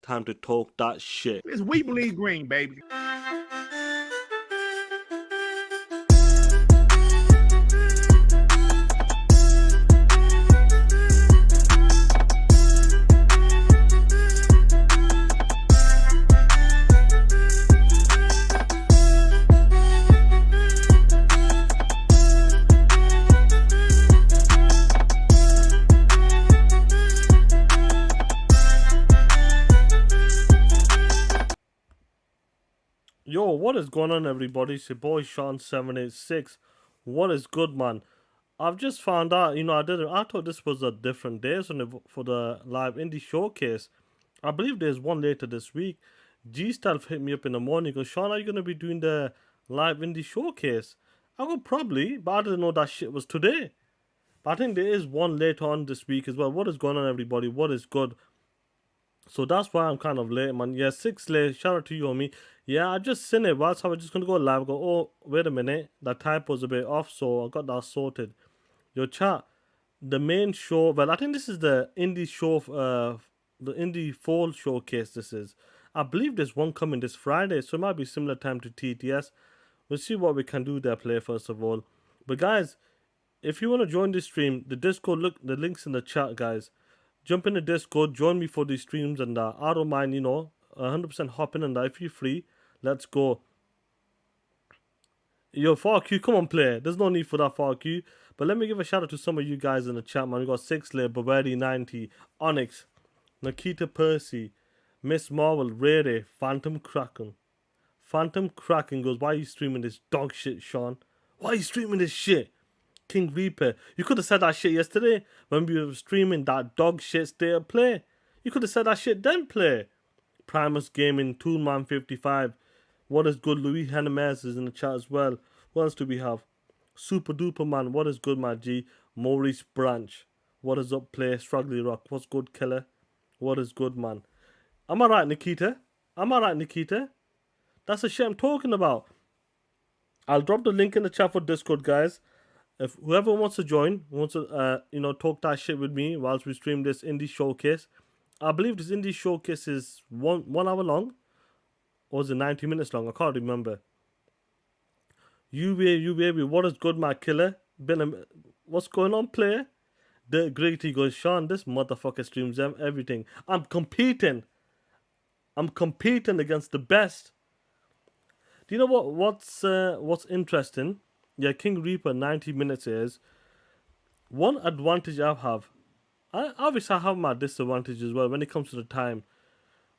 time to talk that shit. It's We Believe Green, baby. Yo, what is going on, everybody? It's your boy Sean786. What is good, man? I've just found out, I thought this was a different day for the live indie showcase. I believe there's one later this week. G-Stealth hit me up in the morning. Goes, Sean, are you going to be doing the live indie showcase? I go, probably, but I didn't know that shit was today. But I think there is one later on this week as well. What is going on, everybody? What is good? So that's why I'm kind of late, man. Yeah, 6 late. Shout out to you, homie. Yeah, I just seen it. Whilst I was just going to go live. I go, oh, wait a minute. That typo's a bit off, so I got that sorted. Yo, chat. The main show. Well, I think this is the indie show, the indie fall showcase this is. I believe there's one coming this Friday, so it might be similar time to TTS. We'll see what we can do there, play, first of all. But guys, if you want to join this stream, the Discord, look, the link's in the chat, guys. Jump in the Discord, join me for these streams, and I don't mind, 100% hopping in there if you're free. Let's go. Yo, FarQ, come on, play. There's no need for that, FarQ. But let me give a shout out to some of you guys in the chat, man. We got 6 Layer, Bavarian 90, Onyx, Nikita Percy, Miss Marvel, Rere, Phantom Kraken. Phantom Kraken goes, why are you streaming this dog shit, Sean? Why are you streaming this shit? King Reaper, you could have said that shit yesterday when we were streaming that dog shit State of Play. You could have said that shit then, play. Primus Gaming, Toolman55. What is good? Louis Hennemez is in the chat as well. What else do we have? Super Duper Man, what is good, my G? Maurice Branch, what is up, play? Struggly Rock, what's good, Killer? What is good, man? Am I right, Nikita? Am I right, Nikita? That's the shit I'm talking about. I'll drop the link in the chat for Discord, guys. If whoever wants to join, wants to, talk that shit with me whilst we stream this indie showcase. I believe this indie showcase is one hour long. Or is it 90 minutes long? I can't remember. You baby, what is good, my killer? What's going on, player? The Great goes, Sean, this motherfucker streams everything. I'm competing against the best. Do you know what's interesting? Yeah, King Reaper 90 minutes is one advantage I have. Obviously I have my disadvantage as well when it comes to the time.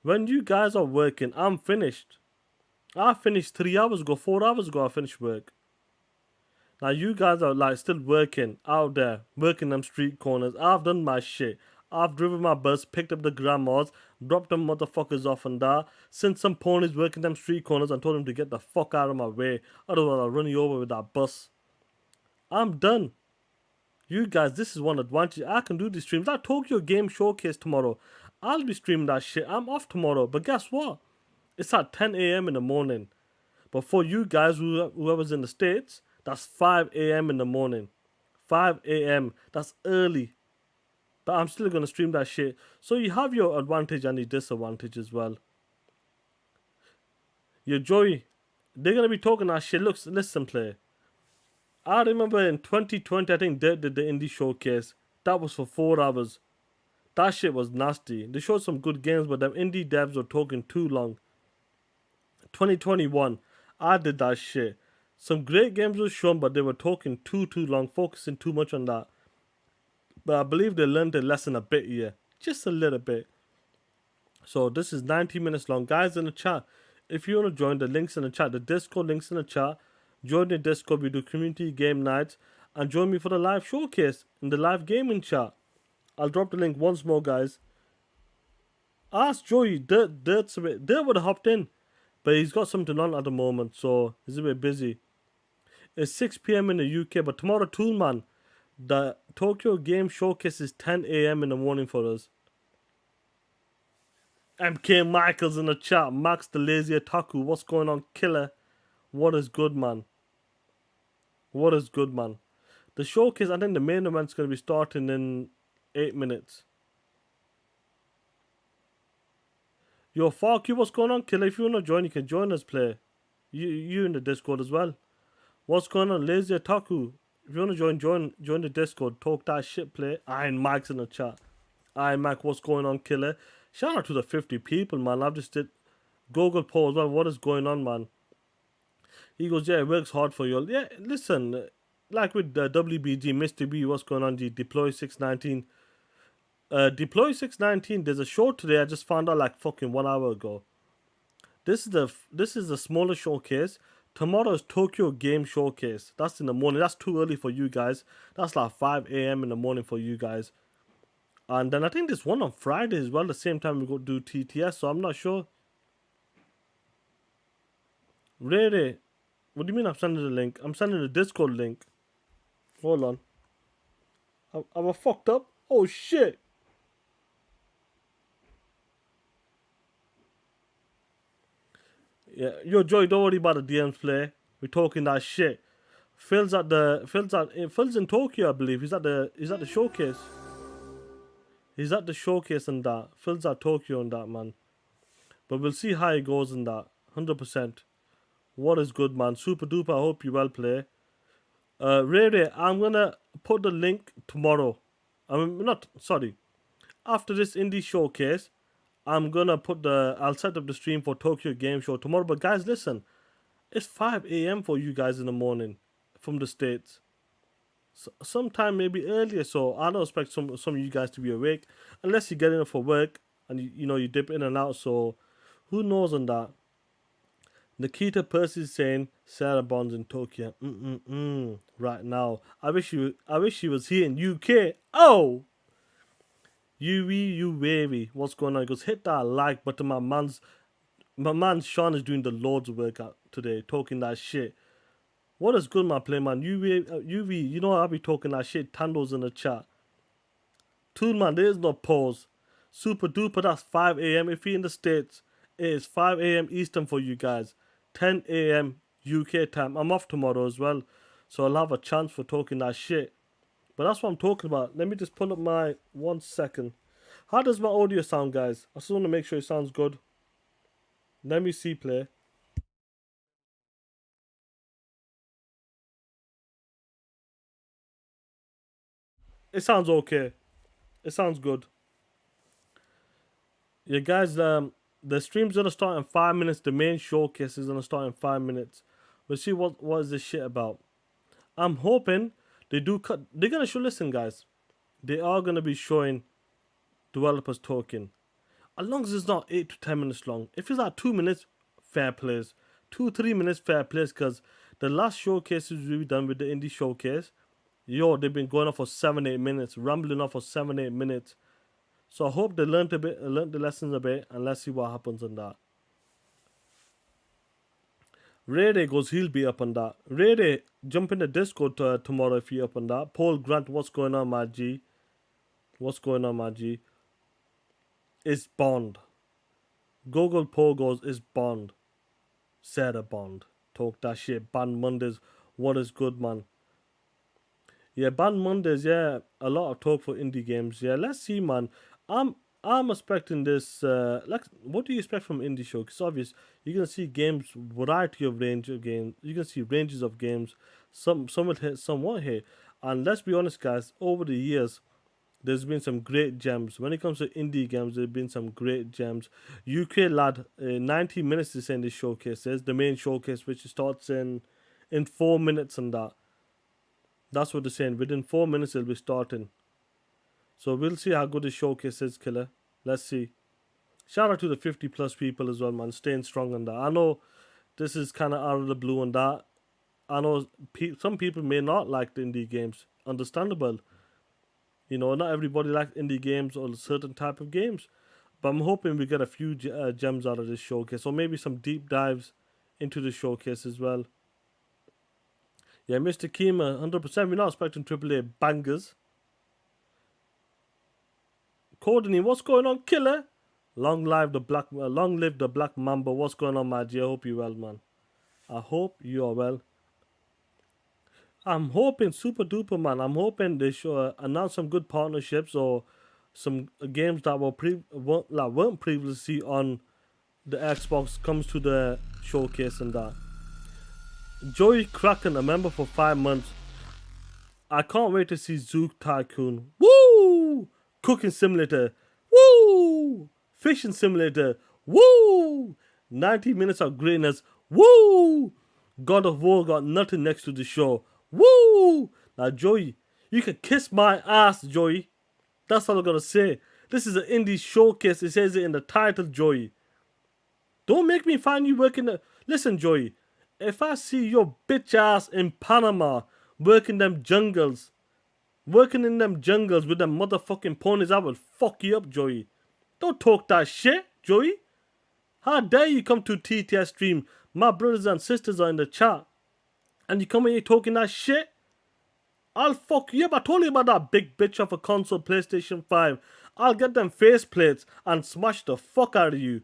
When you guys are working, I'm finished. I finished 3 hours ago, 4 hours ago I finished work. Now you guys are like still working out there, working them street corners. I've done my shit. I've driven my bus, picked up the grandmas, dropped them motherfuckers off and that, sent some ponies working them street corners and told them to get the fuck out of my way. Otherwise I'll run you over with that bus. I'm done. You guys, this is one advantage. I can do these streams. That Tokyo Game Showcase tomorrow. I'll be streaming that shit. I'm off tomorrow. But guess what? It's at 10 a.m. in the morning. But for you guys, whoever's in the States, that's 5 a.m. in the morning. 5 a.m. That's early. But I'm still going to stream that shit. So you have your advantage and your disadvantage as well. Your Joy, they're going to be talking that shit. Look, listen, play. I remember in 2020, I think they did the indie showcase. That was for 4 hours. That shit was nasty. They showed some good games, but them indie devs were talking too long. 2021, I did that shit. Some great games were shown, but they were talking too long, focusing too much on that. But I believe they learned their lesson a bit here. Just a little bit. So this is 90 minutes long. Guys in the chat, if you want to join, the links in the chat. The Discord links in the chat. Join the Discord. We do community game nights. And join me for the live showcase in the live gaming chat. I'll drop the link once more, guys. Ask Joey. Dirt's a bit. Dirt would have hopped in. But he's got something on at the moment. So he's a bit busy. It's 6 p.m. in the UK. But tomorrow, Toolman, the Tokyo Game Showcase is 10 a.m. in the morning for us. MK Michaels in the chat. Max the Lazy Otaku. What's going on, killer? What is good, man? What is good, man? The showcase, I think the main event's going to be starting in 8 minutes. Yo, fuck you, what's going on, killer? If you wanna join, you can join us, play. You in the Discord as well. What's going on, Lazy Otaku? If you wanna join the Discord, talk that shit, play. Iron Mike's in the chat. Iron Mike, what's going on, killer? Shout out to the 50 people, man. I've just did Google poll as well. What is going on, man? He goes, yeah, it works hard for you all. Yeah, listen, like with WBG, Mr. B, what's going on, G? Deploy 619. Deploy 619, there's a show today. I just found out like fucking 1 hour ago. This is the smaller showcase. Tomorrow's Tokyo Game Showcase. That's in the morning. That's too early for you guys. That's like 5 a.m. in the morning for you guys. And then I think there's one on Friday as well. The same time we go do TTS. So I'm not sure. Really? What do you mean I'm sending the link? I'm sending the Discord link. Hold on. Am I fucked up? Oh shit. Yeah, yo, Joy, don't worry about the DMs, play. We're talking that shit. Phil's in Tokyo, I believe. He's at the showcase. He's at the showcase and that. Phil's at Tokyo and that, man. But we'll see how it goes in that. 100%. What is good, man? Super duper. I hope you well, play. Ray, I'm gonna put the link tomorrow. After this indie showcase, I'm gonna I'll set up the stream for Tokyo Game Show tomorrow. But guys, listen, it's 5 a.m. for you guys in the morning from the States. Sometime maybe earlier, so I don't expect some of you guys to be awake unless you're getting up for work and you dip in and out. So who knows on that? Nikita Percy is saying Sarah Bond's in Tokyo. Right now, I wish she was here in UK. Oh. You wavy. What's going on? He goes, hit that like button. My man Sean is doing the Lord's workout today, talking that shit. What is good, my play, man? UV, you know I'll be talking that shit. Tando's in the chat. Toon, man, there is no pause. Super duper, that's 5 a.m. If you're in the States, it is 5 a.m. Eastern for you guys. 10 a.m. UK time. I'm off tomorrow as well, so I'll have a chance for talking that shit. But that's what I'm talking about. Let me just pull up my 1 second. How does my audio sound, guys? I just want to make sure it sounds good. Let me see, play. It sounds okay. It sounds good. Yeah, guys, the stream's gonna start in 5 minutes. The main showcase is gonna start in 5 minutes. We'll see what is this shit about. I'm hoping they're gonna show, listen guys, they are gonna be showing developers talking. As long as it's not 8 to 10 minutes long. If it's at 2 minutes, fair plays. 2-3 minutes, fair plays, because the last showcases we've done with the indie showcase, they've been going on for 7-8 minutes, rambling on for 7-8 minutes. So I hope they learned the lessons a bit, and let's see what happens on that. Ray goes, he'll be up on that. Ray, jump in the Discord tomorrow if you're up on that. Paul Grant, what's going on, my G? What's going on, my G? It's Bond. Google Paul goes, it's Bond. Sarah Bond. Talk that shit. Ban Mondays. What is good, man? Yeah, Ban Mondays, yeah. A lot of talk for indie games. Yeah, let's see, man. I'm expecting this. What do you expect from indie show? Because obvious, you're gonna see games, variety of range of games. You can see ranges of games. Some will hit, some won't hit. And let's be honest, guys. Over the years, there's been some great gems. When it comes to indie games, there's been some great gems. UK lad, 90 minutes is in this showcase. There's the main showcase, which starts in 4 minutes and that. That's what they're saying. Within 4 minutes, it'll be starting. So we'll see how good the showcase is, killer. Let's see. Shout out to the 50 plus people as well, man. Staying strong on that. I know this is kind of out of the blue on that. I know some people may not like the indie games. Understandable. Not everybody likes indie games or certain type of games. But I'm hoping we get a few gems out of this showcase. Or maybe some deep dives into the showcase as well. Yeah, Mr. Kima, 100%. We're not expecting AAA bangers. Courtney, what's going on, killer? Long live the Black Mamba. What's going on, my G? I hope you're well, man. I hope you are well. I'm hoping super duper, man. I'm hoping they should announce some good partnerships or some games that weren't previously on the Xbox comes to the showcase and that. Joey Kraken, a member for 5 months. I can't wait to see Zook Tycoon. Woo! Cooking Simulator. Woo! Fishing Simulator. Woo! 90 minutes of greatness. Woo! God of War got nothing next to the show. Woo! Now, Joey, you can kiss my ass, Joey. That's all I gotta say. This is an indie showcase. It says it in the title, Joey. Don't make me find you working the... Listen, Joey. If I see your bitch ass in Panama working them jungles, working in them jungles with them motherfucking ponies, I will fuck you up, Joey. Don't talk that shit, Joey. How dare you come to TTS stream? My brothers and sisters are in the chat. And you come in here talking that shit? I'll fuck you up. I told you about that big bitch of a console, PlayStation 5. I'll get them faceplates and smash the fuck out of you.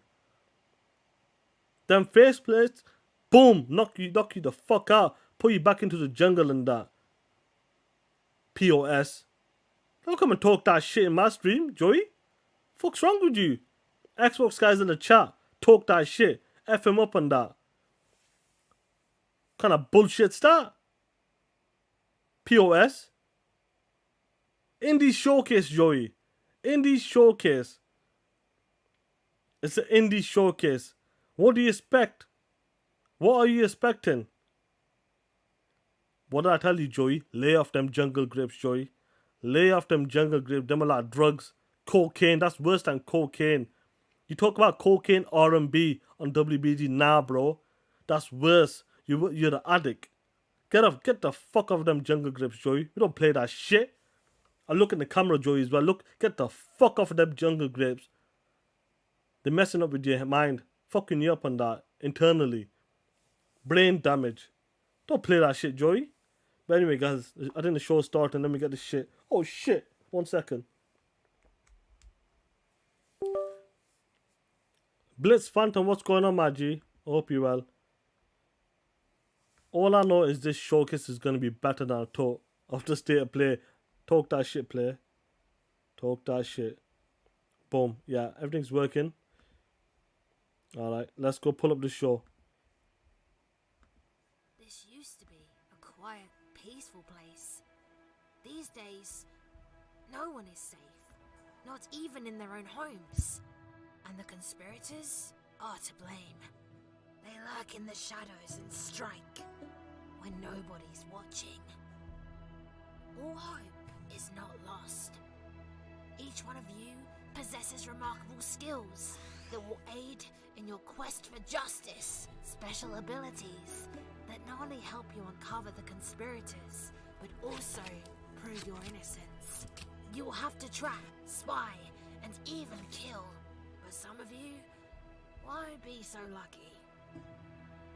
Them faceplates, boom, knock you the fuck out. Put you back into the jungle and that. POS. Don't come and talk that shit in my stream, Joey. Fuck's wrong with you? Xbox guys in the chat, talk that shit. F him up on that. Kind of bullshit's that? POS. Indie showcase, Joey. Indie showcase. It's an indie showcase. What do you expect? What are you expecting? What did I tell you, Joey? Lay off them jungle grapes, Joey. Lay off them jungle grapes. Them are like drugs. Cocaine. That's worse than cocaine. You talk about cocaine R&B on WBG. Nah, bro. That's worse. You're the addict. Get the fuck off them jungle grapes, Joey. We don't play that shit. I look in the camera, Joey, as well. Look, get the fuck off of them jungle grapes. They're messing up with your mind. Fucking you up on that. Internally. Brain damage. Don't play that shit, Joey. But anyway, guys, I think the show's starting. Let me get this shit. Oh, shit. 1 second. Blitz Phantom, what's going on, my G? I hope you're well. All I know is this showcase is going to be better than I thought. Of the state of play. Talk that shit, play. Talk that shit. Boom. Yeah, everything's working. Alright, let's go pull up the show. This used to be a quiet, peaceful place. These days, no one is safe. Not even in their own homes. And the conspirators are to blame. They lurk in the shadows and strike when nobody's watching. All hope is not lost. Each one of you possesses remarkable skills that will aid in your quest for justice. Special abilities that not only help you uncover the conspirators, but also prove your innocence. You will have to track, spy, and even kill. But some of you won't be so lucky.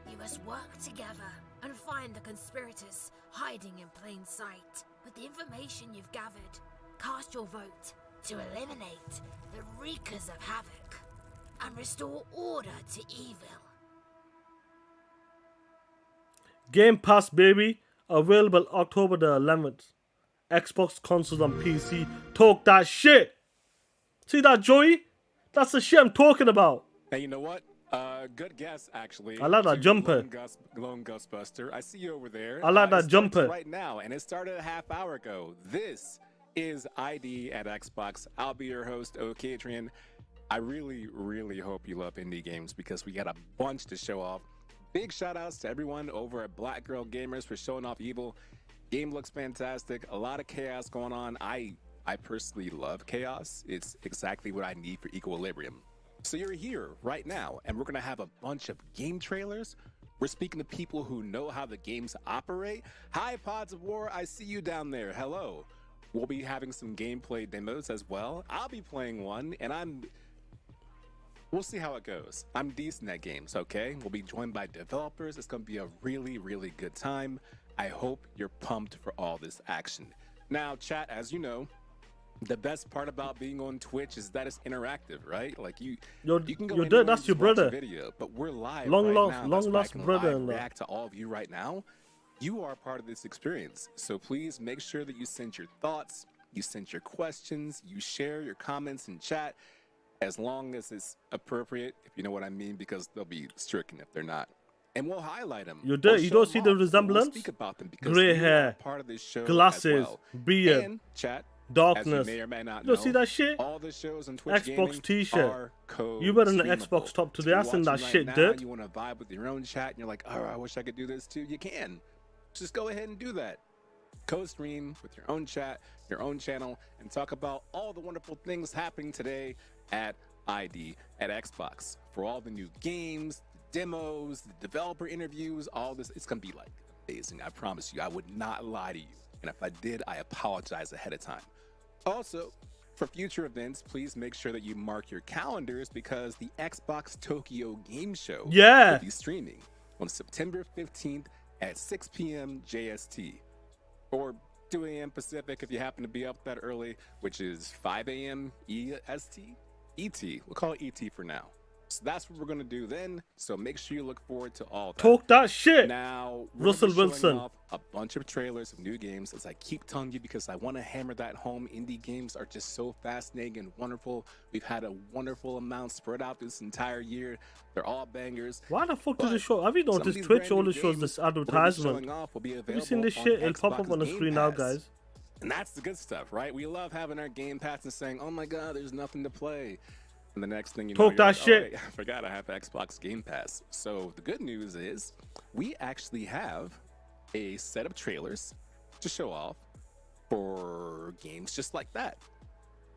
You must work together and find the conspirators hiding in plain sight. With the information you've gathered, cast your vote to eliminate the wreakers of havoc and restore order to evil. Game Pass, baby. Available October the 11th. Xbox consoles and PC. Talk that shit. See that, Joey? That's the shit I'm talking about. Hey, you know what? Good guess, actually. I like that jumper. Lone Ghostbuster. I see you over there. I like that jumper. Right now, and it started a half hour ago. This is ID at Xbox. I'll be your host, O'Kadrian. I really, really hope you love indie games because we got a bunch to show off. Big shout outs to everyone over at Black Girl Gamers for showing off Evil. Game looks fantastic. A lot of chaos going on. I personally love chaos. It's exactly what I need for equilibrium. So you're here right now, and we're going to have a bunch of game trailers. We're speaking to people who know how the games operate. Hi, Pods of War. I see you down there. Hello. We'll be having some gameplay demos as well. I'll be playing one, and we'll see how it goes. I'm decent at games, okay? We'll be joined by developers. It's going to be a really, really good time. I hope you're pumped for all this action. Now, chat, as you know, the best part about being on Twitch is that it's interactive, right? Like you can go there. That's your brother. Video, but we're live long now. lost brother. And react to all of you right now. You are part of this experience, so please make sure that you send your thoughts, you send your questions, you share your comments in chat. as long as it's appropriate, if you know what I mean, because they'll be stricken if they're not. And we'll highlight them. You don't see the resemblance? We'll speak about them because Grey you hair, are part of this show glasses, as well. beard, And chat, darkness. as you may or may not You don't see that shit? all the shows on Twitch Xbox gaming t-shirt. are code You wearing an streamable. Xbox top today? So I you're seen that watching shit, right dude. now, you want to vibe with your own chat, and you're like, oh, I wish I could do this too. You can. Just go ahead and do that. Co-stream with your own chat, your own channel, and talk about all the wonderful things happening today at ID at Xbox. For all the new games, the demos, the developer interviews, all this, it's gonna be like amazing. I promise you, I would not lie to you. And if I did, I apologize ahead of time. Also, for future events, please make sure that you mark your calendars because the Xbox Tokyo Game Show will be streaming on September 15th at 6 p.m. JST, or 2 a.m. Pacific if you happen to be up that early, which is 5 a.m. EST? ET. We'll call it ET for now. So that's what we're going to do then. So make sure you look forward to all that. Talk that shit. Now, Russell Wilson. Off a bunch of trailers of new games, as I keep telling you, because I want to hammer that home. Indie games are just so fascinating and wonderful. We've had a wonderful amount spread out this entire year. They're all bangers. Why the fuck does it show? Have you noticed Twitch only shows this advertisement? Have you seen this shit? It'll pop up on the screen now, guys. And that's the good stuff, right? We love having our Game Pass and saying, oh my God, there's nothing to play. And the next thing you know, talk that like, shit. Oh, wait, I forgot I have Xbox Game Pass. So the good news is we actually have a set of trailers to show off for games just like that.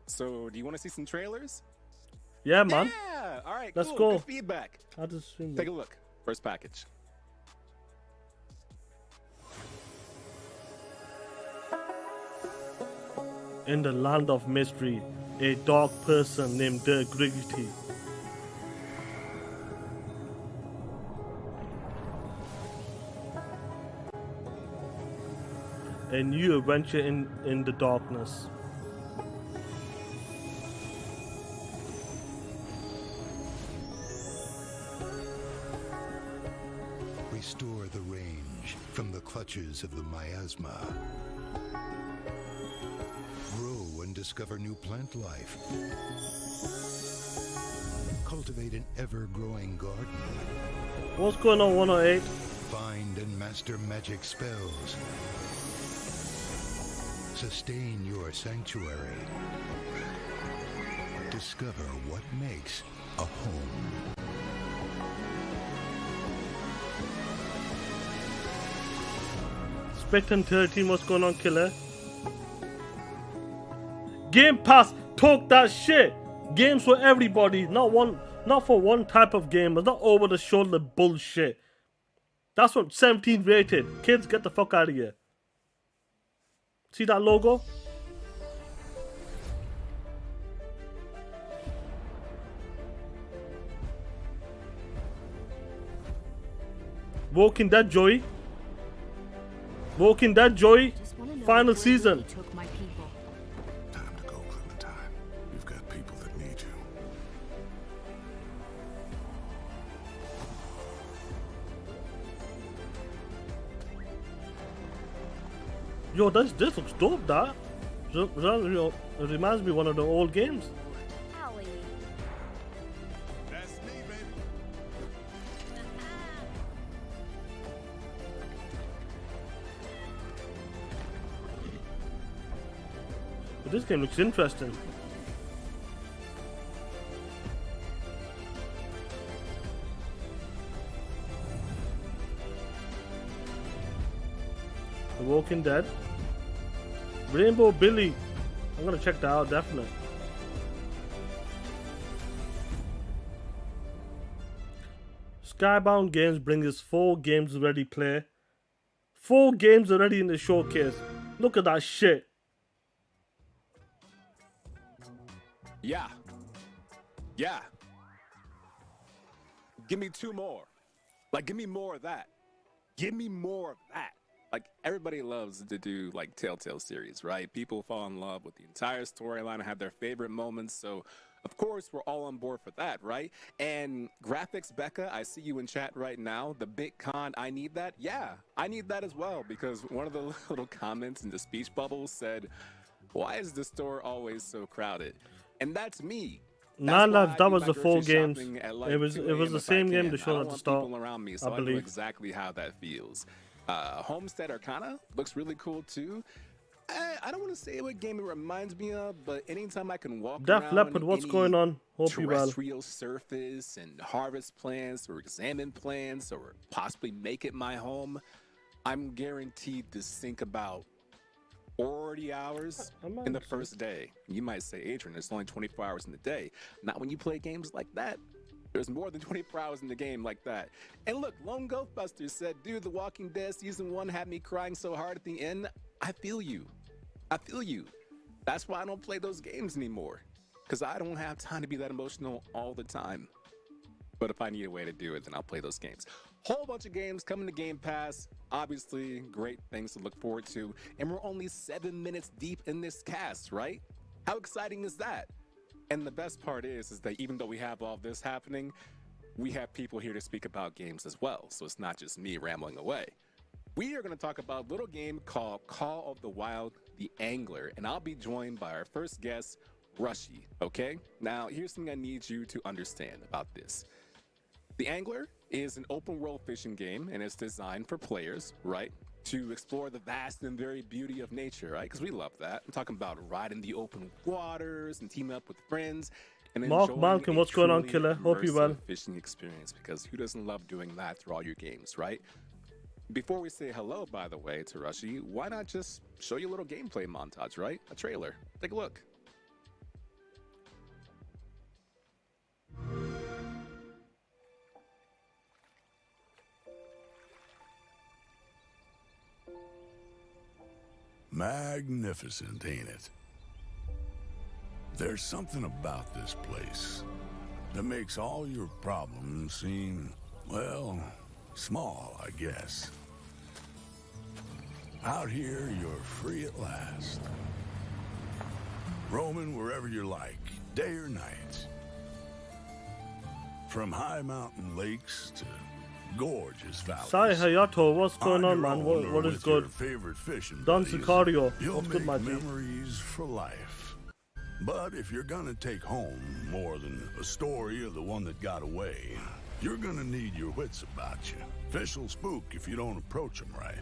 So do you want to see some trailers? Yeah, man. Yeah. All right. Let's cool. go. Good feedback. I'll just stream Take a look. First package. In the land of mystery, a dark person named Dirk Griggity a new adventure in the darkness. Restore the range from the clutches of the miasma. Grow and discover new plant life. Cultivate an ever-growing garden. What's going on, 108? Find and master magic spells. Sustain your sanctuary. Discover what makes a home. Spectrum 13, what's going on, killer? Game Pass, talk that shit. Games for everybody, not for one type of gamers, not over the shoulder bullshit. That's what 17 rated. Kids, get the fuck out of here. See that logo? Walking Dead Joey. Walking Dead Joey. Final season. Time to go, Clementine. You've got people that need you. Yo, this looks dope, that. It reminds me of one of the old games. Owie. That's me, baby. But this game looks interesting. The Walking Dead. Rainbow Billy. I'm gonna check that out, definitely. Skybound Games brings us 4 games already play. 4 games already in the showcase. Look at that shit. Yeah. Yeah. Give me 2 more. Like, give me more of that. Give me more of that. Like, everybody loves to do, like, Telltale series, right? People fall in love with the entire storyline and have their favorite moments. So, of course, we're all on board for that, right? And graphics, Becca, I see you in chat right now. The big con, I need that. Yeah, I need that as well, because one of the little comments in the speech bubble said, why is the store always so crowded? And that's me. Nah, That's why lads, I that do was my the four grocery games. shopping at like It was 2 the a.m. if I same game can. they I showed don't at the want start. people around me, I so I know believe. exactly how that feels. Homesteader kinda looks really cool too. I don't want to say what game it reminds me of, but anytime I can walk Def around Leopard, what's any going on? Hope you well. terrestrial surface and harvest plants or examine plants or possibly make it my home, I'm guaranteed to sink about 40 hours in the first day. You might say, Adrian, it's only 24 hours in the day. Not when you play games like that. There's more than 24 hours in the game like that. And look, Lone Ghostbusters said, dude, The Walking Dead Season 1 had me crying so hard at the end. I feel you. I feel you. That's why I don't play those games anymore. Because I don't have time to be that emotional all the time. But if I need a way to do it, then I'll play those games. Whole bunch of games coming to Game Pass. Obviously, great things to look forward to. And we're only 7 minutes deep in this cast, right? How exciting is that? And the best part is that even though we have all this happening, we have people here to speak about games as well. So it's not just me rambling away. We are going to talk about a little game called Call of the Wild, the Angler. And I'll be joined by our first guest, Rushy, okay? Now, here's something I need you to understand about this. The Angler is an open world fishing game, and it's designed for players, right, to explore the vast and varied beauty of nature, right? Because we love that. I'm talking about riding the open waters and teaming up with friends. And Mark Malcolm, what's going on, killer? Hope you well. Fishing experience, because who doesn't love doing that through all your games, right? Before we say hello, by the way, to Rushy, why not just show you a little gameplay montage, right? A trailer. Take a look. Magnificent, ain't it? There's something about this place that makes all your problems seem, well, small, I guess. Out here, you're free at last. Roaming wherever you like, day or night. From high mountain lakes to gorgeous valleys. Sai Hayato, what's going on, your man? own or What is with your good? favorite fishing Don buddies, Sicario, you'll what's good, make my G? memories for life. But if you're gonna take home more than a story of the one that got away, you're gonna need your wits about you. Fish will spook if you don't approach them right.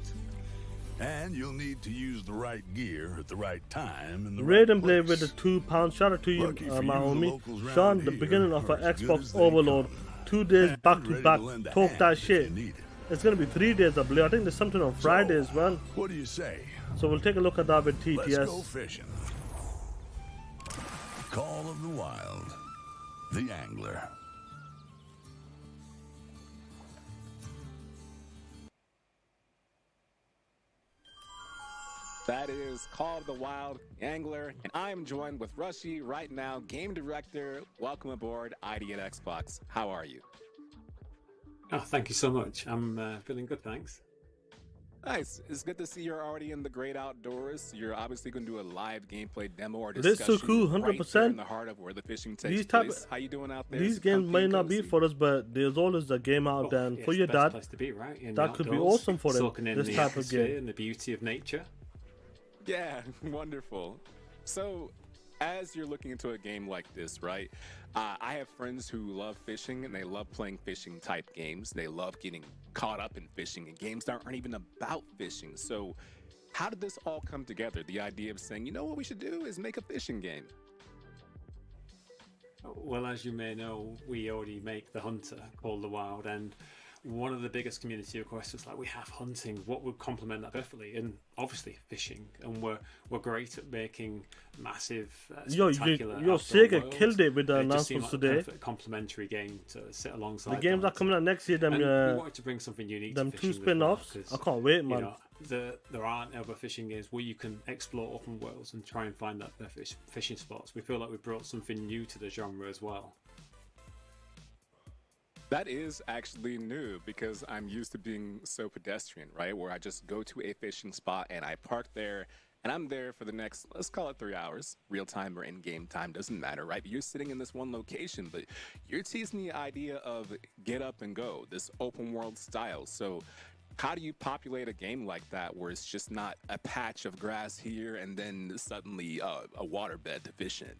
And you'll need to use the right gear at the right time and the Raiden right Blade place. with the £2. Shout out to you, Lucky for my you, the homie. locals round Sean, the here beginning of are an as good Xbox as they Overload. come. 2 days And back to ready back. lend a Talk hand that if shit. you need it. It's gonna be 3 days, I believe. I think there's something on Friday as well. What do you say? So we'll take a look at that with Let's go TTS. fishing. Call of the Wild, the Angler. That is Call of the Wild, Angler, and I am joined with Rushy right now, game director. Welcome aboard ID at Xbox. How are you? Oh, thank you so much. I'm feeling good, thanks. Nice. It's good to see you're already in the great outdoors. You're obviously going to do a live gameplay demo or discussion Ritsuku, right 100%. there in the heart of where the fishing takes These type place. How you doing out there? These Is it games comfy may and not be cozy? for us, but there's always a game out there. And Yeah, for it's your the best dad, place to be, right? In that the could be outdoors, awesome for them, soaking in this the type of atmosphere game. and the beauty of nature. Yeah, wonderful. So, as you're looking into a game like this, right? I have friends who love fishing and they love playing fishing type games. They love getting caught up in fishing and games that aren't even about fishing. So, how did this all come together? The idea of saying, you know what we should do is make a fishing game. Well, as you may know, we already make the Hunter called the Wild, and one of the biggest community requests was like, we have hunting, what would complement that perfectly? And obviously fishing, and we're great at making massive spectacular outdoor Sega worlds. killed it with the It just seemed announcements like today. a perfect complementary game to sit alongside The games the are coming out next year. Them And we wanted to bring something unique them to two fishing as well, spin-offs. 'cause, I can't wait, you man. know, there aren't other fishing games where you can explore open worlds and try and find that fishing spots. We feel like we brought something new to the genre as well. That is actually new because I'm used to being so pedestrian, right? Where I just go to a fishing spot and I park there and I'm there for the next, let's call it 3 hours. Real time or in-game time, doesn't matter, right? But you're sitting in this one location, but you're teasing the idea of get up and go, this open world style. So how do you populate a game like that where it's just not a patch of grass here and then suddenly a waterbed to fish in?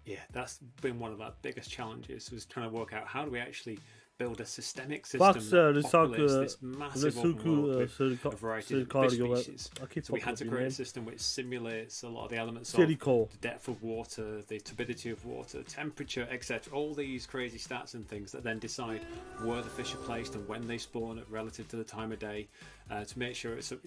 Yeah, that's been one of our biggest challenges, was trying to work out how do we actually build a systemic system Fox that populates this massive open world with a variety of fish species. So we had to create a system which simulates a lot of the elements of the depth of water, the turbidity of water, temperature, etc. All these crazy stats and things that then decide where the fish are placed and when they spawn relative to the time of day, to make sure it's a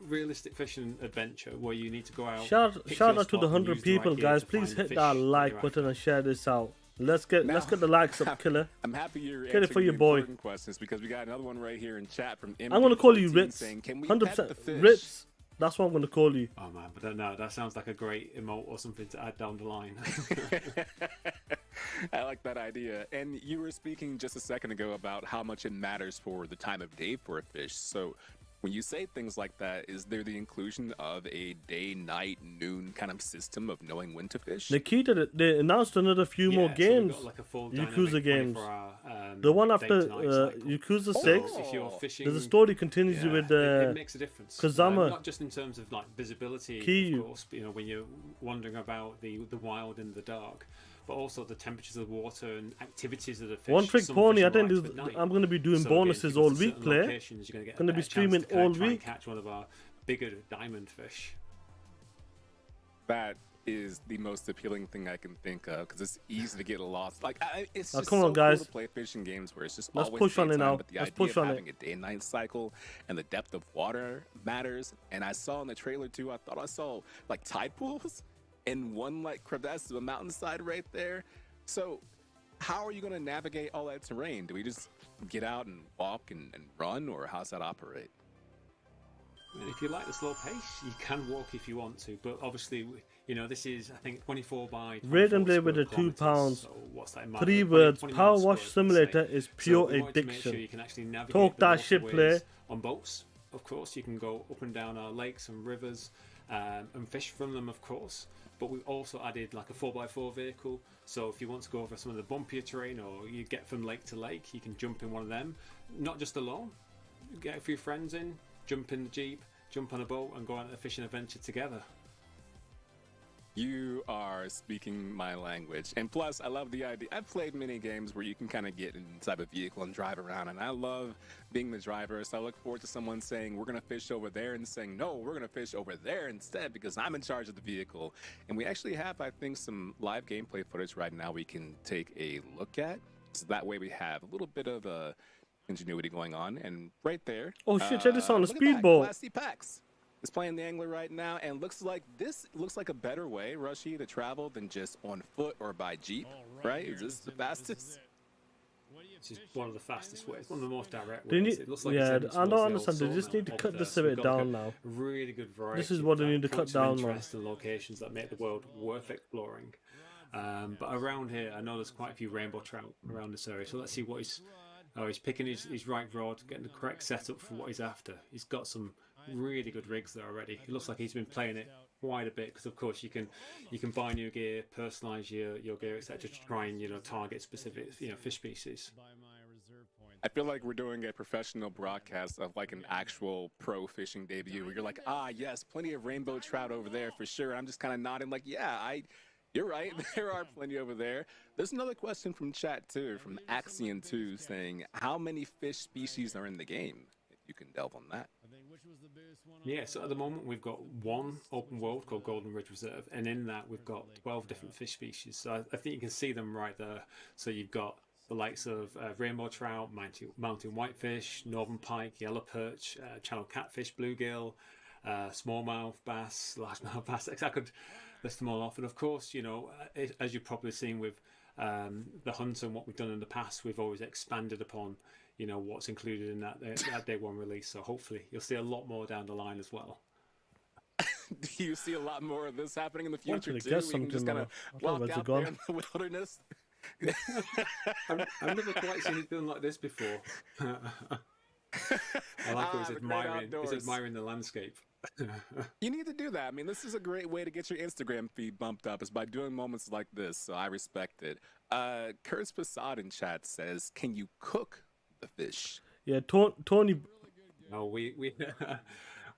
realistic fishing adventure where you need to go out. Shout out to the 100 people, guys. Please hit that like button and share this out. Let's get the likes up, killer. I'm happy you're get it for your boy. Questions because we got another one right here in chat from MD14 I'm gonna call you Ritz. Saying, 100% Ritz. That's what I'm gonna call you. Oh man, but no, that sounds like a great emote or something to add down the line. I like that idea. And you were speaking just a second ago about how much it matters for the time of day for a fish. So when you say things like that, is there the inclusion of a day, night, noon kind of system of knowing when to fish? Nikita, they announced another few more games. So like a full Yakuza games. The one after Yakuza 6, if you're fishing, there's a story continues with it makes a difference. Kazama. Not just in terms of like visibility, Kiyu. of course, when you're wandering about the wild in the dark, but also the temperatures of the water and activities of the fish. One Trick Some Pony, fish I think arrive at I'm going to be doing So bonuses again, all if you week, go to player. certain locations, you're Going to be streaming all try and week. catch one of our bigger diamond fish. That is the most appealing thing I can think of because it's easy to get lost. Like it's just come so on, guys. cool to play fishing games where it's just Let's always push on it daytime, now. but the Let's idea push of on having it. a day and night cycle and the depth of water matters. And I saw in the trailer too, I thought I saw like tide pools and one like crevasse of a mountainside right there. So how are you going to navigate all that terrain? Do we just get out and walk and run, or how's that operate? If you like the slow pace, you can walk if you want to, but obviously, this is, I think, 24 by 24 Red and Blade with the square £2. kilometers, so what's that in 3 20 words. 20 Power miles Wash squared, let's Simulator say. is So pure we wanted to make sure addiction. you can actually navigate Talk the that shit, waterways player. on boats. Of course, you can go up and down our lakes and rivers and fish from them, of course. But we've also added like a 4x4 vehicle. So if you want to go over some of the bumpier terrain or you get from lake to lake, you can jump in one of them. Not just alone. Get a few friends in, jump in the Jeep, jump on a boat and go on a fishing adventure together. You are speaking my language. And plus, I love the idea. I've played many games where you can kind of get inside a vehicle and drive around. And I love being the driver. So I look forward to someone saying, we're going to fish over there, and saying, no, we're going to fish over there instead because I'm in charge of the vehicle. And we actually have, I think, some live gameplay footage right now we can take a look at. So that way we have a little bit of ingenuity going on. And right there. Oh, shit, check this on the look at that, speedboat. Class C Packs is playing the angler right now, and looks like a better way, Rushy, to travel than just on foot or by Jeep, right? Is this the fastest? This is one of the fastest ways, one of the most direct They ways. need, It looks like yeah, it's I don't towards the understand. They old just sawmill need to over cut there. this So a we've bit got, like, down now. Really good variety. This is what they need to cut points of down, man. interest and locations that make the world worth exploring. But around here, I know there's quite a few rainbow trout around this area. So let's see what he's. Oh, he's picking his right rod, getting the correct setup for what he's after. He's got some really good rigs there already. It looks like he's been playing it quite a bit because, of course, you can buy new gear, personalize your gear, etc. to try and target specific fish species. I feel like we're doing a professional broadcast of like an actual pro fishing debut where you're like, yes, plenty of rainbow trout over there for sure. I'm just kind of nodding like, yeah, you're right. There are plenty over there. There's another question from chat too, from Axion2, saying, how many fish species are in the game? If you can delve on that. Yeah, so at the moment we've got one open world called Golden Ridge Reserve, and in that we've got 12 different fish species. So I think you can see them right there. So you've got the likes of rainbow trout, mountain whitefish, northern pike, yellow perch, channel catfish, bluegill, smallmouth bass, largemouth bass. I could list them all off. And of course, as you've probably seen with the hunt and what we've done in the past, we've always expanded upon what's included in that day one release. So hopefully you'll see a lot more down the line as well. Do you see a lot more of this happening in the future too? Guess We can just kind of walk out there in the wilderness. I've never quite seen it done like this before. I like how he's admiring the landscape. You need to do that. I mean, this is a great way to get your Instagram feed bumped up, is by doing moments like this. So I respect it. Kurz Passad in chat says, can you cook the fish? Yeah, Tony. No, we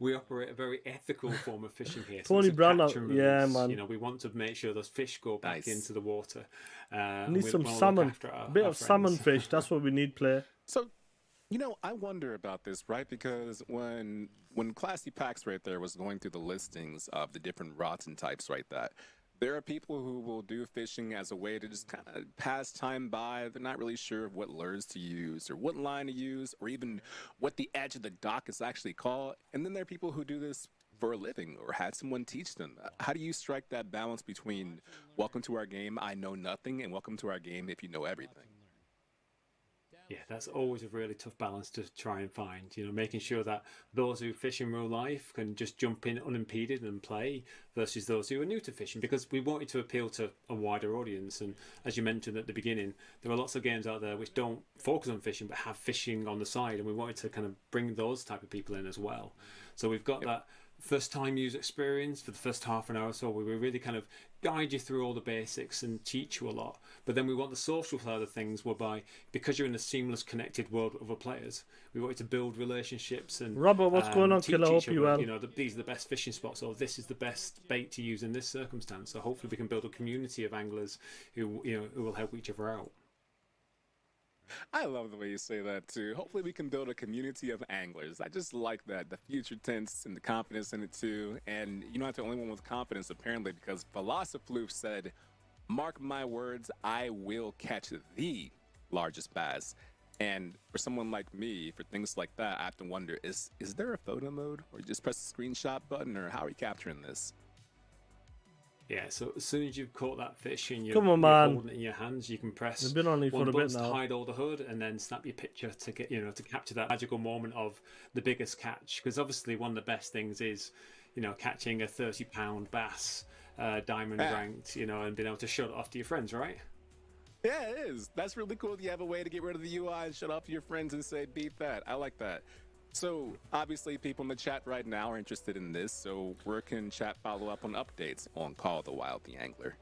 we operate a very ethical form of fishing here. Tony it's a Brown, catch and yeah, release. man. You know, we want to make sure those fish go back into the water. Need some salmon, bit of salmon fish. That's what we need, player. So, you know, I wonder about this, right? Because when Classy Packs right there was going through the listings of the different rods and types, right, that there are people who will do fishing as a way to just kind of pass time by. They're not really sure of what lures to use or what line to use or even what the edge of the dock is actually called. And then there are people who do this for a living or had someone teach them. How do you strike that balance between welcome to our game, I know nothing, and welcome to our game if you know everything? Yeah, that's always a really tough balance to try and find, you know, making sure that those who fish in real life can just jump in unimpeded and play versus those who are new to fishing, because we wanted to appeal to a wider audience. And as you mentioned at the beginning, there are lots of games out there which don't focus on fishing but have fishing on the side, and we wanted to kind of bring those type of people in as well. So we've got that first time user experience for the first half an hour or so, where we really kind of guide you through all the basics and teach you a lot. But then we want the social side of things, whereby because you're in a seamless connected world with other players, we want you to build relationships and Robert, what's going on, teach killer? Hope each you other, well. you know, these are the best fishing spots, or this is the best bait to use in this circumstance. So hopefully we can build a community of anglers who, you know, who will help each other out. I love the way you say that too. Hopefully we can build a community of anglers. I just like that, the future tense and the confidence in it too. And you're not the only one with confidence apparently, because Philosophloof said, mark my words, I will catch the largest bass. And for someone like me, for things like that, I have to wonder, is there a photo mode, or you just press the screenshot button, or how are we capturing this? Yeah, so as soon as you've caught that fish and you're, Come on, you're man. holding it in your hands, you can press We've been on it for one a bit button to now. hide all the hood, and then snap your picture to get, you know, to capture that magical moment of the biggest catch. Because obviously one of the best things is, you know, catching a 30-pound bass, diamond ranked, you know, and being able to show it off to your friends, right? Yeah, it is. That's really cool. You have a way to get rid of the UI and shut off your friends and say, beat that. I like that. So, obviously, people in the chat right now are interested in this. So, where can chat follow up on updates on Call of the Wild the Angler?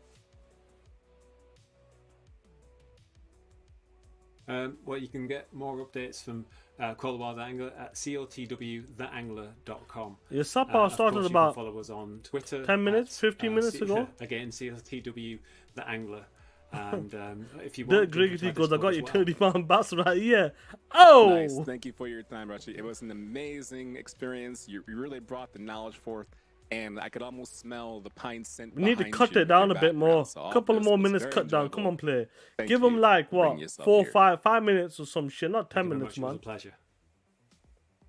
Well, you can get more updates from Call of the Wild the Angler at cotwtheangler.com. Your supper started you about can follow us on Twitter 10 minutes, 15 minutes ago. Again, CLTW the Angler. And if you Dirt want, Griggity goes, I got you well. 30-pound bass right here. Oh! Nice. Thank you for your time, Rashi. It was an amazing experience. You really brought the knowledge forth, and I could almost smell the pine scent. We need to behind cut you it in down your a bit more. background. So all Couple of this more was minutes very cut down. enjoyable. Come on, play. Thank Give you them like, for bringing what, yourself 4, here. 5 minutes or some shit. Not 10 Thank you very minutes, much. It was man. a pleasure.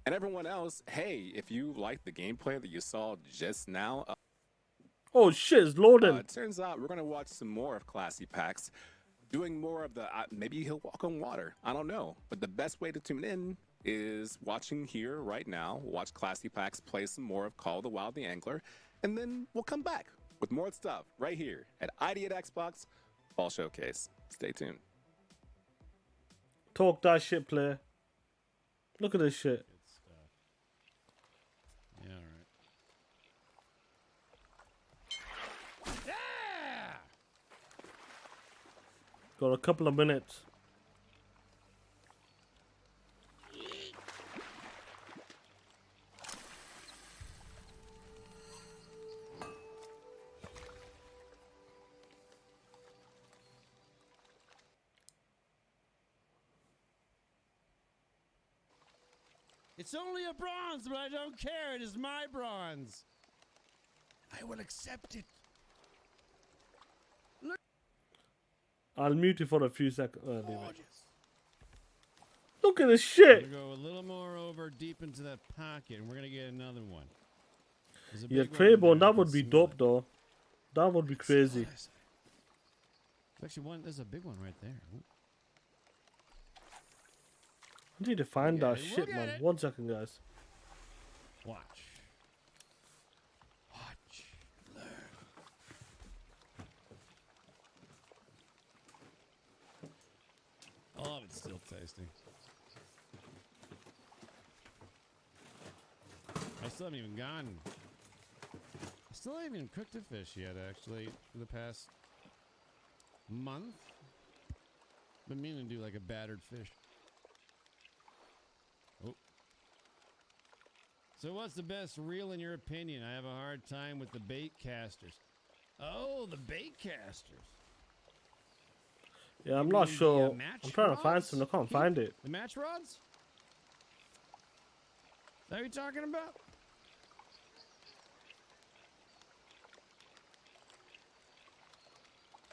And everyone else, hey, if you like the gameplay that you saw just now, Oh, shit, it's loading. it turns out we're going to watch some more of Classy Packs, doing more of the, maybe he'll walk on water. I don't know. But the best way to tune in is watching here right now. Watch Classy Packs play some more of Call of the Wild the Angler, and then we'll come back with more stuff right here at ID at Xbox Fall Showcase. Stay tuned. Talk that shit, player. Look at this shit. Good stuff. Yeah, all right. Yeah! Got a couple of minutes. It's only a bronze, but I don't care. It is my bronze. I will accept it. I'll mute you for a few seconds. Leave it. Gorgeous. Look at this We're shit. gonna go a little more over deep into that pocket, and we're gonna get another one. There's a Yeah, big one in Claybone, there, that I would can be see dope it. though. That would be crazy. There's actually one. There's a big one right there. Ooh. I need to find We'll that get it, shit, we'll man. get it. 1 second, guys. Watch. Watch. Learn. All of it's still tasty. I still haven't even gone. I still haven't even cooked a fish yet, actually, for the past month. Been meaning to do like a battered fish. Oh. So what's the best reel in your opinion? I have a hard time with the bait casters. Oh, the bait casters. Yeah, I'm You not mean the, sure. match I'm trying to find rods? some. I can't Keith? find it. The match rods? Is that what you're talking about?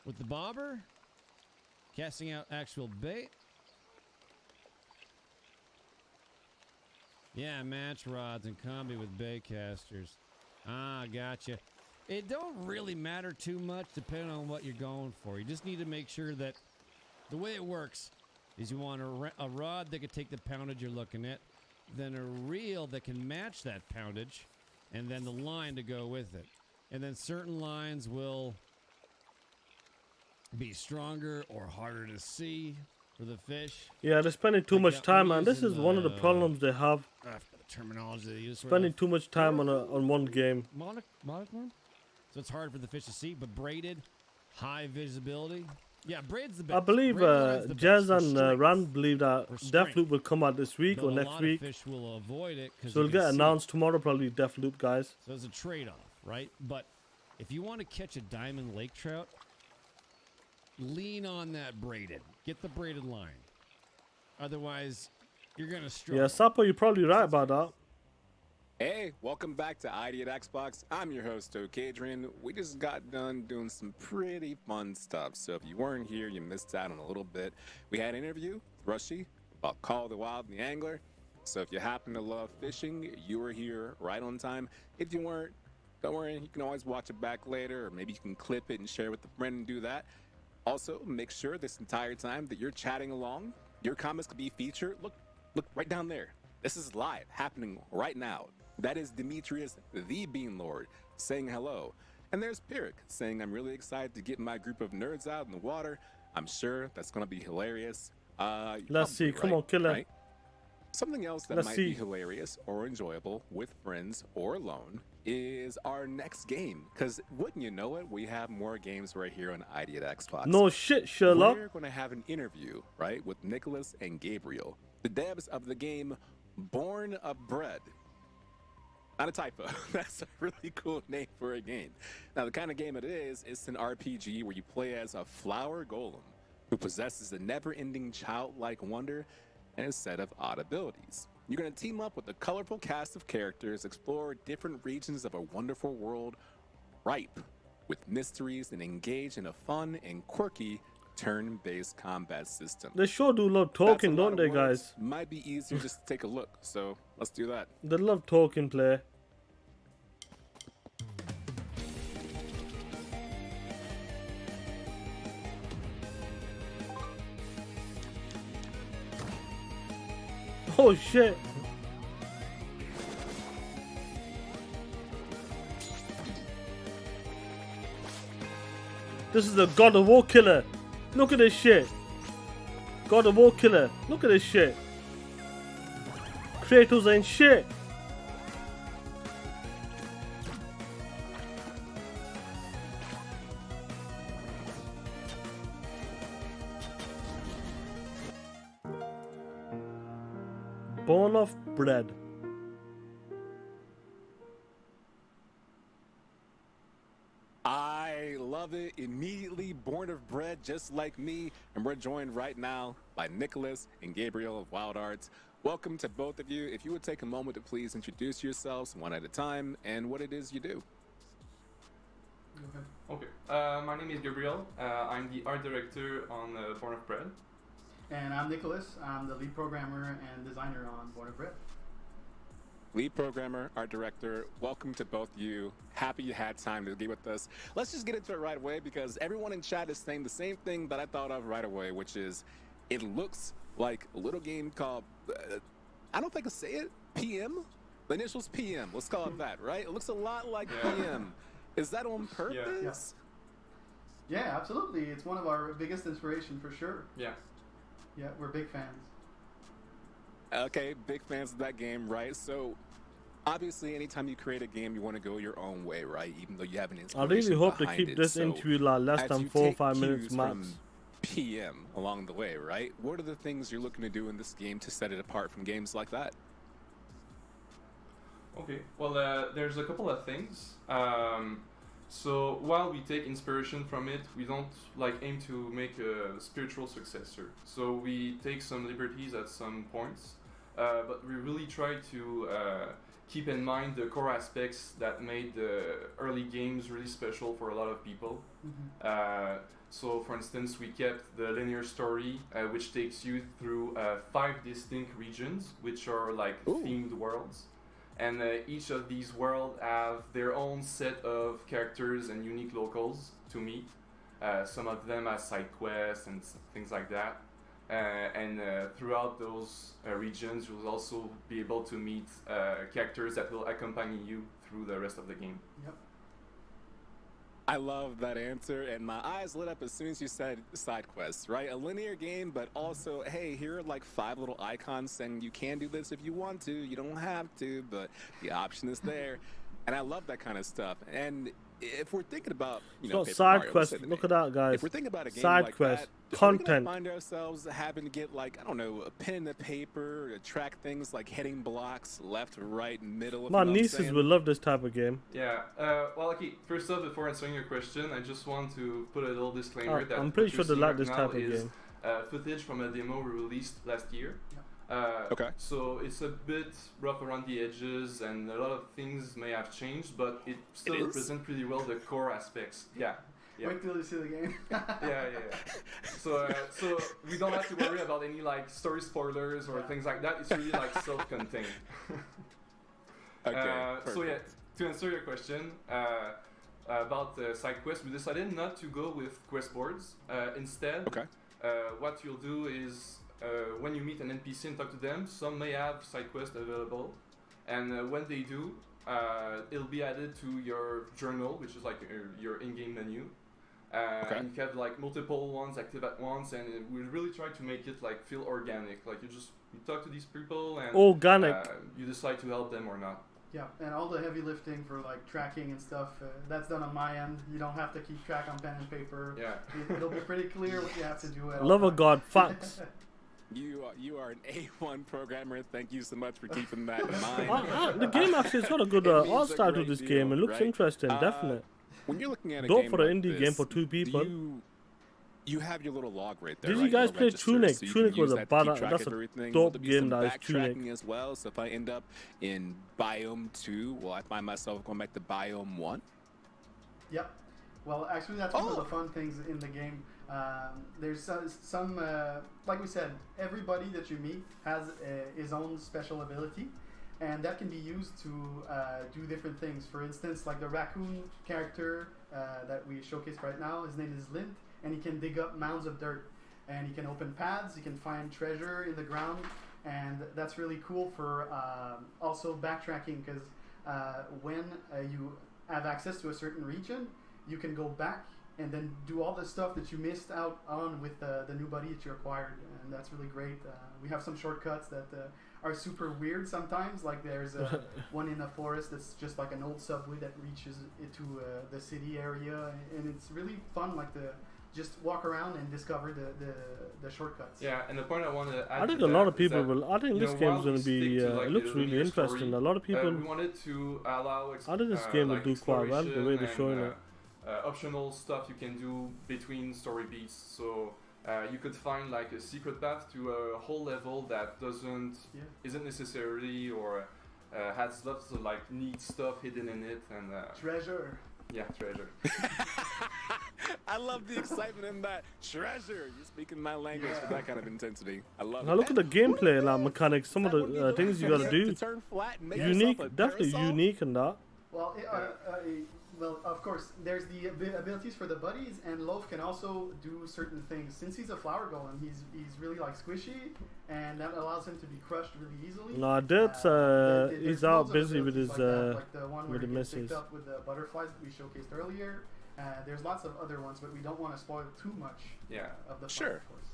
With the bobber? Casting out actual bait? Yeah, match rods in combi with bait casters. Ah, gotcha. It don't really matter too much depending on what you're going for. You just need to make sure that the way it works is you want a rod that can take the poundage you're looking at, then a reel that can match that poundage, and then the line to go with it. And then certain lines will be stronger or harder to see for the fish. Yeah, they're spending too Like, much time, I'm man. This is using one of the the- problems they have. I forgot the terminology they use for Spending too much time on one game. monochrome. So it's hard for the fish to see, but braided, high visibility. Yeah, braid's the best. I believe Braided line's the Jez best for and strength. Rand believe that For strength. Deathloop will come out this week But or a next lot week. of fish will avoid it because So it'll get announced tomorrow, probably Deathloop, guys. So it's a trade-off, right? But if you want to catch a diamond lake trout, lean on that braided. Get the braided line. Otherwise, you're gonna struggle. Yeah, Sapo, you're probably right about that. Hey, welcome back to ID at Xbox. I'm your host, Adrian. We just got done doing some pretty fun stuff. So if you weren't here, you missed out on a little bit. We had an interview with Rushy about Call of the Wild and the Angler. So if you happen to love fishing, you were here right on time. If you weren't, don't worry, you can always watch it back later, or maybe you can clip it and share it with a friend and do that. Also, make sure this entire time that you're chatting along, your comments could be featured. Look right down there. This is live, happening right now. That is Demetrius, the Bean Lord, saying hello. And there's Pirik saying, I'm really excited to get my group of nerds out in the water. I'm sure that's going to be hilarious. Let's see. Come on, killer. Right? Something else that Let's might see. be hilarious or enjoyable with friends or alone is our next game. Because wouldn't you know it, we have more games right here on ID at Xbox. No shit, Sherlock. We're going to have an interview, right, with Nicholas and Gabriel, the devs of the game Born of Bread. Not a typo. That's a really cool name for a game. Now, the kind of game it is, it's an RPG where you play as a flower golem who possesses a never-ending childlike wonder and a set of odd abilities. You're going to team up with a colorful cast of characters, explore different regions of a wonderful world ripe with mysteries, and engage in a fun and quirky turn-based combat system. They sure do love talking, That's a lot don't they, of words. guys? Might be easier just to take a look, so let's do that. They love talking, play. Oh shit. This is the God of War killer. Look at this shit. God of War killer. Look at this shit. Kratos ain't shit. Born of bread. I love it. Immediately born of bread, just like me. And we're joined right now by Nicholas and Gabriel of Wild Arts. Welcome to both of you. If you would take a moment to please introduce yourselves one at a time and what it is you do. Okay. My name is Gabriel. I'm the art director on Born of Bread. And I'm Nicholas. I'm the lead programmer and designer on Born of Bread. Lead programmer, art director, welcome to both of you. Happy you had time to be with us. Let's just get into it right away because everyone in chat is saying the same thing that I thought of right away, which is it looks like a little game called, I don't think I say it, PM? The initials PM, let's call it that, right? It looks a lot like PM. Is that on purpose? Yeah, absolutely. It's one of our biggest inspiration for sure. Yeah. Yeah, we're big fans. Okay, big fans of that game, right? So, obviously, anytime you create a game, you want to go your own way, right? Even though you have an I inspiration really hope they behind keep it. this So, interview like less as than you 4 or take 5 minutes cues max. from PM along the way, right? What are the things you're looking to do in this game to set it apart from games like that? Okay, well, there's a couple of things. So while we take inspiration from it, we don't like aim to make a spiritual successor. So we take some liberties at some points, but we really try to keep in mind the core aspects that made the early games really special for a lot of people. So, for instance, we kept the linear story, which takes you through 5 distinct regions, which are like themed worlds. And each of these worlds have their own set of characters and unique locals to meet. Some of them as side quests and things like that. And throughout those regions, you'll also be able to meet characters that will accompany you through the rest of the game. Yep. I love that answer, and my eyes lit up as soon as you said side quests, right? A linear game, but also, hey, here are like 5 little icons saying you can do this if you want to. You don't have to, but the option is there. And I love that kind of stuff. And if we're thinking about, you know, It's got side quests. Look at that, guys. If we're thinking about a game side like quest, that, content. we find ourselves having to get like, I don't know, a pen and a paper to track things like hitting blocks left, right, middle. My nieces will love this type of game. Yeah. Well, okay. First off, before answering your question, I just want to put a little disclaimer that I'm pretty sure they like this type of is, game. Footage from a demo we released last year. Okay. So it's a bit rough around the edges, and a lot of things may have changed, but it still represents pretty well the core aspects. Yeah. Wait till you see the game. yeah. So we don't have to worry about any like story spoilers or things like that. It's really like self-contained. Okay. So yeah, to answer your question about the side quests, we decided not to go with quest boards. Instead, what you'll do is when you meet an NPC and talk to them, some may have side quests available, and when they do, it'll be added to your journal, which is like your in-game menu. And you have like multiple ones active at once, and we really try to make it like feel organic. Like you talk to these people and you decide to help them or not. Yeah, and all the heavy lifting for like tracking and stuff, that's done on my end. You don't have to keep track on pen and paper. Yeah, it'll be pretty clear what you have to do. Love of God, facts. You are an A1 programmer. Thank you so much for keeping that in mind. The game actually has got a good art style to this game. It looks interesting, definitely. When you're looking at a Dope game for an like indie this, game for 2 people. You have your little log right there. Did right? you guys Your play register, Tunic? so you Tunic can was use a that to keep bad, track that's of a everything. dope There'll be game. some That is Tunic. backtracking as well. So if I end up in biome 2, will I find myself going back to biome 1? Yep. Well, actually, that's one of the fun things in the game. There's some like we said, everybody that you meet has his own special ability, and that can be used to do different things. For instance, like the raccoon character that we showcased right now, his name is Lint, and he can dig up mounds of dirt, and he can open paths, he can find treasure in the ground, and that's really cool for also backtracking, because when you have access to a certain region, you can go back and then do all the stuff that you missed out on with the new buddy that you acquired, and that's really great. We have some shortcuts that are super weird sometimes, like there's one in the forest that's just like an old subway that reaches into the city area, and it's really fun, like to just walk around and discover the shortcuts. Yeah, and the point I want to add, I think a lot of people will. I think this game's going to be. It looks really interesting. A lot of people. We wanted to allow. I think this game will do quite well the way they're showing it. Optional stuff you can do between story beats, so you could find like a secret path to a whole level that isn't necessarily or has lots of like neat stuff hidden in it, and treasure. Yeah, treasure. I love the excitement in that. Treasure. You're speaking my language with that kind of intensity. I love it. Now look at the gameplay, like mechanics. Some of the things you gotta do. Unique, definitely unique in that. Well, well, of course, there's the abilities for the buddies, and Loaf can also do certain things. Since he's a flower golem, he's really like squishy, and that allows him to be crushed really easily. No, that's he's out busy with his like the one where with the he gets picked misses. up with the butterflies that we showcased earlier. There's lots of other ones, but we don't want to spoil too much. Of the fun, of course.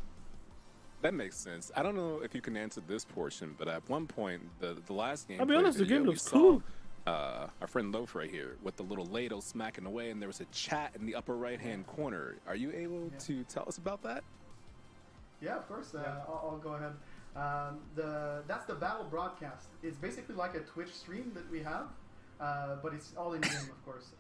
That makes sense. I don't know if you can answer this portion, but at one point, the last game. I'll be honest, the game looks cool. Our friend Loaf right here with the little ladle smacking away, and there was a chat in the upper right-hand corner. Are you able to tell us about that? Yeah, of course. I'll go ahead. That's the battle broadcast. It's basically like a Twitch stream that we have, but it's all in game, of course.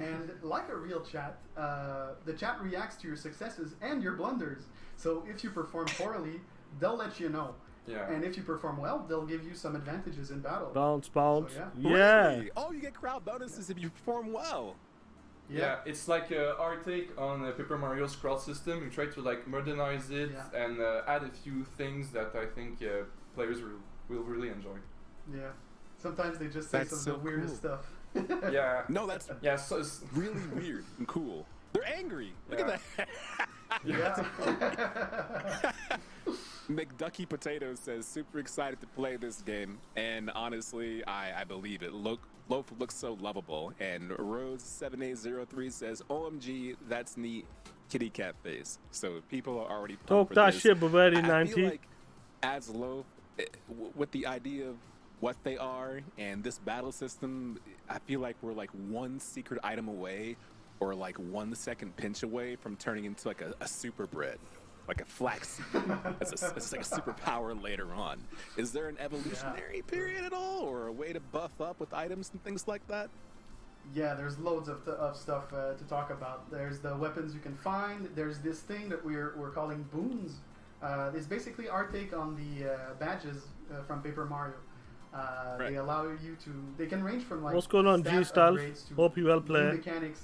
And like a real chat, the chat reacts to your successes and your blunders. So if you perform poorly, they'll let you know. Yeah. And if you perform well, they'll give you some advantages in battle. Bounce. So, Yeah. Really? Oh, you get crowd bonuses if you perform well. Yeah, it's like our take on Paper Mario's crowd system. We try to like modernize it and add a few things that I think players will really enjoy. Yeah. Sometimes they just say That's some of so the weirdest cool. stuff. Yeah. No, that's So it's really weird and cool. They're angry. Look at that. Yeah. McDucky Potatoes says, super excited to play this game. And honestly, I believe it. Loaf looks so lovable. And Rose7803 says, OMG, that's neat. Kitty cat face. So people are already pumped Talk for that this. shit, Bavarian I 90. feel like as Loaf, with the idea of what they are and this battle system, I feel like we're like one secret item away or like 1 second pinch away from turning into like a super bread, like a flaxseed. It's like a superpower later on. Is there an evolutionary period at all, or a way to buff up with items and things like that? Yeah, there's loads of stuff to talk about. There's the weapons you can find. There's this thing that we're calling boons. It's basically our take on the badges from Paper Mario. Right. They allow you to. They can range from like. What's going on, stat G-Style? upgrades to Hope you well new play. mechanics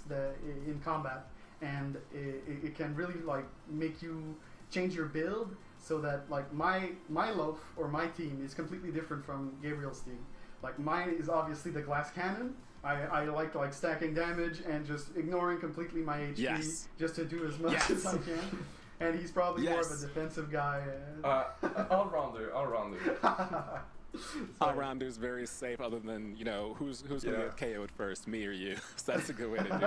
in combat, and it can really like make you change your build so that like my loaf or my team is completely different from Gabriel's team. Like mine is obviously the glass cannon. I like stacking damage and just ignoring completely my HP just to do as much as I can. And he's probably more of a defensive guy. all-rounder. All-rounder's very safe, other than, you know, who's going to get KO'd first, me or you. So that's a good way to do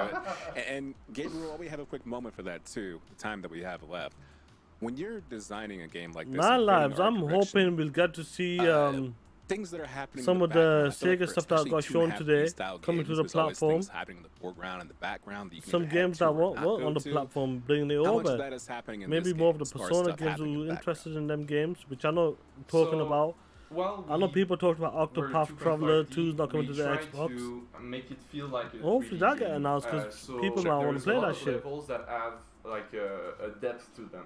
it. And Gabriel, we have a quick moment for that too, the time that we have left. When you're designing a game like this, My and lives, putting I'm art direction, hoping we'll get to see things that are happening some in of the background. I feel like Sega for stuff that got especially shown 2.5D today style coming to games, the there's always platform. things happening in the foreground and the background that you can Some either games add that to or weren't not go on the to. platform, bringing it How much of over. that is happening in Maybe this more game of the as far as Persona stuff games happening in who the are interested background? in them games, which I know talking So, about. Well, I know people talked about we're Octopath Traveler 2.5D, 2 is not coming to the we try Xbox. to make it feel like a Hopefully 3D that get game. announced, 'cause So people might wanna there's play a lot that of shit. levels that have like a depth to them.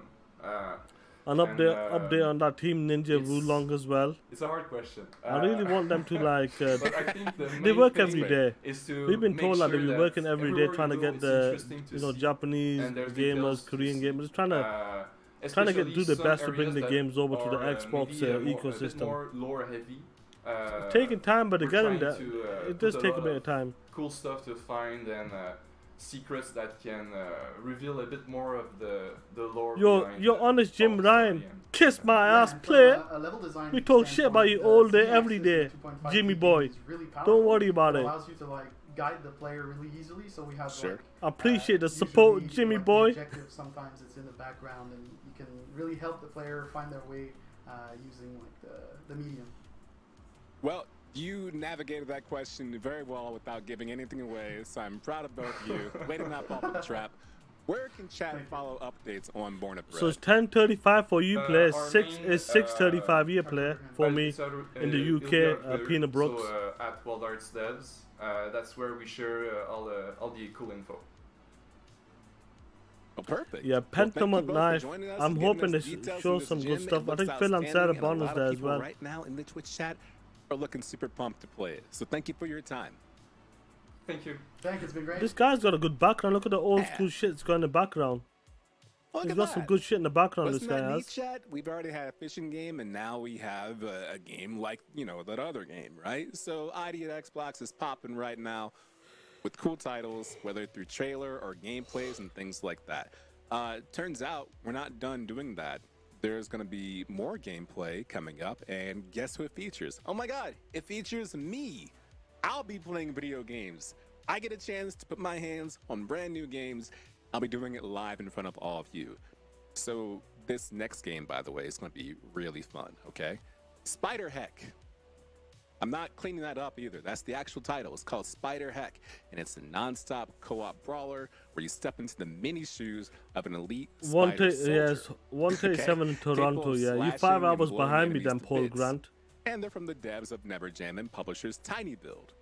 An update on that Team Ninja it's- Wulong as well. It's a hard question. I really want them to like. But I think the They main work thing every day. is to We've been make told that sure they be that working every day everywhere trying to you go, get it's the interesting to see, Japanese and there's gamers, details to Korean see. gamers, trying to Especially do the some best to bring areas the that games over to the are, Xbox maybe a bit ecosystem. more lore heavy. It's taking time, but we're getting trying there, to, it does put take a lot bit of time. Cool stuff to find and secrets that can reveal a bit more of the lore. behind You're honest, Jim the Ryan. story and- Kiss my Yeah, ass, and from player. a level design We talk shit about you standpoint, all day, ZX every day, system, 2.5D Jimmy game boy. is really Don't powerful. worry about It it. allows you to like guide the player really easily. So we have Sure. like I appreciate the usually, support, Jimmy like, boy. The objective sometimes it's in the background, and you can really help the player find their way using like the medium. Well, you navigated that question very well without giving anything away, so I'm proud of both of you. Way to not fall for the trap. Where can chat follow updates on Born of Bread? So it's 10:35 for you players. our 6:35 here player for me it's in the it'll be UK. up there. Pina Brooks. So at Wild Arts Devs, that's where we share all the cool info. Oh, perfect. Yeah, Well, thank you Pentiment both for Knife. joining us I'm and giving hoping us to details show on this some good gym. stuff. It I looks think Phil and outstanding, Sarah and a Bond is lot there of as people well. right now in the Twitch chat are looking super pumped to play it. So thank you for your time. Thank you. Thank you. It's been great. This guy's got a good background. Look at the old school shit that's got in the background. Look He's at got some that. good shit in the background. Wasn't This that guy neat, has. chat? We've already had a fishing game, and now we have a game like, you know, that other game, right? So ID at Xbox is popping right now with cool titles, whether through trailer or gameplays and things like that. Turns out we're not done doing that. There's going to be more gameplay coming up, and guess who it features? Oh my god, it features me. I'll be playing video games. I get a chance to put my hands on brand new games. I'll be doing it live in front of all of you. So this next game, by the way, is going to be really fun, okay? Spider Heck. I'm not cleaning that up either. That's the actual title. It's called Spider Heck, and it's a non-stop co-op brawler where you step into the mini shoes of an elite spider soldier. Yes, 137 in Toronto. Capable of Yeah, you 5 slashing and hours blowing behind me enemies then, to Paul bits. Grant. And they're from the devs of Neverjam and publishers Tiny Build.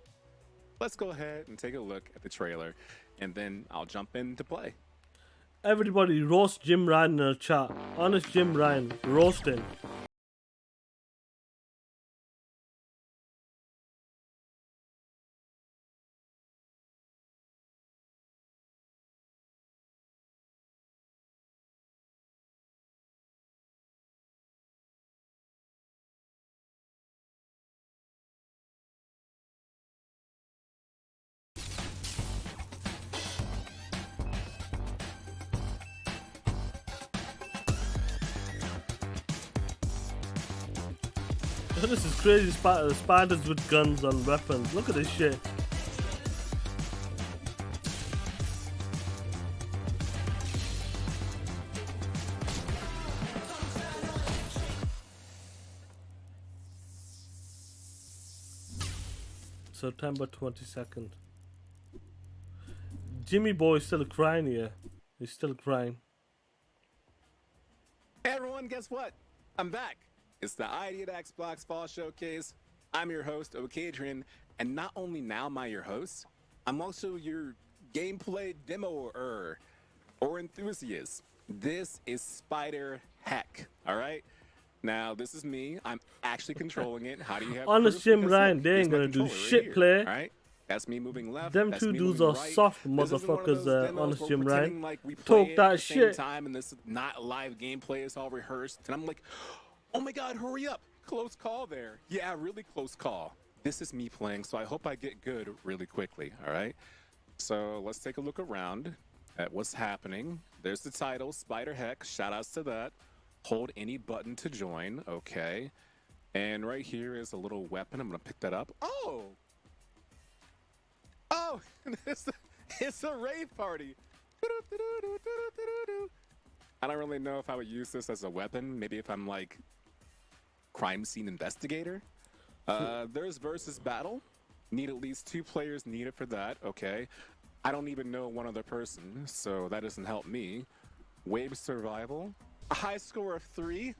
Let's go ahead and take a look at the trailer, and then I'll jump in to play. Everybody roast Jim Ryan in the chat. Honest Jim Ryan, roast him. This is crazy. Spiders with guns and weapons. Look at this shit. September 22nd. Jimmy Boy is still crying here. He's still crying. Hey everyone, guess what? I'm back. It's the ID at Xbox Fall Showcase. I'm your host, Okadrian, and not only now am I your host, I'm also your gameplay demoer or enthusiast. This is Spider Heck, all right? Now, this is me. I'm actually controlling it. How do you have Honest proof? Jim Because Ryan, look, they here's ain't my gonna do controller right shit, here, play. all right? That's me moving left. Them that's two me dudes moving are right. soft This isn't one of motherfuckers, those demos Honest where Jim we're Ryan. pretending like we play Talk it that at the same shit. time and this is not live gameplay. It's all rehearsed. And I'm like, oh my God, hurry up. Close call there. Yeah, really close call. This is me playing, so I hope I get good really quickly, all right? So let's take a look around at what's happening. There's the title, Spider Heck. Shout outs to that. Hold any button to join, okay. And right here is a little weapon. I'm gonna pick that up. Oh! Oh, it's a rave party. I don't really know if I would use this as a weapon. Maybe if I'm like crime scene investigator. There's versus battle. Need at least 2 players needed for that. Okay. I don't even know one other person, so that doesn't help me. Wave survival. A high score of 3.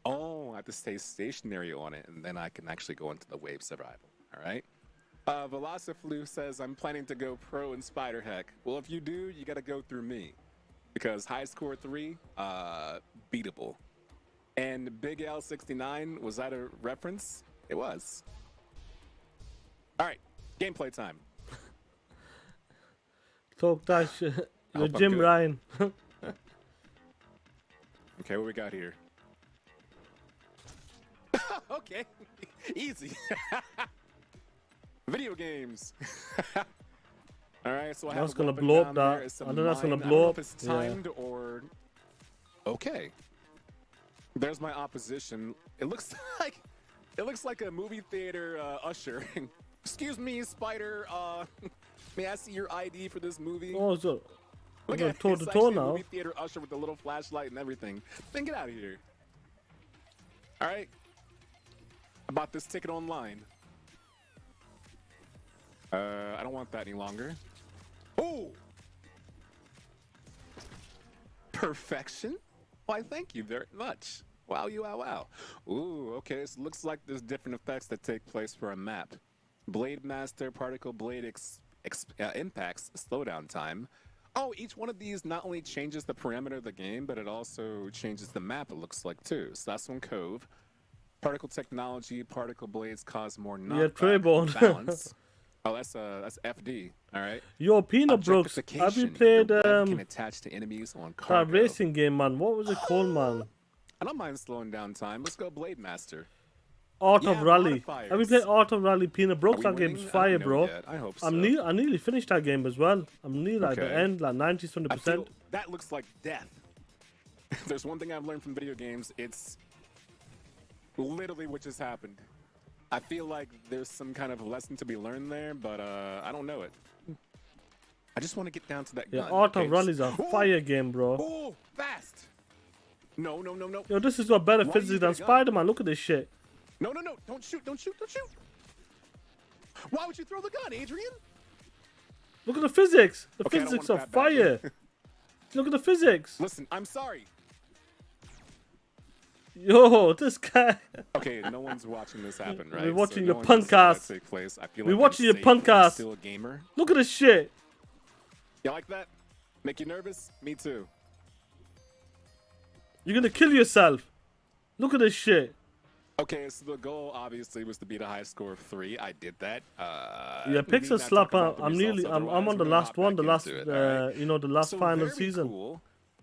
Oh, I have to stay stationary on it, and then I can actually go into the wave survival. All right. Velociflu says, I'm planning to go pro in Spider Heck. Well, if you do, you got to go through me. Because high score 3, beatable. And Big L69, was that a reference? It was. All right, gameplay time. Talk that shit. You're hope I'm Jim good. Ryan. Okay, what we got here? Okay, easy. Video games. All right, so I have That's a gonna weapon blow up down that. there. It's a I think that's gonna mine. I blow don't know up. if it's Yeah. timed or okay. There's my opposition. It looks like a movie theater usher. Excuse me, Spider. May I see your ID for this movie? Oh, so we're Look going at toe it's to toe actually a now. movie theater usher with the little flashlight and everything. Then get out of here. All right. I bought this ticket online. I don't want that any longer. Oh! Perfection? Why, thank you very much. Wow, you wow, wow. Ooh, okay, so looks like there's different effects that take place for a map. Blade Master, Particle Blade impacts, slowdown time. Oh, each one of these not only changes the parameter of the game, but it also changes the map, it looks like, too. So that's one Cove. Particle Technology, Particle Blades cause more knockback Treybone. balance. Oh, that's FD, all right? Yo, Peanut Brooks, have you Objectification. played The web can attach to enemies on that cargo. racing game, man? What was it called, man? I don't mind slowing down time. Let's go Blade Master. Art Yeah, of Rally. modifiers. Have you played Art of Rally, Peanut Brooks? Are That we game's winning? I fire, don't know bro. yet. I hope so. I nearly finished that game as well. I'm nearly at the Okay. end, like 90, I feel 20%. that looks like death. There's one thing I've learned from video games. It's literally what just happened. I feel like there's some kind of lesson to be learned there, but I don't know it. I just want to get down to that Yeah, gun. Art okay? of Rally's a Oh! fire game, bro. Oh, fast! No, no, no, no. Yo, this has got better Why are you physics than using a gun? Spider-Man. Look at this shit. No, no, no. Don't shoot. Don't shoot. Don't shoot. Why would you throw the gun, Adrian? Look at the physics. The Okay, I don't physics want are that badly. fire. Look at the physics. Listen, I'm sorry. Yo, this guy. Okay, no one's watching this happen, right? We're watching So your no one punk can see that ass. take place. I feel We're like watching I'm your safe, punk but I'm ass. still a gamer. Look at this shit. You like that? Make you nervous? Me too. You're gonna kill yourself. Look at this shit. Okay, so the goal obviously was to beat a high score of 3. I did that. Yeah, we picks need a not slap talk about out. the I'm results, nearly. I'm otherwise on the we're gonna last hop one. The back last. into it, all right? You know, the last So final very season. Cool.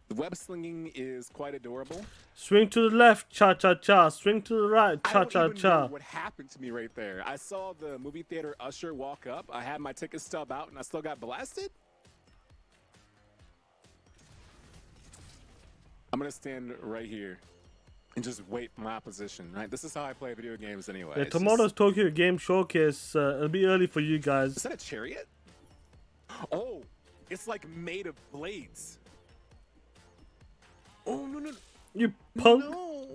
The web slinging is quite adorable. Swing to the left, cha cha cha. Swing to the right, I cha don't cha even know cha. what happened to me right there. I saw the movie theater usher walk up. I had my ticket stub out, and I still got blasted. I'm gonna stand right here and just wait for my position. Right, this is how I play video games anyway. Yeah, It's tomorrow's Tokyo Game Showcase. It'll be early for you guys. Is that a chariot? Oh, it's like made of blades. Oh no no You punk. no!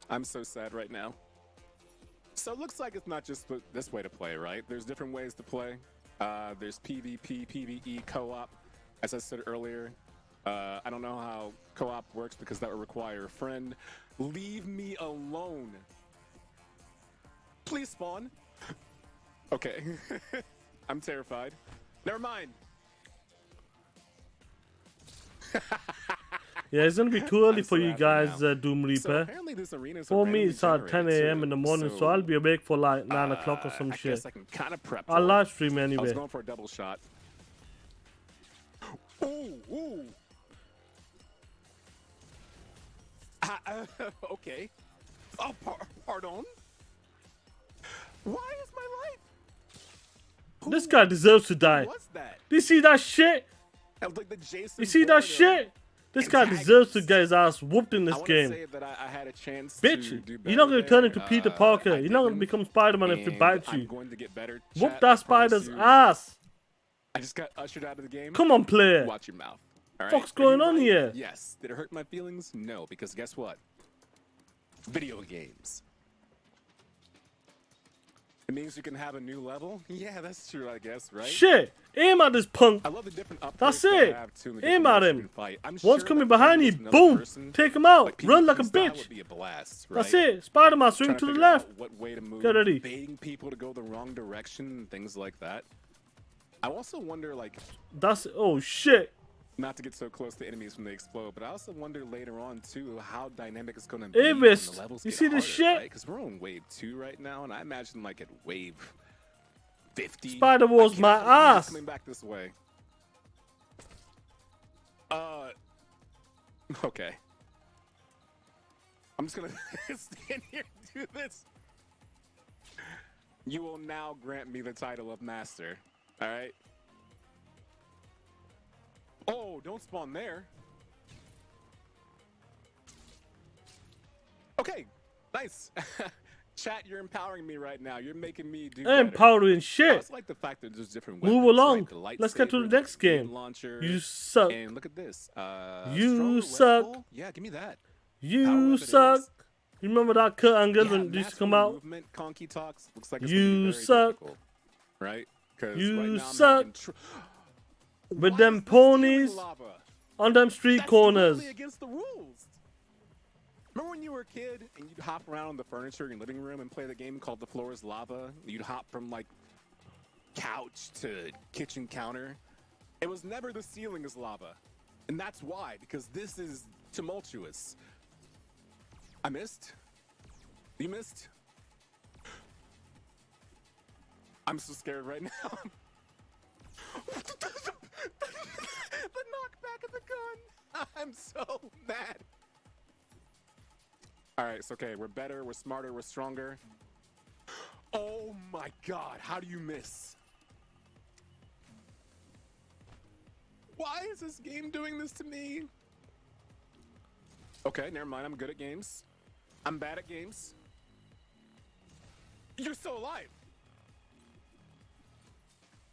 I'm so sad right now. So it looks like it's not just this way to play, right? There's different ways to play. There's PvP, PvE, co-op. As I said earlier, I don't know how co-op works because that would require a friend. Leave me alone. Please spawn. Okay. I'm terrified. Never mind. Yeah, it's gonna be too early I'm for so you happy guys, now. Doom So Reaper. apparently this arena's For me, randomly it's at 10 generated, a.m. in the too. morning, so I'll be awake for like 9 o'clock or some I shit. guess I can kind of prep. I'll for it. live stream I was anyway. going for a double shot. Ooh, ooh. Okay. Oh, pardon. Why is my life? This guy deserves to die. Who was that? Do you see that shit? That was like the Jason You see Bourne that of shit? This guy deserves to get his ass whooped in I this wanna game. say that I had a chance Bitch, to do you're not better gonna turn there. into Peter I Parker. You're not gonna didn't, become Spider-Man if he and bites I'm you. going to get better. Whoop Chat, that I promise spider's you. ass. I just got ushered out of the game. Come on, player. Watch your mouth. All right? Fuck's Are you going on right? here? Yes. Did it hurt my feelings? No, because guess what? Video games. It means you can have a new level? Yeah, that's true, I guess, right? Shit. Aim at this punk. I love the different upgrades That's they it. have too, and the Aim different at ways you him. can fight. I'm One's sure coming that behind playing you. with another Boom. person, Take him out. like, Run like a PvP style bitch. would be a blast, That's right? it. Spider-Man, swing Trying to the figure out left. what way to move, Get ready. baiting people to go the wrong direction, and things like that. I also wonder, like, That's oh shit. not to get so close to enemies when they explode, but I also wonder later on too how dynamic it's going to be Hey, when Mist, the levels you get see this harder, shit? Because we're on wave 2 right now, and I imagine like at wave 50. Spider Wars I can't my believe it's ass. coming back this way. Okay. I'm just gonna stand here and do this. You will now grant me the title of master. All right. Oh, don't spawn there. Okay, nice. Chat, you're empowering me right now. You're making me do better. Empowering I shit. also like the fact that there's different Move weapons, along. right? Let's get to the lightsaber, next grenade game. Launcher, You suck. and look at this. You stronger Red suck. Bull? Yeah, give me that. Power You weapon it suck. is. You remember that Kurt Angle Yeah, when it used to master come out? movement, Conky talks. Looks like it's You gonna be very suck. difficult, right? 'Cause You right now I'm suck. having With Why them is the ceiling ponies lava? on them street That's corners. totally against the rules. Remember when you were a kid and you'd hop around on the furniture in your living room and play the game called The Floor is Lava? You'd hop from like couch to kitchen counter. It was never the ceiling is lava. And that's why, because this is tumultuous. I missed. You missed? I'm so scared right now. The knockback of the gun. I'm so mad. All right, it's okay. We're better, we're smarter, we're stronger. Oh my God, how do you miss? Why is this game doing this to me? Okay, never mind. I'm good at games. I'm bad at games. You're still alive.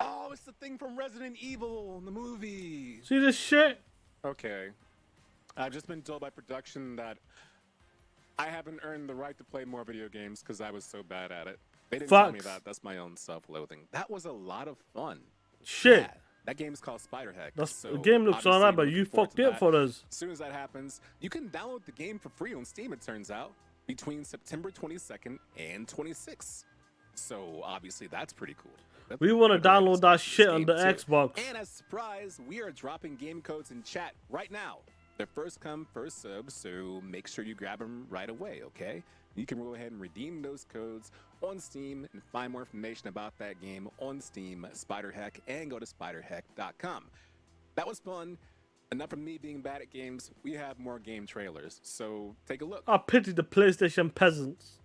Oh, it's the thing from Resident Evil in the movie. See this shit? Okay. I've just been told by production that I haven't earned the right to play more video games because I was so bad at it. They didn't tell me Facts. that. That's my own self-loathing. That was a lot of fun. Shit. Yeah, that game's called Spider-Heck. The game looks obviously alright, but looking you forward fucked to it that. for us. As soon as that happens, you can download the game for free on Steam, it turns out, between September 22nd and 26th. So obviously that's pretty cool. We want to download that shit on the Xbox. And as a surprise, we are dropping game codes in chat right now. They're first come, first served, so make sure you grab them right away, okay? You can go ahead and redeem those codes on Steam and find more information about that game on Steam, Spider-Heck, and go to spiderheck.com. That was fun. Enough of me being bad at games. We have more game trailers, so take a look. I pity the PlayStation peasants.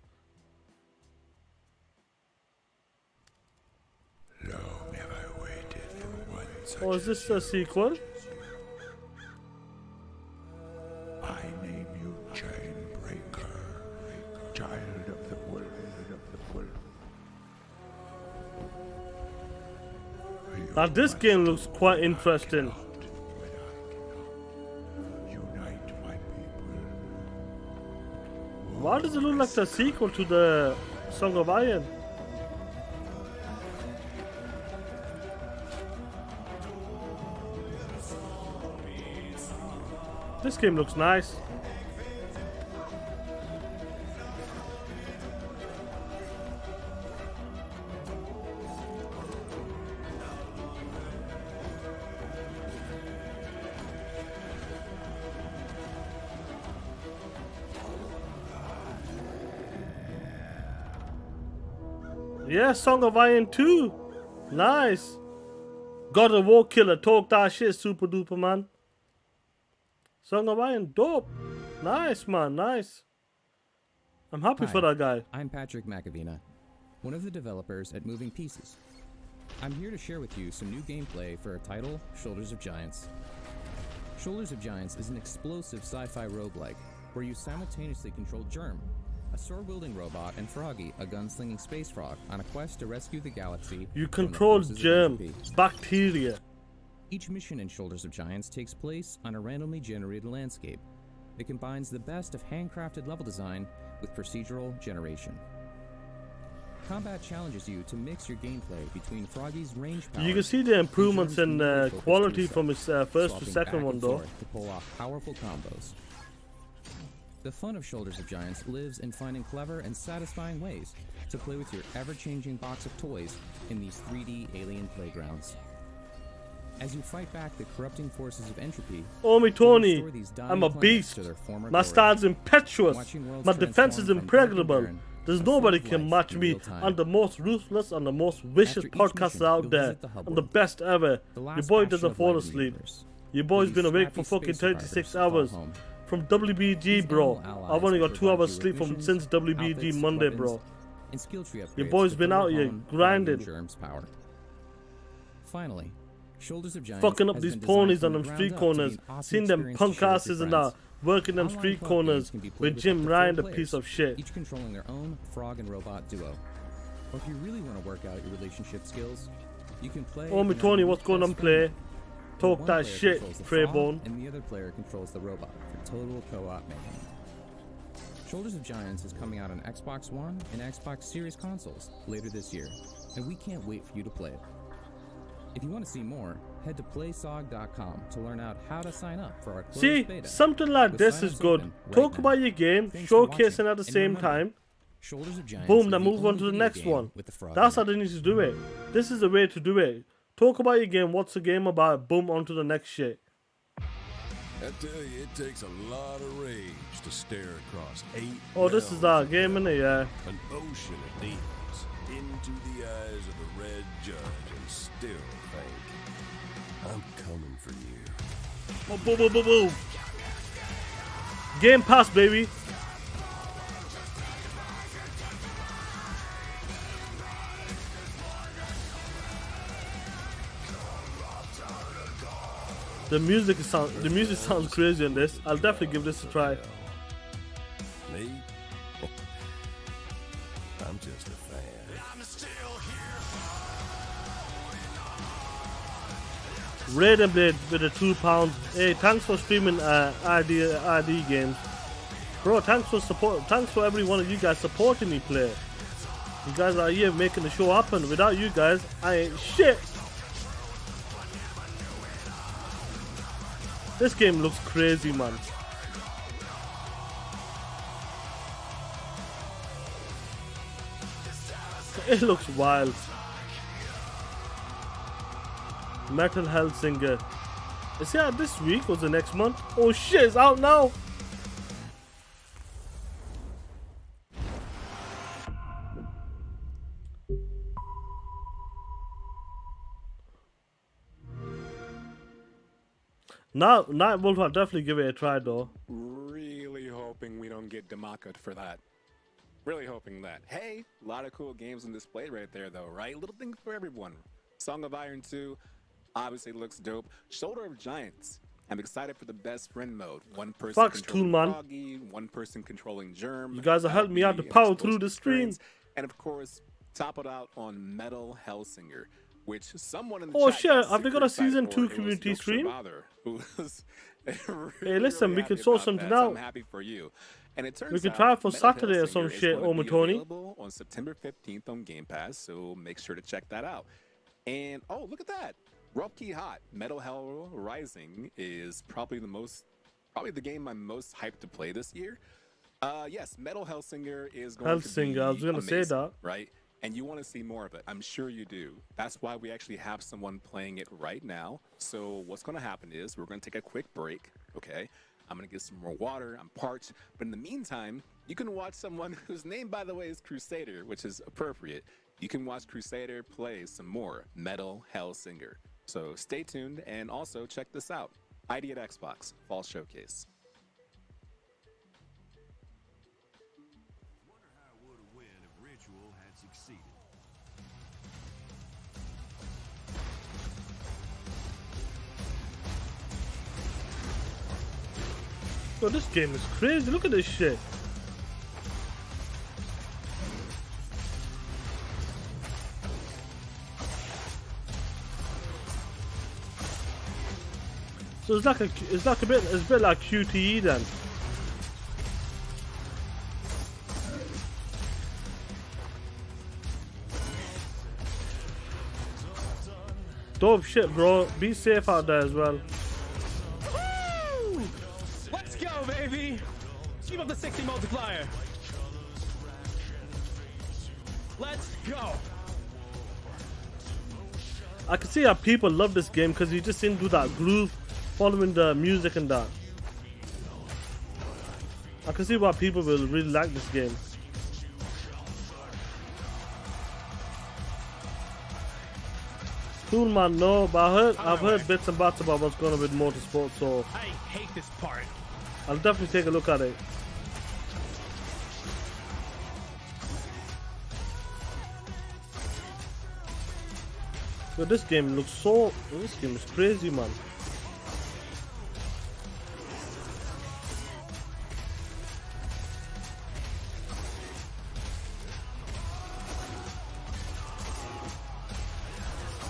Long have I waited for one such Oh, is this a sequel? I name you Chainbreaker, child of the wolf. Now this game looks quite interesting. Unite my people. Why does it look like the sequel to the Song of Iron? This game looks nice. Yeah, Song of Iron 2. Nice. God of War killer. Talk that shit, super duper, man. Song of Iron, dope. Nice, man, nice. I'm happy for that guy. I'm Patrick McAvina, one of the developers at Moving Pieces. I'm here to share with you some new gameplay for our title, Shoulders of Giants. Shoulders of Giants is an explosive sci-fi roguelike where you simultaneously control Germ, a sword-wielding robot, and Froggy, a gunslinging space frog, on a quest to rescue the galaxy. You from the control forces of germ, entropy. bacteria. Each mission in Shoulders of Giants takes place on a randomly generated landscape that combines the best of handcrafted level design with procedural generation. Combat challenges you to mix your gameplay between Froggy's range power. You can see the improvements in quality from his first to swapping second back one, and though. forth to pull off powerful combos. The fun of Shoulders of Giants lives in finding clever and satisfying ways to play with your ever-changing box of toys in these 3D alien playgrounds. As you fight back the corrupting forces of entropy, Oh, me Tony, restore these dying I'm a planets beast. to their former My glory. style's impetuous. Watching worlds My defense is transform from impregnable. dark and There's barren, nobody a full can life match in me. real time. I'm the most ruthless and the most vicious After each podcaster mission, out you'll there. visit the hub I'm the world, best ever. the Your last boy bastion doesn't of fall light in the asleep. universe. Your boy's These been awake for scrappy fucking space 36 survivors hours. call home. From WBG, These bro. animal I've only allies got 2 provide hours you with sleep from missions, since WBG outfits, Monday, weapons, bro. and skill tree upgrades Your boy's to been further out here hone grinding. Germ's power. Finally, Shoulders of Giants Fucking up has these been designed ponies from on the them ground street up to corners. be an awesome Seen them experience to punk share with your asses and friends. that working them Online street co-op corners games can be played with with Jim up to Ryan, 4 the piece players, of shit. each controlling their own frog and robot duo. Or if you really want to work out your relationship skills, you can play. Oh, me in a Tony, unique what's going on, best play? friend mode, where Talk one that player shit, controls the Trey frog, Bone. and the other player controls the robot for total co-op mayhem. Shoulders of Giants is coming out on Xbox One and Xbox Series consoles later this year, and we can't wait for you to play it. If you want to see more, head to playsog.com to learn out how to sign up for our closed See, beta. something like With this is signups good. open right Talk now. about your game, Thanks for showcasing watching, at the and same remember, time. Shoulders of Giants Boom, is then the move on only to the video next game one. with the frog That's in how it. they need to do it. This is the way to do it. Talk about your game, what's the game about, boom, on to the next shit. I tell you, it takes a lot of rage to stare across 8 Oh, this is our game, innit? Yeah. an ocean of demons into the eyes of a red judge and still think, I'm coming for you. Boom, boom, boom, boom, boom. Game Pass, baby. The music sounds crazy on this. I'll definitely give this a try. Me? I'm just a fan. Raiden Blade with the £2. Hey, thanks for streaming ID games. Bro, thanks for support. Thanks for every one of you guys supporting me play. You guys are here making the show happen. Without you guys, I ain't shit. This game looks crazy, man. It looks wild. Metal Hellsinger. Is it out this week or the next month? Oh shit, it's out now. Now, Nightwolf, I'll definitely give it a try though. Really hoping we don't get democked for that. Really hoping that. Hey, a lot of cool games on display right there though, right? Little thing for everyone. Song of Iron 2, obviously looks dope. Shoulder of Giants. I'm excited for the best friend mode. One person Fox controlling Tool, man. Froggy, one person controlling Germ. You guys are helping me out to That'll be power an through the explosive stream. experience. And of course, top it out on Metal Hellsinger, which someone in the Oh chat shit, got have they got super a season excited 2 for. It was community Milk stream? Shabbather, who was really, Hey, listen, we happy can sort about something that, so out. I'm happy for you. And it turns We could out try it for Metal Saturday or some Hellsinger is shit, gonna be Tony. available on September 15th on Game Pass, so make sure to check that out. And oh, look at that. Rough Key Hot. Metal Hell Rising is probably the game I'm most hyped to play this year. Yes, Metal Hellsinger is going to be Hellsinger, I was gonna say amazing, that. right? And you want to see more of it. I'm sure you do. That's why we actually have someone playing it right now. So what's going to happen is we're going to take a quick break, okay? I'm going to get some more water. I'm parched. But in the meantime, you can watch someone whose name, by the way, is Crusader, which is appropriate. You can watch Crusader play some more Metal Hellsinger. So stay tuned and also check this out. ID at Xbox Fall Showcase. Wonder how it would have went if Ritual had succeeded. Yo, this game is crazy. Look at this shit. So it's like a bit like QTE then. Dope shit, bro. Be safe out there as well. Woo! Let's go, baby! Keep up the 60 multiplier. Let's go. I can see how people love this game because you just into that groove, following the music and that. I can see why people will really like this game. Cool, man. No, but I've heard bits and bats about what's going on with motorsport, so I hate this part. I'll definitely take a look at it. But this game looks so. This game is crazy, man.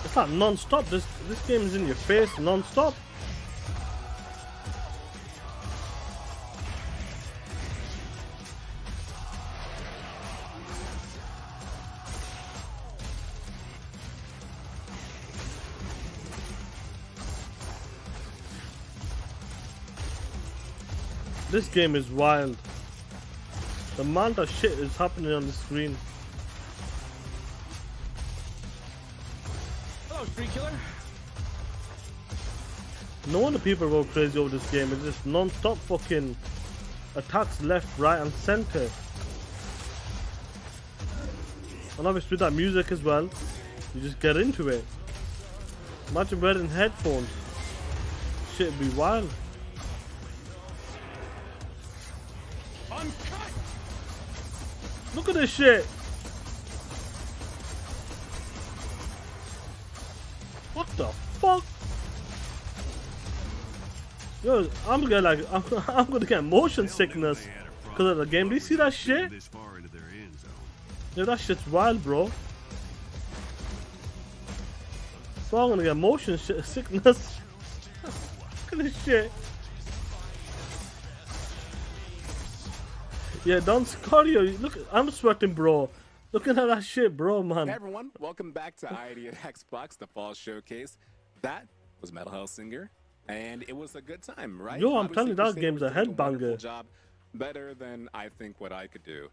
It's like non-stop. This game is in your face non-stop. This game is wild. The amount of shit is happening on the screen. Hello, Street Killer. No wonder people go crazy over this game. It's just non-stop fucking attacks left, right and center. And obviously with that music as well, you just get into it. Imagine wearing headphones. Shit'd be wild. Uncut. Look at this shit. What the fuck? Yo, I'm gonna get motion sickness because of the game. Do you see that shit? This far into their end zone. Yeah, that shit's wild, bro. So I'm gonna get motion sickness. Look at this shit. Yeah, Don Scario. Look, I'm sweating, bro. Looking at that shit, bro, man. Hey everyone, welcome back to ID at Xbox, the Fall Showcase. That was Metal Hellsinger, and it was a good time, right? Yo, I'm Obviously, telling you, that Crusader game's was a doing wonderful headbanger. job, better than I think what I could do.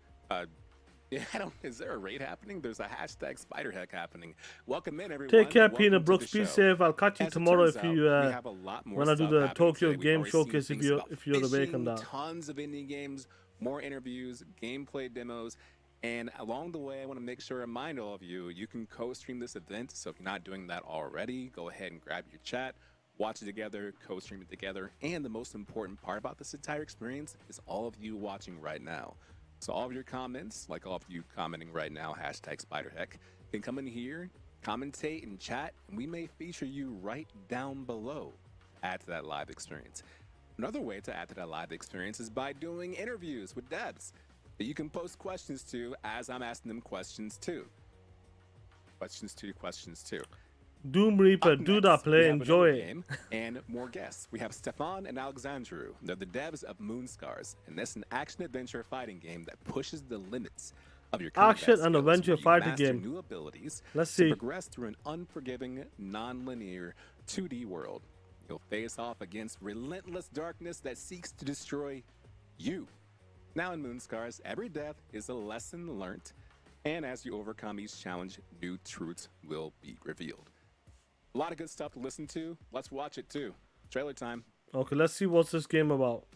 Yeah, is there a raid happening? There's a hashtag Spiderheck happening. Welcome in, everyone. Take care, Welcome Peanut to Brooks. the Be show. safe. I'll catch you As it tomorrow turns if out, you we have a lot more when I do stuff the happening Tokyo today. We've Game already seen Showcase. things about If you're awake on fishing, that. tons of indie games, more interviews, gameplay demos, and along the way, I want to make sure to remind all of you, you can co-stream this event. So if you're not doing that already, go ahead and grab your chat, watch it together, co-stream it together. And the most important part about this entire experience is all of you watching right now. So all of your comments, like all of you commenting right now, hashtag Spiderheck, can come in here, commentate and chat, and we may feature you right down below. Add to that live experience. Another way to add to that live experience is by doing interviews with devs that you can post questions to as I'm asking them questions too. Questions too. Doom Reaper, Up do next, that, we play, have enjoy another it. game and more guests. We have Stefan and Alexandru. They're the devs of Moonscars, and that's an action-adventure fighting game that pushes the limits of your combat Action and skills, adventure where you fighting master game. new abilities Let's to see. progress through an unforgiving, non-linear 2D world. You'll face off against relentless darkness that seeks to destroy you. Now in Moonscars, every death is a lesson learned, and as you overcome each challenge, new truths will be revealed. A lot of good stuff to listen to. Let's watch it too. Trailer time. Okay, let's see what's this game about.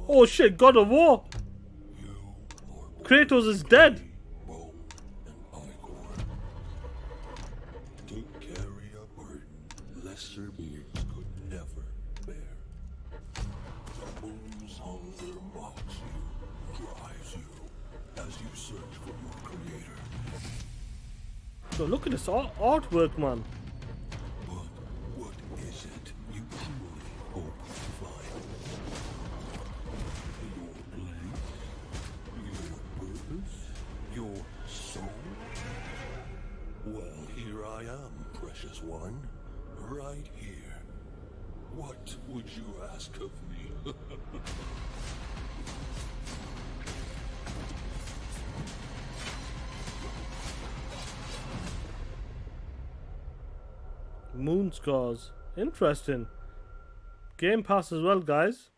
Oh shit, God of War! Kratos is dead! To carry a burden lesser beings could never bear. The moon's hunger mocks you, drives you, as you search for your creator. So look at this artwork, man. But what is it you truly hope to find? Your place? Your purpose? Your soul? Well, here I am, precious one. Right here. What would you ask of me? Moonscars. Interesting. Game Pass as well, guys.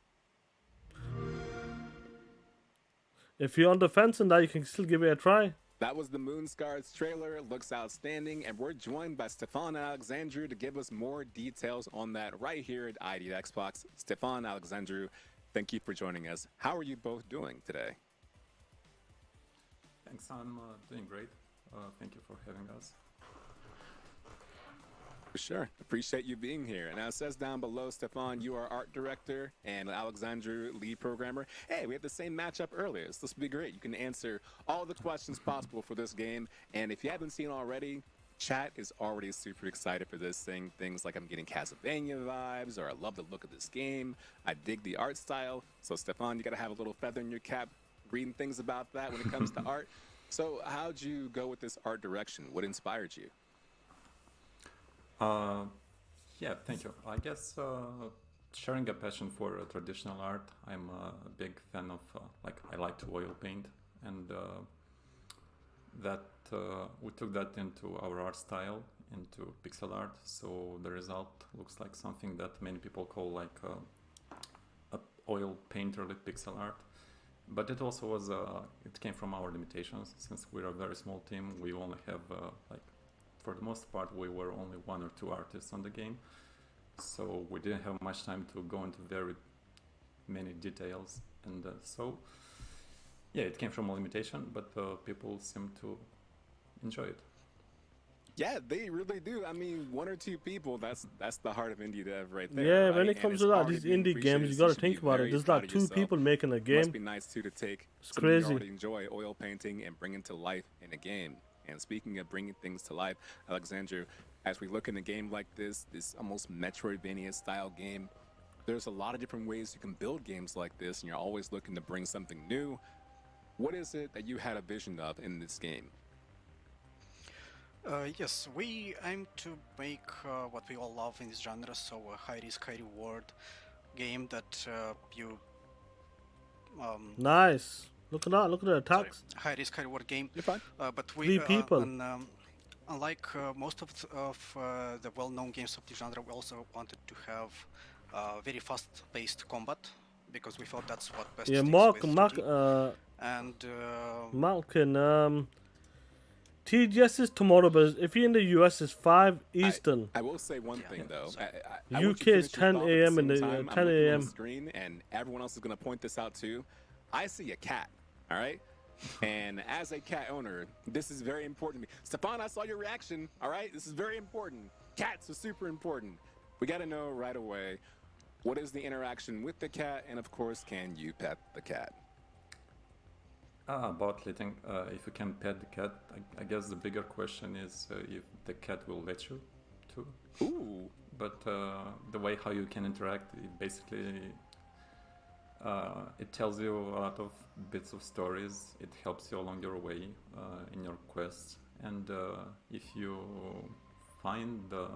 If you're on the fence and that, you can still give it a try. That was the Moonscars trailer. It looks outstanding, and we're joined by Stefan and Alexandru to give us more details on that right here at ID Xbox. Stefan, Alexandru, thank you for joining us. How are you both doing today? Thanks, I'm doing great. Thank you for having us. For sure. Appreciate you being here. And now it says down below, Stefan, you are art director and Alexandru, lead programmer. Hey, we had the same matchup earlier, so this will be great. You can answer all the questions possible for this game. And if you haven't seen already, chat is already super excited for this thing. Things like I'm getting Castlevania vibes, or I love the look of this game. I dig the art style. So Stefan, you got to have a little feather in your cap reading things about that when it comes to art. So how'd you go with this art direction? What inspired you? Yeah, thank you. I guess sharing a passion for traditional art. I'm a big fan of, I like to oil paint, and we took that into our art style, into pixel art. So the result looks like something that many people call a oil painterly pixel art. But it also was, it came from our limitations. Since we're a very small team, we only have for the most part, we were only 1 or 2 artists on the game, so we didn't have much time to go into very many details, and so yeah, it came from a limitation, but people seem to enjoy it. Yeah, they really do. I mean, 1 or 2 people, that's the heart of indie dev right there. Yeah, right? when it And comes it's to that, already these being indie games, you gotta should think be about it. very There's proud like of 2 yourself. people making a Must game. be nice too to take It's something you crazy. already enjoy, oil painting, and bring it to life in a game. And speaking of bringing things to life, Alexandru, as we look in a game like this almost Metroidvania style game, there's a lot of different ways you can build games like this, and you're always looking to bring something new. What is it that you had a vision of in this game? Yes, we aim to make what we all love in this genre, so a high risk, high reward game that you Nice. Look at that. Look at the sorry, attacks. high risk, high reward game. You're fine. But we, 3 people. unlike most of the well-known games of the genre, we also wanted to have very fast-paced combat because we thought that's what best Yeah, sticks Mark, with Mark, 2D. And Malkin, TGS is tomorrow, but if you're in the US, it's 5 Eastern. I will say one thing though. I UK want you to is finish your 10 thought at a.m. the and same time. 10 I'm looking on a.m. the screen, and everyone else is going to point this out too. I see a cat. All right. And as a cat owner, this is very important to me. Stefan, I saw your reaction. All right. This is very important. Cats are super important. We got to know right away, what is the interaction with the cat? And of course, can you pet the cat? About letting, if you can pet the cat, I guess the bigger question is if the cat will let you too. Ooh. But the way how you can interact, it basically, it tells you a lot of bits of stories. It helps you along your way in your quests. And if you find the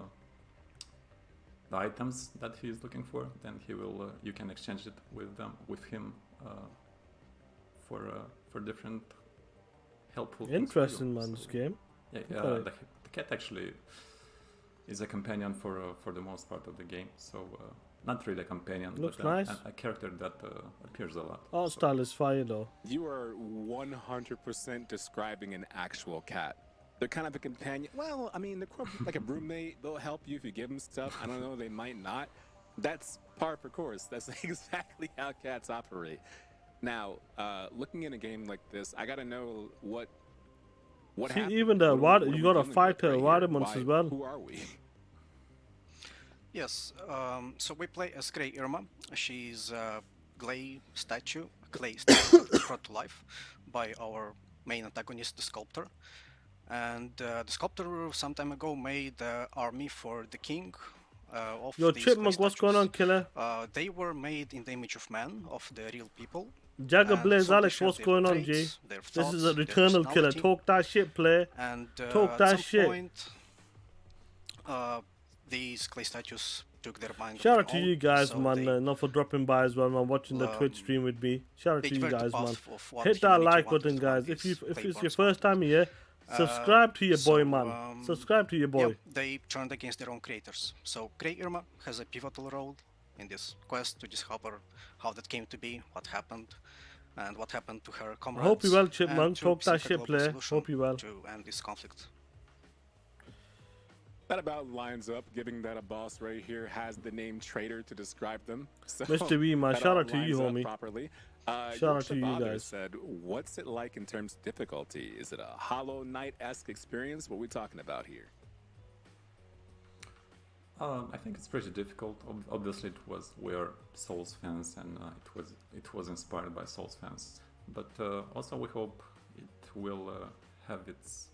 items that he is looking for, then he will, you can exchange it with him for different helpful things for you. Interesting, man, this game. Yeah, Okay. the cat actually is a companion for the most part of the game. So not really a companion, Looks but nice. a character that appears a lot. Art style is fire, though. You are 100% describing an actual cat. They're kind of a companion. Well, I mean, they're like a roommate. They'll help you if you give them stuff. I don't know, they might not. That's par for course. That's exactly how cats operate. Now, looking in a game like this, I gotta know what See, happened. even the What are you we got to dealing fight with the right water here? monsters as Why- well. Who are we? yes, so we play as Grey Irma. She's a clay statue brought to life by our main antagonist, the sculptor. And the sculptor some time ago made an army for the king of Yo, these clay Chipmunk, what's going statues. on, killer? They were made in the image of man, of the real people. Jagger and Blaze so they Alex, share what's their going on, G? traits, their This thoughts, is a their Returnal killer. personality. Talk that shit, player. And Talk at that some shit. point, these clay statues took their mind. Shout of out to their you own, guys, so man. they, Not for dropping by as well, man. Watching the Twitch stream with me. Shout out they to you diverted the guys, man. path of what Hit that humanity like wanted button, from guys. these If clay it's your borns. first time here, subscribe to your boy, So, man. Subscribe to your boy. Yeah, they turned against their own creators. So Grey Irma has a pivotal role in this quest to discover how that came to be, what happened, and what happened to her comrades. Hope you well, and Chipmunk. to Talk that seek a shit, global player. solution Hope you well. to end this conflict. That about lines up, given that a boss right here has the name Traitor to describe them. So Mr. V, man, that shout all out to you, lines up homie. Properly. Shout out to you Father guys. said, "What's it like in terms of difficulty? Is it a Hollow Knight-esque experience? What are we talking about here?" I think it's pretty difficult. Obviously, we're Souls fans, and it was inspired by Souls fans. But also, we hope it will have its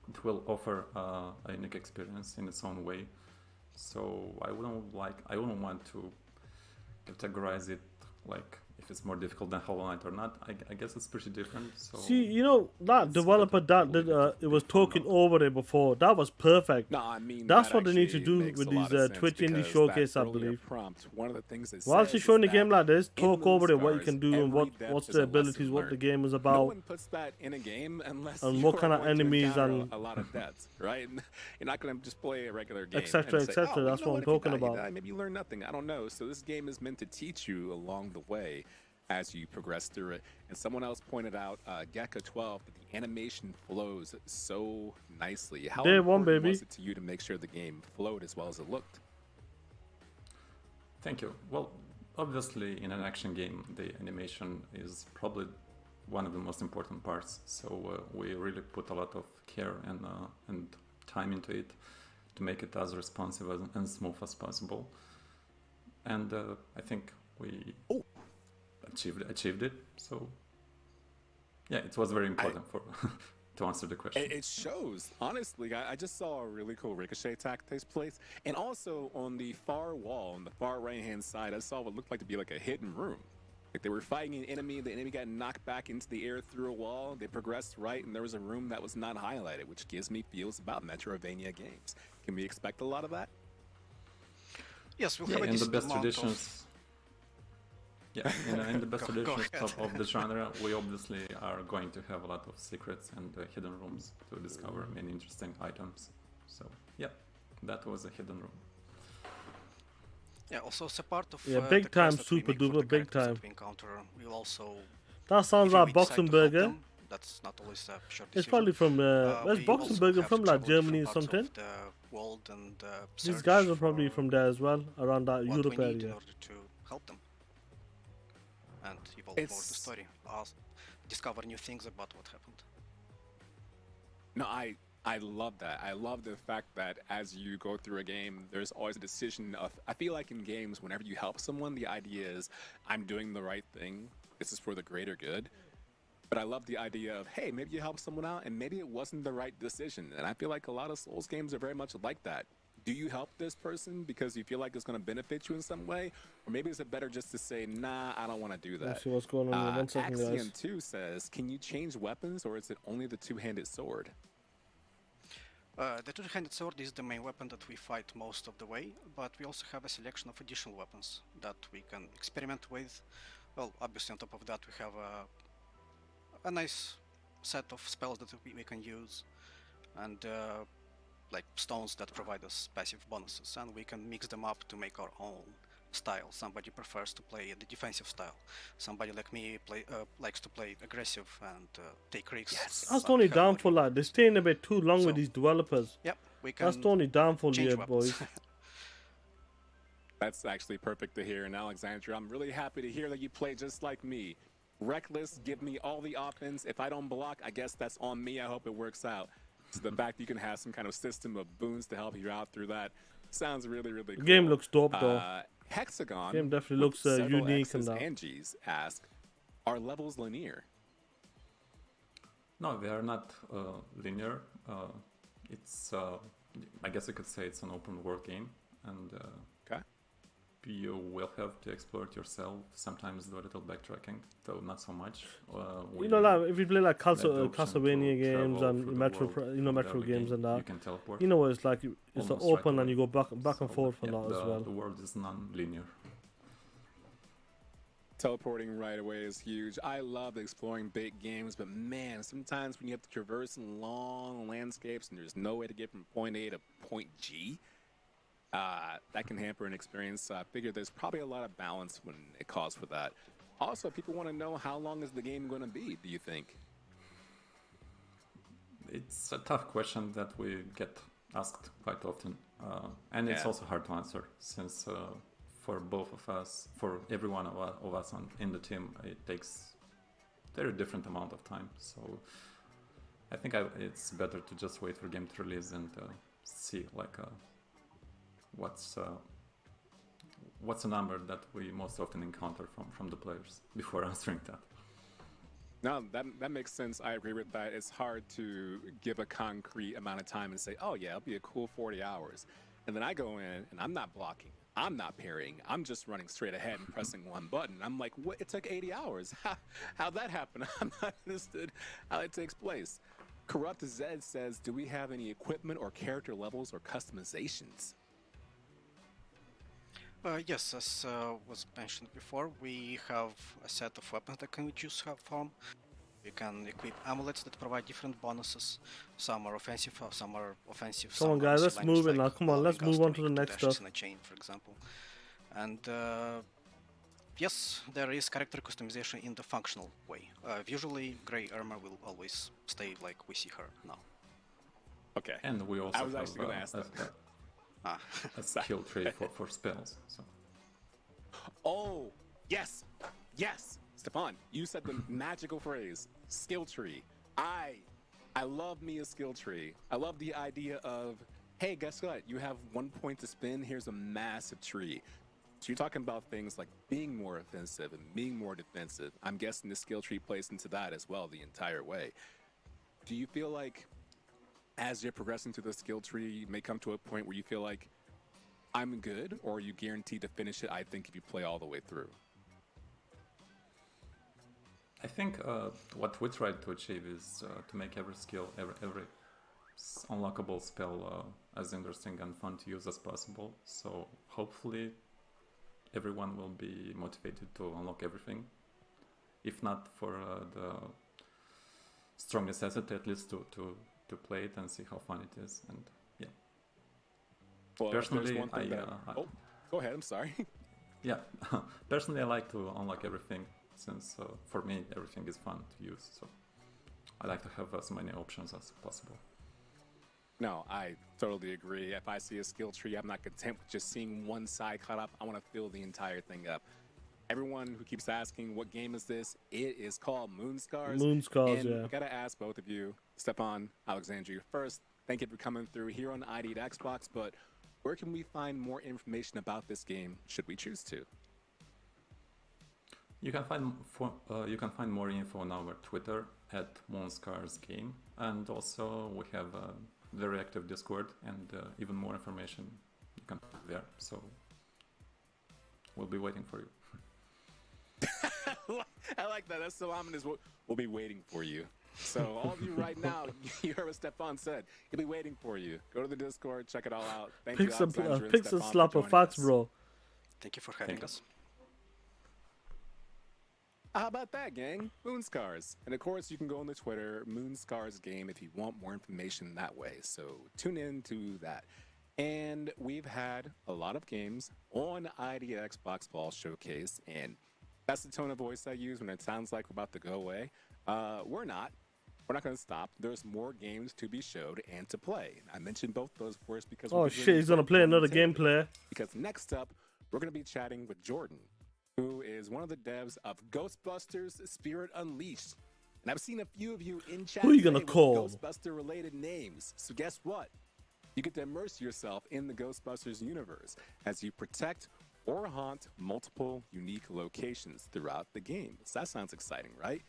it will offer a unique experience in its own way. So I wouldn't want to categorize it like if it's more difficult than Hollow Knight or not. I guess it's pretty different. So See, you know, that developer that did, it was talking over it before. That was perfect. No, I mean That's that what they need to actually do makes with a these lot of sense Twitch Indie because Showcase, that I earlier believe. Prompt, one of the things it Whilst you're says showing a is game that like this, in talk over it, what you Moonscars, can do and every death what's is the a lesson abilities, what the learned. game is No about. one puts that in a game unless And you what are kind of going to enemies encounter and- a lot of deaths, right? You're not going to just play a regular game. Et cetera, and et say, cetera. "Oh, That's you know what I'm if you talking die, you about. die. Maybe you learn nothing. I don't know. So this game is meant to teach you along the way as you progress through it. And someone else pointed out, Gecko12, that the animation flows so nicely. How Day one, important baby. was it to you to make sure the game flowed as well as it looked? Thank you. Well, obviously, in an action game, the animation is probably one of the most important parts. So we really put a lot of care and time into it to make it as responsive and smooth as possible. And I think we achieved it. So yeah, it was very important for to answer the question. It shows. Honestly, I just saw a really cool ricochet attack take place. And also on the far wall, on the far right-hand side, I saw what looked like to be like a hidden room. Like they were fighting an enemy, the enemy got knocked back into the air through a wall, they progressed right, and there was a room that was not highlighted, which gives me feels about Metroidvania games. Can we expect a lot of that? Yes, we'll Yeah, have a in the decent best amount traditions. Yeah, in the best Go editions ahead. of the genre, we obviously are going to have a lot of secrets and hidden rooms to discover many interesting items. So, yeah, that was a hidden room. Yeah, also as a part of Yeah, the big time, quest that we super make for duper the big characters time. that we encounter, we'll also, That sounds if like we decide to help Boxenberger. them, that's not always a sure It's decision. probably from where's We also Boxenberger have from? to Like travel Germany or different parts something. of the world and These search guys are probably for from there as well, around that what Europe we need in area. order to help them and evolve more the It's story, discover new things about what happened. no, I love that. I love the fact that as you go through a game, there's always a decision of. I feel like in games, whenever you help someone, the idea is I'm doing the right thing. This is for the greater good. But I love the idea of, hey, maybe you help someone out and maybe it wasn't the right decision. And I feel like a lot of Souls games are very much like that. Do you help this person because you feel like it's going to benefit you in some way? Or maybe is it better just to say, nah, I don't want to do that? Let's see what's going on here. 1 second, guys. Axiom 2 says, can you change weapons or is it only the two-handed sword? The two-handed sword is the main weapon that we fight most of the way, but we also have a selection of additional weapons that we can experiment with. Well, obviously on top of that we have a nice set of spells that we can use, and like stones that provide us passive bonuses, and we can mix them up to make our own style. Somebody prefers to play the defensive style. Somebody like me likes to play aggressive and take risks. That's but the only have more downfall, like they're staying a bit too long with these developers. Yep, we can That's the only downfall change here, weapons. boys. That's actually perfect to hear. And Alexandra, I'm really happy to hear that you play just like me. Reckless, give me all the offense. If I don't block, I guess that's on me. I hope it works out. So the fact you can have some kind of system of boons to help you out through that sounds really, really cool. The game looks dope, though. Hexagon, Game definitely with looks several unique and X's that. and G's, ask, are levels linear? No, they are not linear. It's, I guess you could say it's an open world game, and Okay. you will have to explore it yourself. Sometimes do a little backtracking, though not so much. You know, like if you play like have the option Castlevania to games travel and through the Metro, world you know, from Metro the games game. and that. You can teleport. You know, it's like it's almost open right and you away. go back and So, forth and yeah, that as well. The world is non-linear. Teleporting right away is huge. I love exploring big games, but man, sometimes when you have to traverse long landscapes and there's no way to get from point A to point G, that can hamper an experience. So I figure there's probably a lot of balance when it calls for that. Also, people want to know, how long is the game going to be, do you think? It's a tough question that we get asked quite often, and it's Yeah. also hard to answer since for both of us, for every one of us in the team, it takes very different amount of time. So I think it's better to just wait for game to release and see like what's a number that we most often encounter from the players before answering that. No, that makes sense. I agree with that. It's hard to give a concrete amount of time and say, oh yeah, it'll be a cool 40 hours. And then I go in and I'm not blocking. I'm not parrying. I'm just running straight ahead and pressing one button. I'm like, what? It took 80 hours. How'd that happen? I'm not understood how it takes place. Corrupt Zed says, do we have any equipment or character levels or customizations? Yes, as was mentioned before, we have a set of weapons that can choose from. We can equip amulets that provide different bonuses. Some are offensive, some are offensive. Come on, guys, let's move it now. Come on, let's move on to the next stuff. In a chain, for example. And yes, there is character customization in the functional way. Visually, Grey Armor will always stay like we see her now. Okay. And we also I was have actually going to ask that. a skill tree for spells. So. Oh, yes, yes. Stefan, you said the magical phrase, skill tree. I love me a skill tree. I love the idea of, hey, guess what? You have 1 point to spend. Here's a massive tree. So you're talking about things like being more offensive and being more defensive. I'm guessing the skill tree plays into that as well the entire way. Do you feel like as you're progressing through the skill tree, you may come to a point where you feel like, I'm good, or are you guaranteed to finish it, I think, if you play all the way through? I think what we try to achieve is to make every skill, every unlockable spell as interesting and fun to use as possible. So hopefully everyone will be motivated to unlock everything. If not for the strong necessity, at least to play it and see how fun it is. And yeah. Well, personally, one thing go ahead. I'm sorry. Yeah, personally, I like to unlock everything since for me everything is fun to use. So I like to have as many options as possible. No, I totally agree. If I see a skill tree, I'm not content with just seeing one side cut up. I want to fill the entire thing up. Everyone who keeps asking, what game is this? It is called Moonscars. Moonscars, and yeah. I gotta ask both of you, Stefan, Alexandria, first, thank you for coming through here on ID at Xbox, but where can we find more information about this game, should we choose to? You can find more info on our Twitter at Moonscars Game, and also we have a very active Discord, and even more information you can find there. So we'll be waiting for you. I like that. That's so ominous. We'll be waiting for you. So all of you right now, you heard what Stefan said. He'll be waiting for you. Go to the Discord, check it all out. Thank you, Alexandra and Picks and Stefan, slap for of joining facts, us. bro. Thank you for having us. How about that, gang? Moonscars. And of course, you can go on the Twitter, Moonscars Game, if you want more information that way. So tune in to that. And we've had a lot of games on ID at Xbox Fall Showcase, and that's the tone of voice I use when it sounds like we're about to go away. We're not. We're not going to stop. There's more games to be showed and to play. I mentioned both those first because... Oh shit, he's going to play another gameplay. Because next up, we're going to be chatting with Jordan, who is one of the devs of Ghostbusters Spirit Unleashed. And I've seen a few of you in chat Who are you gonna today with call? Ghostbuster-related names. So guess what? You get to immerse yourself in the Ghostbusters universe as you protect or haunt multiple unique locations throughout the game. So that sounds exciting, right?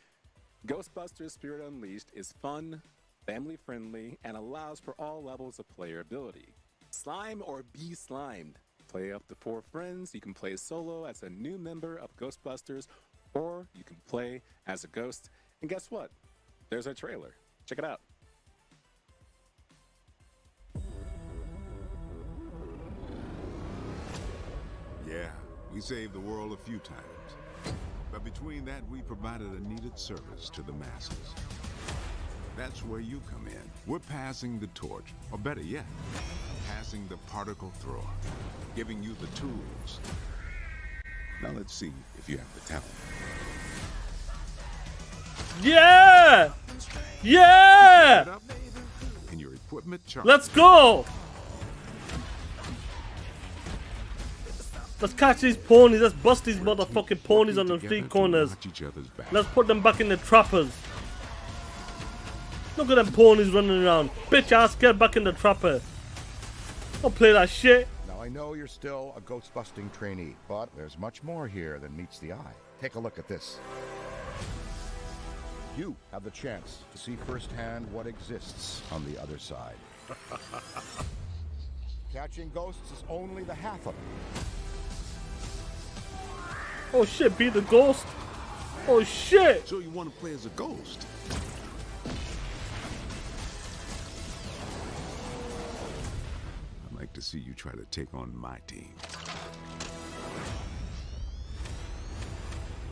Ghostbusters Spirit Unleashed is fun, family-friendly, and allows for all levels of playability. Slime or be slimed. Play up to 4 friends. You can play solo as a new member of Ghostbusters, or you can play as a ghost. And guess what? There's our trailer. Check it out. Yeah, we saved the world a few times. But between that, we provided a needed service to the masses. That's where you come in. We're passing the torch, or better yet, passing the particle thrower, giving you the tools. Now let's see if you have the talent. Yeah! Yeah! And your equipment charge. Let's go! Let's catch these ponies. Let's bust these motherfucking ponies on the street corners. Let's put them back in the trappers. Look at them ponies running around. Bitch ass, get back in the trapper. Don't play that shit. Now I know you're still a ghost busting trainee, but there's much more here than meets the eye. Take a look at this. You have the chance to see firsthand what exists on the other side. Catching ghosts is only the half of it. Oh shit, be the ghost. Oh shit. So you want to play as a ghost? I'd like to see you try to take on my team.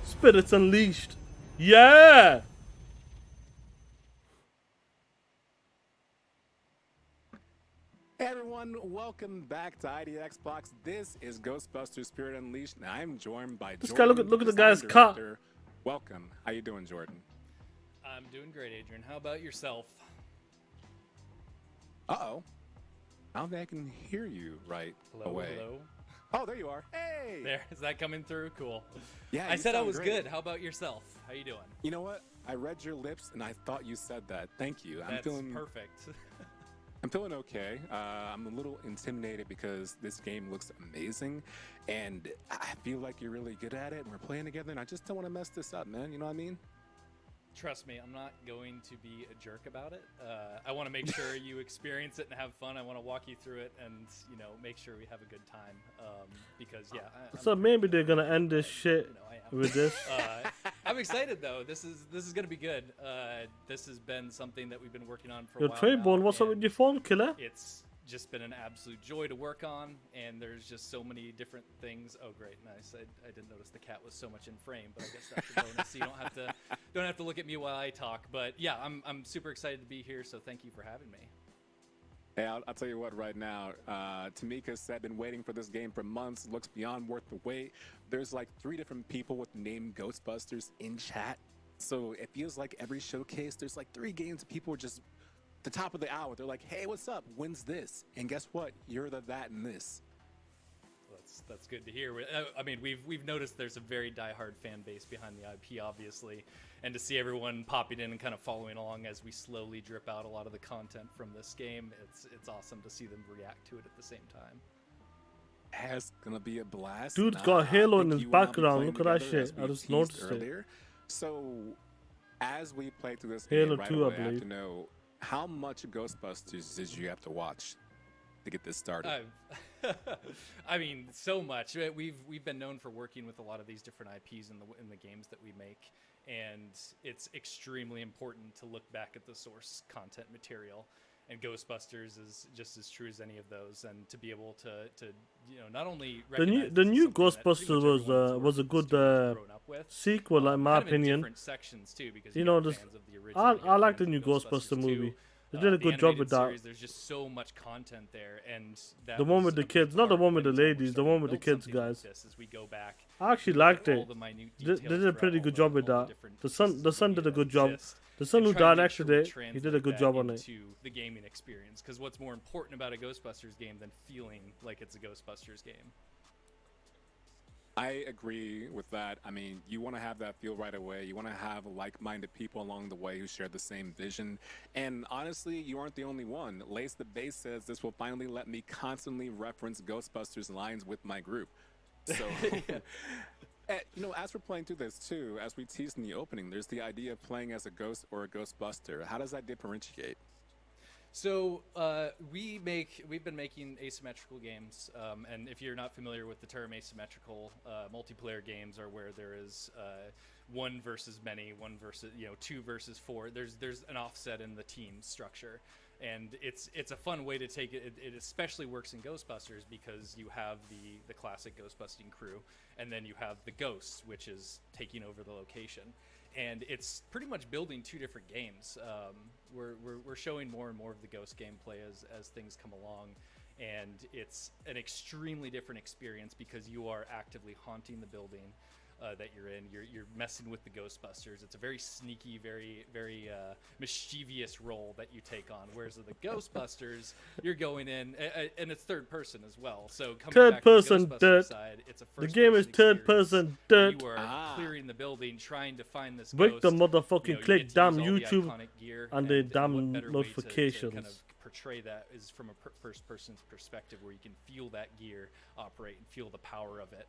Spirits Unleashed. Yeah. Hey everyone, welcome back to ID Xbox. This is Ghostbusters Spirit Unleashed, and I'm joined by This Jordan. guy, look at the design guy's cut. director. Welcome. How you doing, Jordan? I'm doing great, Adrian. How about yourself? Uh-oh. I don't think I can hear you right Hello, away. hello. Oh, there you are. Hey! There, is that coming through? Cool. Yeah, I you said I sound was great. good. How about yourself? How you doing? You know what? I read your lips, and I thought you said that. Thank you. That's I'm feeling perfect. I'm feeling okay. I'm a little intimidated because this game looks amazing, and I feel like you're really good at it, and we're playing together, and I just don't want to mess this up, man. You know what I mean? Trust me, I'm not going to be a jerk about it. I want to make sure you experience it and have fun. I want to walk you through it and, you know, make sure we have a good time. Because, yeah. So maybe they're gonna end this shit with this. I'm excited though. This is gonna be good. This has been something that we've been working on for a Yo, while. Trayvon, now, what's up and with your phone, killer? It's just been an absolute joy to work on, and there's just so many different things. Oh, great, nice. I didn't notice the cat was so much in frame, but I guess that's a bonus. So you don't have to look at me while I talk. But yeah, I'm super excited to be here. So thank you for having me. Hey, I'll tell you what right now. Tamika said, been waiting for this game for months. Looks beyond worth the wait. There's like 3 different people with the name Ghostbusters in chat. So it feels like every showcase, there's like 3 games people are just the top of the hour. They're like, hey, what's up? When's this? And guess what? You're the that and this. That's good to hear. I mean, we've noticed there's a very diehard fan base behind the IP, obviously, and to see everyone popping in and kind of following along as we slowly drip out a lot of the content from this game, it's awesome to see them react to it at the same time. It's gonna be a blast. Dude's got Halo in his background. Look at that shit. I just noticed earlier. So, as we play through this Halo game right 2, away, I I have believe. to know how much Ghostbusters did you have to watch to get this started? I mean, so much. We've been known for working with a lot of these different IPs in the games that we make, and it's extremely important to look back at the source content material. And Ghostbusters is just as true as any of those, and to be able to not only The new Ghostbusters was a good sequel, like, in my opinion. Different sections too, because you know, fans of the original, I like the new Ghostbuster movie. They did a good job with that. Series, there's just so much content there, and The one with the kids, not the one with the ladies, the one with the kids, guys. As we go back, I actually liked all it. the minute They did a details pretty good throughout job with all that. the The son did a good job. exist, The son and who try and make directed sure we it, he did a translate good that job on it. into the gaming experience, because what's more important about a Ghostbusters game than feeling like it's a Ghostbusters game? I agree with that. I mean, you want to have that feel right away. You want to have like-minded people along the way who share the same vision. And honestly, you aren't the only one. Lace the Bass says this will finally let me constantly reference Ghostbusters lines with my group. So, as we're playing through this too, as we teased in the opening, there's the idea of playing as a ghost or a Ghostbuster. How does that differentiate? So we've been making asymmetrical games, and if you're not familiar with the term asymmetrical, multiplayer games are where there is 1 versus many, 2 versus 4. There's an offset in the team structure, and it's a fun way to take it. It especially works in Ghostbusters because you have the classic Ghostbusting crew, and then you have the ghosts, which is taking over the location. And it's pretty much building 2 different games. We're showing more and more of the ghost gameplay as things come along, and it's an extremely different experience because you are actively haunting the building that you're in. You're messing with the Ghostbusters. It's a very sneaky, very mischievous role that you take on. Whereas with the Ghostbusters, you're going in, and it's third person as well. So coming Third back person to the Ghostbusters dirt. side, it's a The first game is person third experience person where dirt. You are clearing the building, trying to find this Break ghost. the motherfucking You know, you click, get to damn use all the YouTube iconic gear, and the what damn better way to notifications. kind of portray that is from a first person's perspective, where you can feel that gear operate and feel the power of it.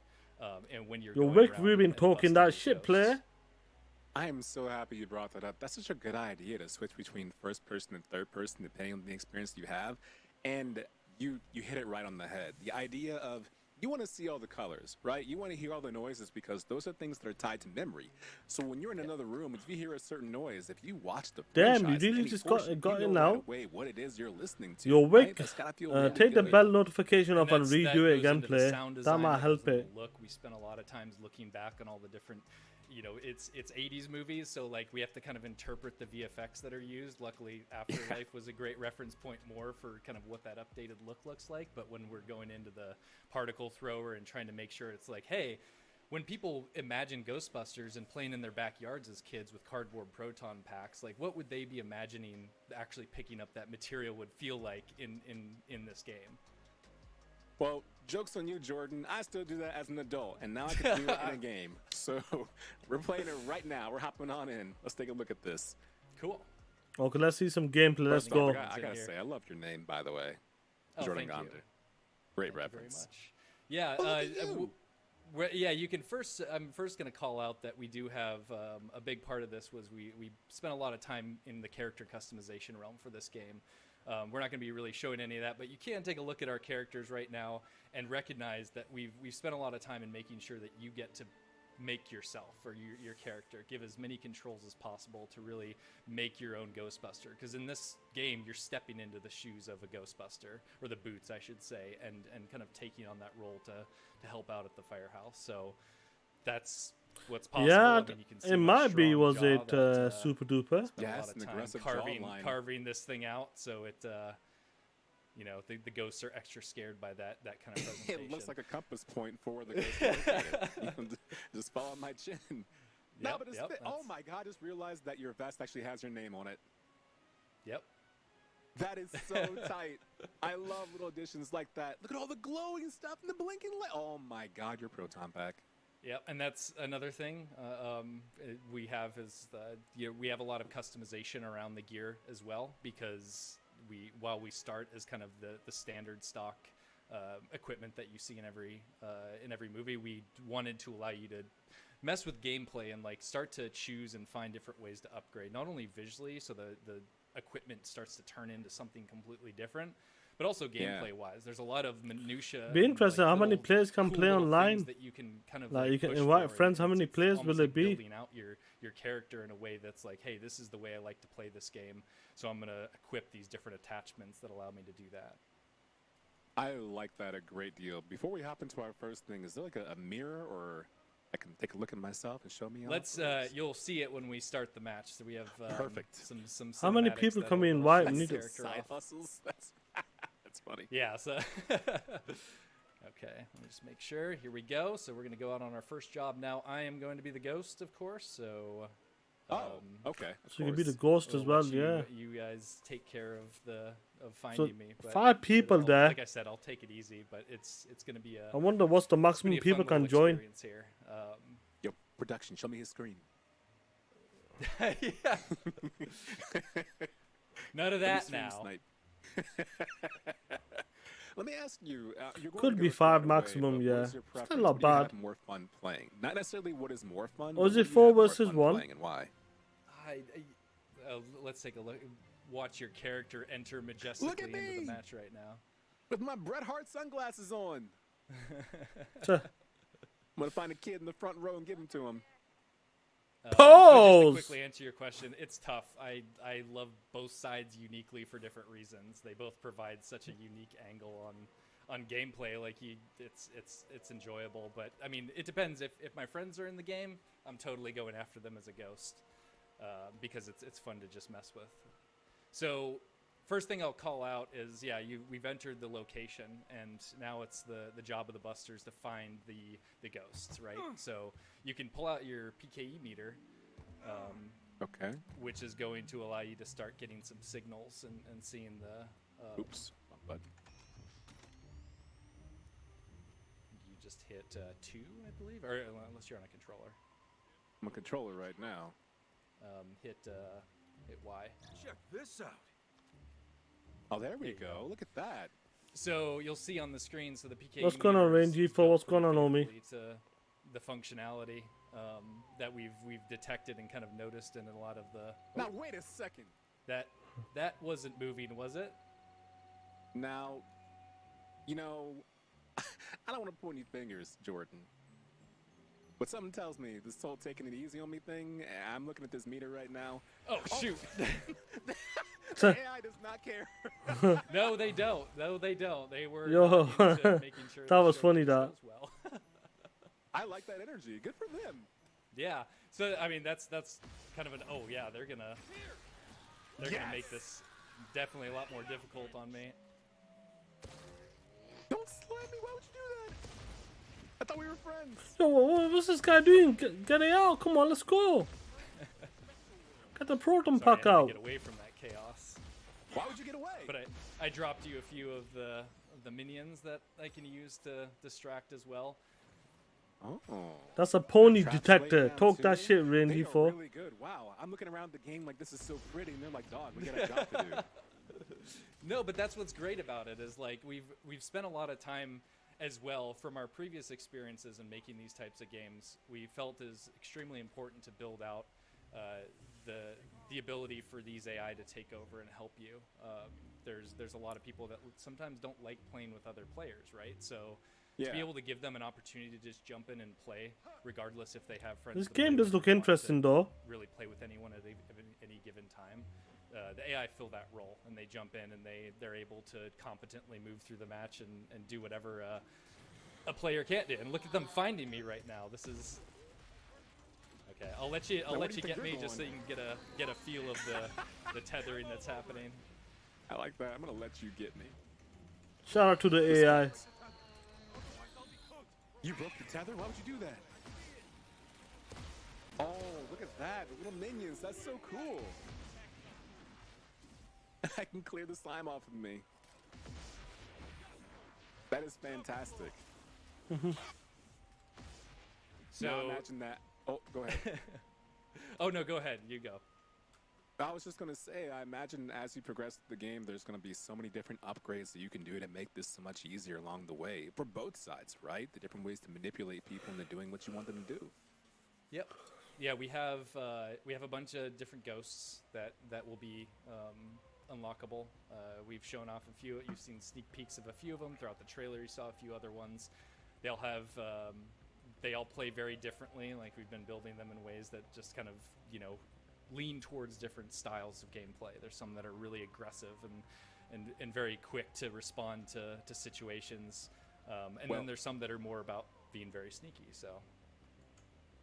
And when you're Yo, going Rick around Rubin and talking busting that these shit, ghosts. player. I am so happy you brought that up. That's such a good idea to switch between first person and third person depending on the experience you have. And you hit it right on the head. The idea of you want to see all the colors, right? You want to hear all the noises because those are things that are tied to memory. So when you're in another room, if you hear a certain noise, if you watch the Damn, you franchise, really any just portion, got you it know now. right away what it is you're listening to. Yo, right? Wick, That's gotta feel really take the good. bell notification off and that redo it goes again, into the player. sound That design, might that help goes into it. the look. We spent a lot of times looking back on all the different, it's 80s movies, so like we have to kind of interpret the VFX that are used. Luckily, Afterlife was a great reference point more for kind of what that updated look looks like. But when we're going into the particle thrower and trying to make sure it's like, hey, when people imagine Ghostbusters and playing in their backyards as kids with cardboard proton packs, like what would they be imagining actually picking up that material would feel like in this game? Well, joke's on you, Jordan. I still do that as an adult, and now I can do it in a game. So we're playing it right now. We're hopping on in. Let's take a look at this. Cool. Okay, let's see some gameplay. Let's First off, go. I gotta say, I love your name, by the way. Oh, Jordan thank you. Gonder. Great Thank you reference. very much. Yeah, Oh, look at you. yeah. You can first. I'm first going to call out that we do have a big part of this was we spent a lot of time in the character customization realm for this game. We're not going to be really showing any of that, but you can take a look at our characters right now and recognize that we've spent a lot of time in making sure that you get to make yourself or your character, give as many controls as possible to really make your own Ghostbuster. Because in this game, you're stepping into the shoes of a Ghostbuster, or the boots, I should say, and kind of taking on that role to help out at the firehouse. So that's what's possible. Yeah, I mean, you can see it my might be. strong Was jaw it that, super duper? spent a lot of time carving this thing out, so it you know, the ghosts are extra scared by that kind of presentation. It looks like a compass point for the ghost. Just follow my chin. No, but it's oh my god, I just realized that your vest actually has your name on it. Yep. That is so tight. I love little additions like that. Look at all the glowing stuff and the blinking light. Oh my god, your proton pack. Yep, and that's another thing we have is we have a lot of customization around the gear as well, because while we start as kind of the standard stock equipment that you see in every movie, we wanted to allow you to mess with gameplay and like start to choose and find different ways to upgrade, not only visually, so the equipment starts to turn into something completely different, but also gameplay wise. There's a lot of minutia. Be interesting. How many players can play online? That you can kind of like you can invite friends. How many players will it be? Building out your character in a way that's like, hey, this is the way I like to play this game, so I'm gonna equip these different attachments that allow me to do that. I like that a great deal. Before we hop into our first thing, is there like a mirror, or I can take a look at myself and show me? Let's. You'll see it when we start the match. So we have perfect. Some. How many people can we invite? We need side hustles. That's funny. Yeah. So. Okay. Let me just make sure. Here we go. So we're gonna go out on our first job now. I am going to be the ghost, of course. So. Okay. So you can be the ghost as well, you guys take care of finding me. But 5 people there. Like I said, I'll take it easy, but it's going to be a. I wonder what's the maximum people can join. Here. Yo, production, show me his screen. Yeah. None of that now. Let me ask you. Could be 5 maximum, yeah. Still not bad. More fun playing. Not necessarily what is more fun. Or is it 4 versus 1? And why? Let's take a look. Watch your character enter majestically into the match right now. With my Bret Hart sunglasses on. I'm gonna find a kid in the front row and give them to him. Pose! Just to quickly answer your question, it's tough. I love both sides uniquely for different reasons. They both provide such a unique angle on gameplay. Like it's enjoyable. But I mean, it depends. If my friends are in the game, I'm totally going after them as a ghost because it's fun to just mess with. So first thing I'll call out is we've entered the location, and now it's the job of the busters to find the ghosts, right? So you can pull out your PKE meter, okay, which is going to allow you to start getting some signals and seeing the. Oops, wrong button. You just hit 2, I believe, or unless you're on a controller. I'm a controller right now. Hit Y. Check this out. Oh, there we go. Look at that. So you'll see on the screen. So the PK. What's going on, Rangy? For what's going on, Omi? To the functionality that we've detected and kind of noticed in a lot of the. Now wait a second. That wasn't moving, was it? Now, you know, I don't want to point any fingers, Jordan. But something tells me this whole taking it easy on me thing. I'm looking at this meter right now. Oh shoot! The AI does not care. No, they don't. No, they don't. They were making sure that was funny. That. Well. I like that energy. Good for them. Yeah. So I mean, that's kind of an they're gonna make this definitely a lot more difficult on me. Don't slam me. Why would you do that? I thought we were friends. Yo, what's this guy doing? Get it out! Come on, let's go. Get the proton pack out. Get away from that chaos. Why would you get away? But I dropped you a few of the minions that I can use to distract as well. Oh. That's a pony detector. Talk that shit, Randy. They are really good. Wow, I'm looking around the game like this is so pretty, and they're like, dog, we got a job to do. No, but that's what's great about it is like we've spent a lot of time as well from our previous experiences in making these types of games. We felt it is extremely important to build out the ability for these AI to take over and help you. There's a lot of people that sometimes don't like playing with other players, right? So to be able to give them an opportunity to just jump in and play, regardless if they have friends. This that game play does with look them or want to interesting, though. Really play with anyone at any given time. The AI fill that role, and they jump in and they're able to competently move through the match and do whatever a player can't do. And look at them finding me right now. This is okay. I'll let you get me just so you can get a feel of the tethering that's happening. I like that. I'm gonna let you get me. Shout out to the AI. You broke the tether? Why would you do that? Oh, look at that. The little minions. That's so cool. I can clear the slime off of me. That is fantastic. So now imagine that. Oh, go ahead. Oh, no, go ahead. You go. I was just going to say, I imagine as you progress through the game, there's going to be so many different upgrades that you can do to make this so much easier along the way. For both sides, right? The different ways to manipulate people into doing what you want them to do. Yep. Yeah, we have a bunch of different ghosts that will be unlockable. We've shown off a few. You've seen sneak peeks of a few of them throughout the trailer. You saw a few other ones. They'll have they all play very differently. Like, we've been building them in ways that just kind of, you know, lean towards different styles of gameplay. There's some that are really aggressive and very quick to respond to situations, and then there's some that are more about being very sneaky. So.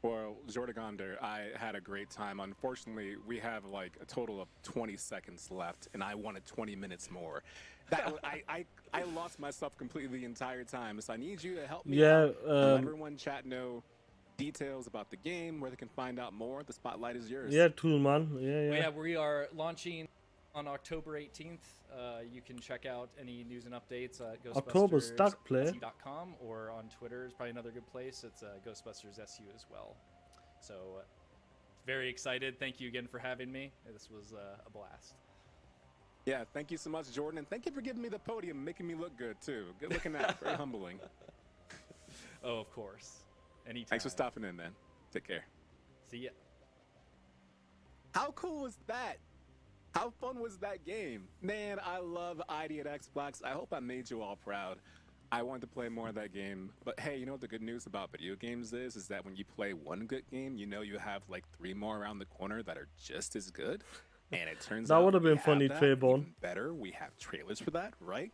Well, Jordigonder, I had a great time. Unfortunately, we have like a total of 20 seconds left, and I wanted 20 minutes more. That I lost myself completely the entire time, so I need you to help me out. Let everyone chat know details about the game, where they can find out more. The spotlight is yours. Yeah, cool, man. Yeah, we are launching on October 18th. You can check out any news and updates at Octoberstackplay.com or on Twitter is probably another good place. It's Ghostbusters SU as well. So very excited. Thank you again for having me. This was a blast. Yeah, thank you so much, Jordan, and thank you for giving me the podium, making me look good too. Good looking out. Very humbling. Oh, of course. Anytime. Thanks for stopping in, man. Take care. See ya. How cool was that? How fun was that game? Man, I love ID at Xbox. I hope I made you all proud. I wanted to play more of that game. But hey, you know what the good news about video games is that when you play one good game, you know you have like 3 more around the corner that are just as good. And it turns out that would have been funny, Trayvon. Better. We have trailers for that, right?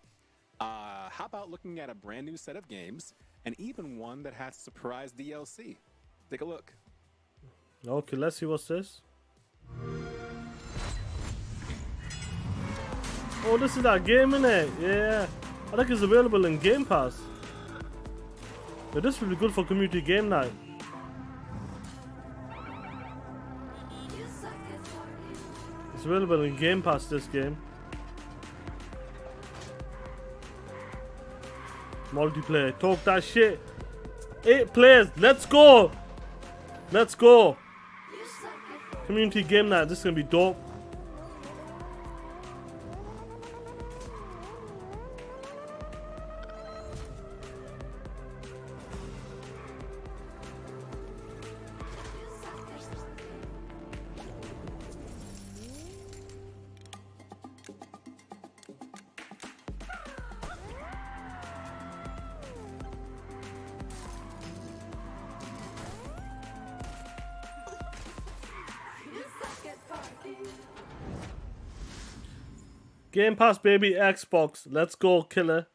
How about looking at a brand new set of games and even one that has surprise DLC? Take a look. Okay, let's see what's this. Oh, this is that game, innit? Yeah. I think it's available in Game Pass. But this will be good for community game night. It's available in Game Pass, this game. Multiplayer. Talk that shit. 8 players. Let's go. Let's go. Community game night. This is going to be dope. Game Pass, baby, Xbox. Let's go, killer.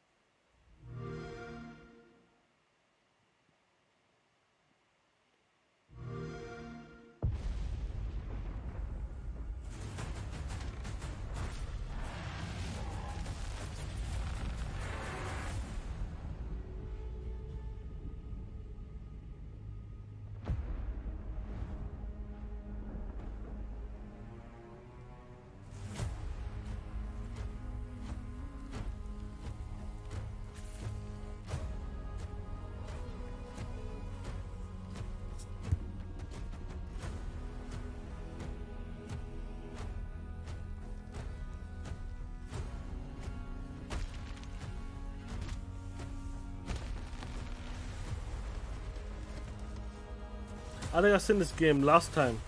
I think I seen this game last time.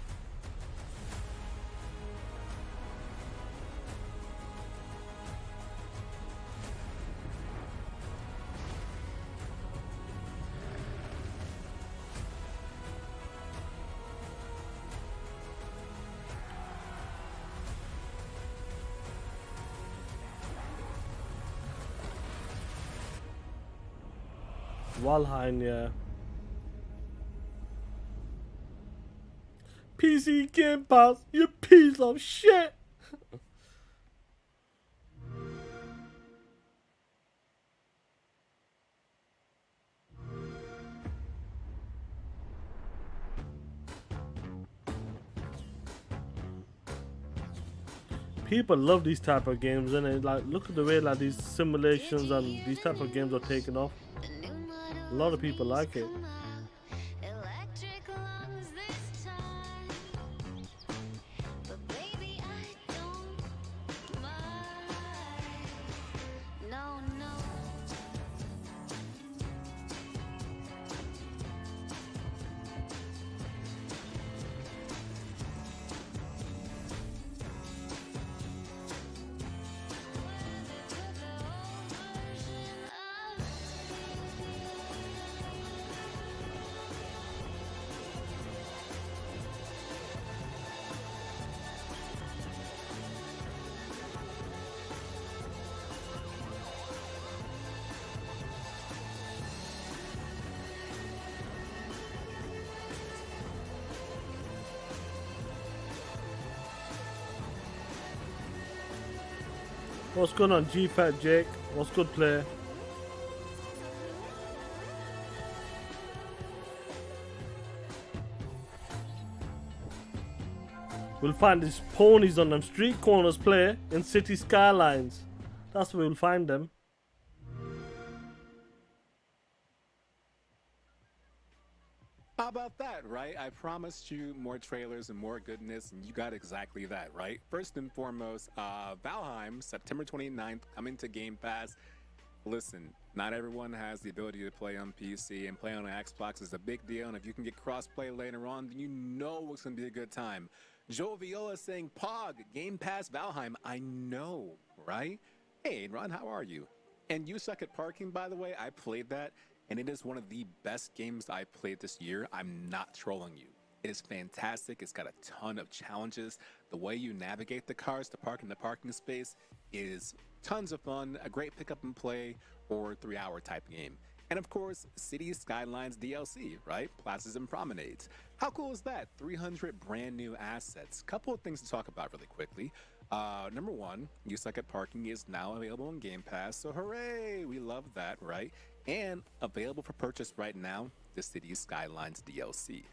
Valheim, yeah. PC Game Pass, you piece of shit! People love these type of games, and like look at the way like these simulations and these type of games are taking off. A lot of people like it. What's going on, G-Fat Jake? What's good, player? We'll find these ponies on them street corners, player, in city skylines. That's where we'll find them. How about that, right? I promised you more trailers and more goodness, and you got exactly that, right? First and foremost, Valheim, September 29th, coming to Game Pass. Listen, not everyone has the ability to play on PC, and play on an Xbox is a big deal, and if you can get crossplay later on, then you know it's going to be a good time. Joe Viola saying, Pog, Game Pass Valheim. I know, right? Hey, Ron, how are you? And You Suck at Parking, by the way, I played that, and it is one of the best games I played this year. I'm not trolling you. It is fantastic. It's got a ton of challenges. The way you navigate the cars to park in the parking space is tons of fun, a great pick up and play or 3-hour type game. And of course, Cities Skylines DLC, right? Plazas and promenades. How cool is that? 300 brand new assets. Couple of things to talk about really quickly. Number one, You Suck at Parking is now available on Game Pass, so hooray! We love that, right? And available for purchase right now, the Cities Skylines DLC.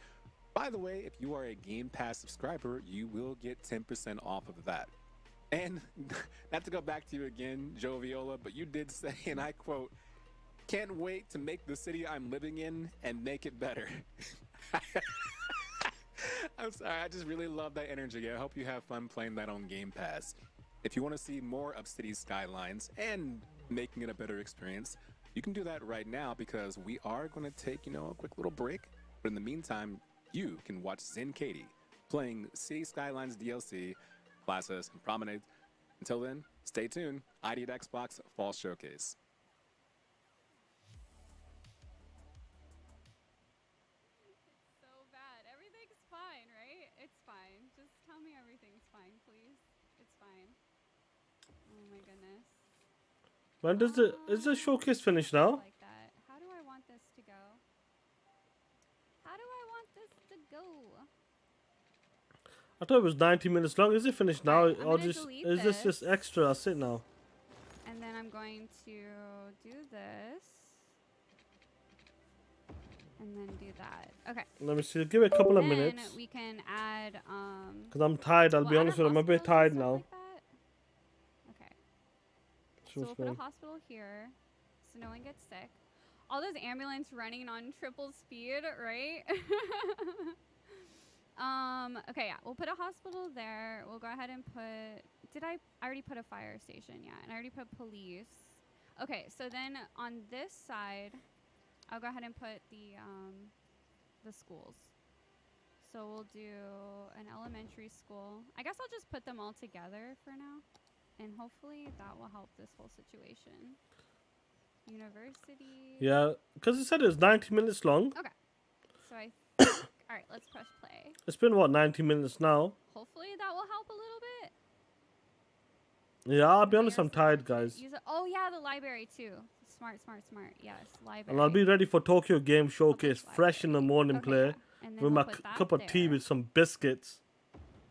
By the way, if you are a Game Pass subscriber, you will get 10% off of that. And not to go back to you again, Joe Viola, but you did say, and I quote, "Can't wait to make the city I'm living in and make it better." I'm sorry, I just really love that energy. I hope you have fun playing that on Game Pass. If you want to see more of Cities Skylines and making it a better experience, you can do that right now because we are going to take, a quick little break. But in the meantime, you can watch Zen Katie playing Cities Skylines DLC, Plazas, and Promenades. Until then, stay tuned. ID at Xbox Fall Showcase. So bad. Everything's fine, right? It's fine. Just tell me everything's fine, please. It's fine. Oh my goodness. When does is the showcase finish now? Like that. How do I want this to go? How do I want this to go? I thought it was 90 minutes long. Is it finished now, Right, or just is this just extra? That's it now. And then I'm going to do this. And then do that. Okay. Let me see. Give it a couple of minutes. Then we can add Because I'm tired. I'll be honest with you. I'm a bit tired now. Like okay. So we'll put a hospital here, so no one gets sick. All those ambulance running on triple speed, right? Okay, yeah, we'll put a hospital there. We'll go ahead and put. I already put a fire station, yeah, and I already put police. Okay, so then on this side, I'll go ahead and put the schools. So we'll do an elementary school. I guess I'll just put them all together for now, and hopefully that will help this whole situation. University. Yeah, because it said it was 90 minutes long. Okay. So I think, all right, let's press play. It's been, what, 90 minutes now? Hopefully that will help a little bit. Yeah, I'll be honest, I'm tired, guys. Oh, yeah, the library, too. Smart. Yes, library. And I'll be ready for Tokyo Game Showcase fresh in the morning, Okay, play. yeah. And then With we'll my put that cup of tea there. with some biscuits.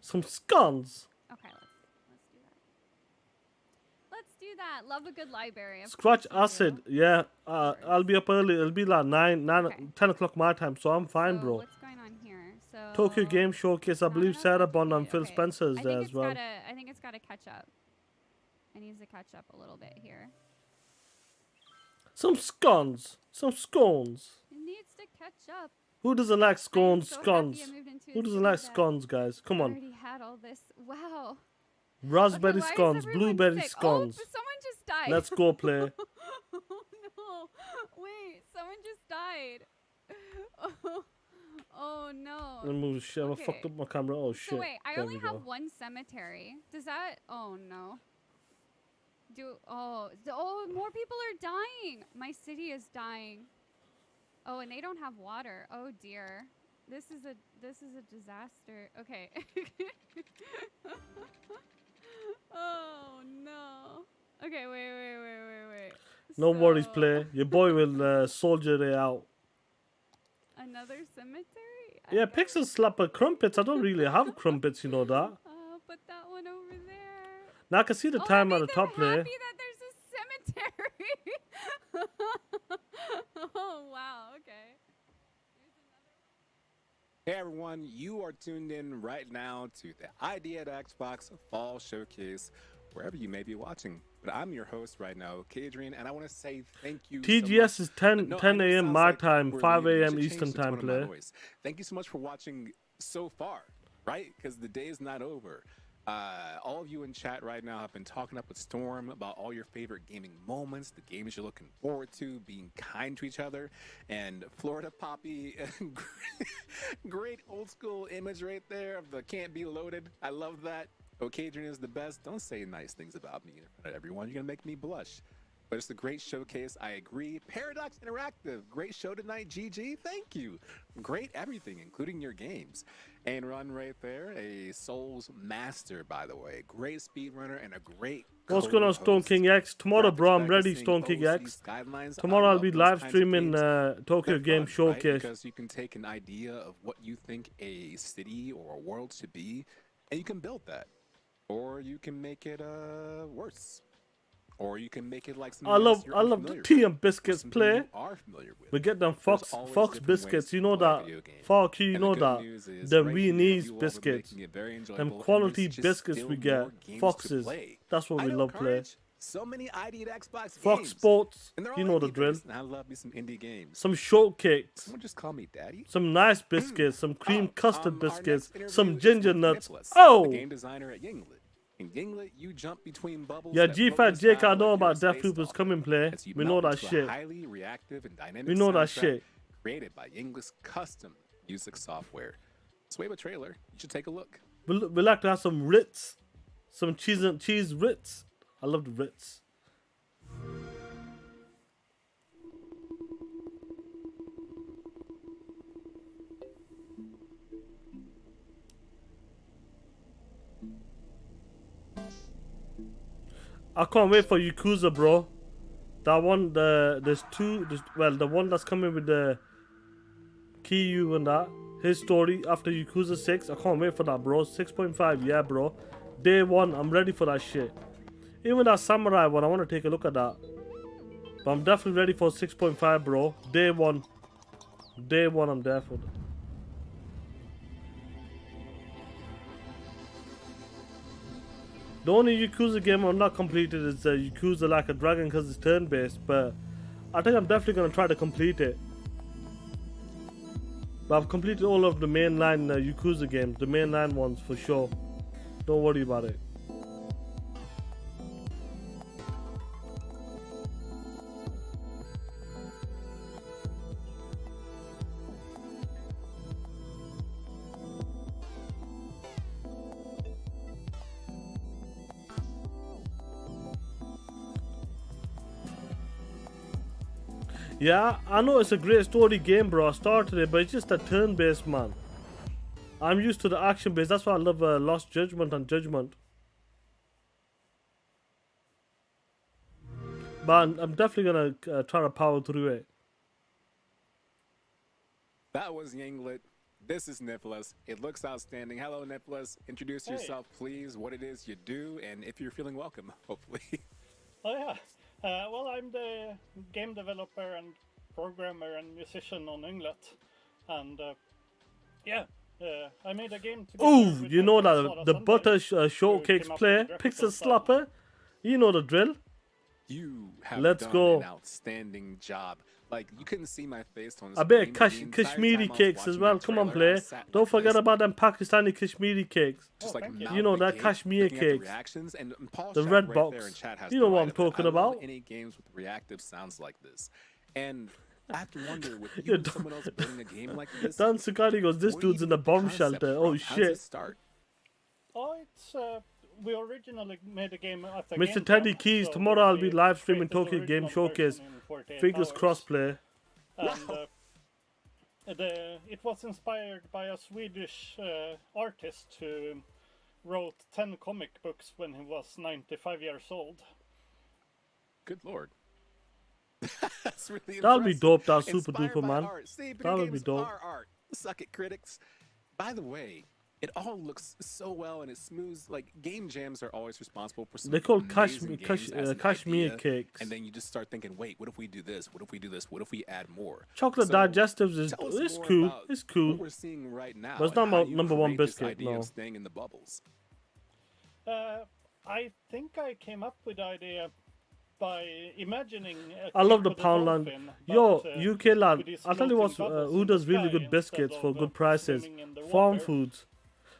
Some scones. Okay, let's do that. Love a good library. Of Scratch course you do. acid. Yeah, I'll be up early. It'll be like 10 o'clock my time, so I'm fine, So bro. what's going on here? So Tokyo Game Showcase, I believe Sarah Bond and Phil okay. Spencer is I there think as it's well. I think it's gotta catch up. It needs to catch up a little bit here. Some scones. Some scones. It needs to catch up. Who doesn't like scones? so happy Scones. I moved into a Who doesn't city like that scones, guys? Come I on. already had all this. Wow. Raspberry Okay, why is scones, everyone blueberry sick? scones. Oh, someone just died. Let's go play. Oh no! Wait, someone just died. Oh no. Let me move shit. I fucked up my camera. Oh shit. So wait, I There only we have go. one cemetery. Does that? Oh no. More people are dying. My city is dying. Oh, and they don't have water. Oh dear. This is a disaster. Okay. Oh no. Okay, wait. No worries, play. Your boy will soldier it out. Another cemetery? Yeah, Pixel slapper crumpets. I don't really have crumpets, you know that. Put that one over there. Now I can see the time at the top play. Happy that there's a cemetery. Oh wow, okay. Hey everyone, you are tuned in right now to the ID at Xbox Fall Showcase, wherever you may be watching. But I'm your host right now, Kadrian, and I want to say thank you TGS so much. is 10 No, 10 I know it a.m. sounds my like time, we're 5 leaving. I a.m. should change Eastern the tone time of my play. voice. Thank you so much for watching so far, right? Because the day is not over. All of you in chat right now have been talking up with Storm about all your favorite gaming moments, the games you're looking forward to, being kind to each other, and Florida Poppy, great old school image right there of the can't be loaded. I love that. Ocadrian is the best. Don't say nice things about me in front of everyone. You're gonna make me blush. But it's a great showcase. I agree. Paradox Interactive, great show tonight. GG, thank you. Great everything, including your games. And Run right there, a Souls master, by the way. Great speedrunner and a great What's going on, Stone King X? Tomorrow, bro, I'm ready, Stone King X. Tomorrow I'll be live streaming Tokyo Game Showcase. Right? Because you can take an idea of what you think a city or a world should be, and you can build that. Or you can make it worse. Or you can make it like something I love else the tea and biscuits play. are familiar with. We get them Fox different biscuits. ways You to know play a that. video game. Fuck you, you And know the that. good news is, The right here, Viennese you all are biscuits. making it very Them enjoyable, and quality there's just biscuits still we get. more games to Foxes. play. That's what I we know, love play. Courage. So many ID at Xbox Fox games. Sports. And they're all You know the indie drill. based, and I love me some indie games. Some shortcakes. Someone just call me daddy. Some nice biscuits. Some cream custard Our biscuits. next interview Some is ginger with nuts. Nicholas, Oh! the game designer at Yinglet. In Yinglet, you jump between bubbles. Yeah, that G5 float Jake, style I know like you're a about space Deathloop is dolphin. coming play. As you We know melt that into a shit. highly reactive and dynamic We know that soundtrack shit. created by Yinglet's custom music software. So we have a trailer. You should take a look. We like to have some Ritz. Some cheese Ritz. I love the Ritz. I can't wait for Yakuza, bro. That one, there's the one that's coming with the Kiyu and that. His story after Yakuza 6. I can't wait for that, bro. 6.5, yeah, bro. Day one, I'm ready for that shit. Even that Samurai one, I want to take a look at that. But I'm definitely ready for 6.5, bro. Day one. Day one, I'm there for that. The only Yakuza game I'm not completed is Yakuza Like a Dragon because it's turn-based, but I think I'm definitely going to try to complete it. But I've completed all of the mainline Yakuza games, the mainline ones for sure. Don't worry about it. Yeah, I know it's a great story game, bro. I started it, but it's just a turn-based, man. I'm used to the action-based. That's why I love Lost Judgment and Judgment. but I'm definitely gonna try to power through it. That was Yanglet. This is Nicholas. It looks outstanding. Hello, Nicholas. Introduce yourself, please, what it is you do, and if you're feeling welcome, hopefully. Oh yeah. Well, I'm the game developer and programmer and musician on Ynglet, and I made a game together. Oh, with you my know friend that Sara the Sandberg, butter who shortcakes came up with player, the pixel graphical style. slapper. You know the drill. You have Let's done go. an outstanding job. Like, you couldn't see my face on I bet screen. The entire Kashmiri time I was cakes as watching well. that Come on, trailer, I play. sat Don't like forget this, about them Pakistani Kashmiri cakes. just like You know mouth that agape, Kashmir looking at the cakes. reactions, and Paul The Shack red right box. there in chat has You know the what right I'm of it. talking I love about. any games with reactive sounds like this. And I have to wonder, with Yeah, you and someone else building a game like this, Dan Sukari goes, this where do you dude's in get a the bomb concept shelter. from? Oh How does it shit. start? Oh, it's we originally made a game at the Mr. game Teddy jam, Keys, so tomorrow I'll we be live streaming created the Tokyo Game original Showcase. version in 48 Figures hours. crossplay. And it was inspired by a Swedish artist who wrote 10 comic books when he was 95 years old. Good lord. That's really That'll be impressive. dope, that super Inspired duper, by man. art. See, video That would be games dope. are art. Suck it, critics. By the way, it all looks so well and it's smooth. Like, game jams are always responsible for some They call amazing games as an Kashmir idea, cakes. and then you just start thinking, wait, what if we do this? What if we do this? What if we add more? Chocolate So, digestives is tell us it's more cool. about It's cool. What we're seeing right now. But it's and not how my you number one create this biscuit, idea no. of staying in the bubbles. I think I came up with the idea by imagining. I love the with a Poundland. dolphin, Yo, but, UK lad, with these I'll tell you what, floating bubbles who in the does really sky good biscuits instead for of, good prices? swimming in the Farm water. Foods.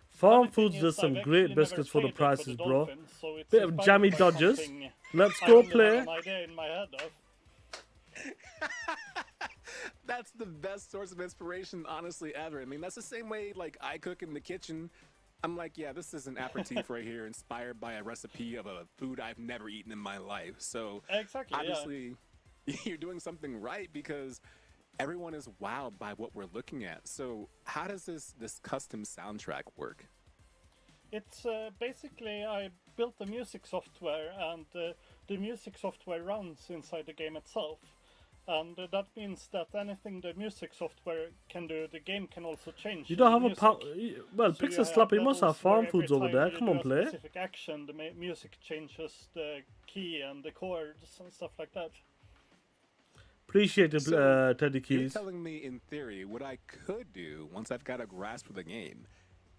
Farm Funny Foods thing does is, some I've great actually never biscuits for the played it with prices, the bro. dolphin, so it's Bit of inspired jammy by dodgers. something Let's I go, only have play. an idea in my head of. That's the best source of inspiration, honestly, ever. I mean, that's the same way, like, I cook in the kitchen. I'm like, yeah, this is an aperitif right here, inspired by a recipe of a food I've never eaten in my life. So, Exactly, yeah. obviously, you're doing something right because everyone is wowed by what we're looking at. So, how does this custom soundtrack work? It's basically I built the music software, and the music software runs inside the game itself. And that means that anything the music software can do, the game can also change. You don't the have a music. well, So you Pixel have Slapper, you must have levels where Farm every Foods over time there. you Come do on, a play. specific action, the music changes the key and the chords and stuff like that. Appreciate it, So, Teddy You're Keys. telling me, in theory, what I could do once I've got a grasp of the game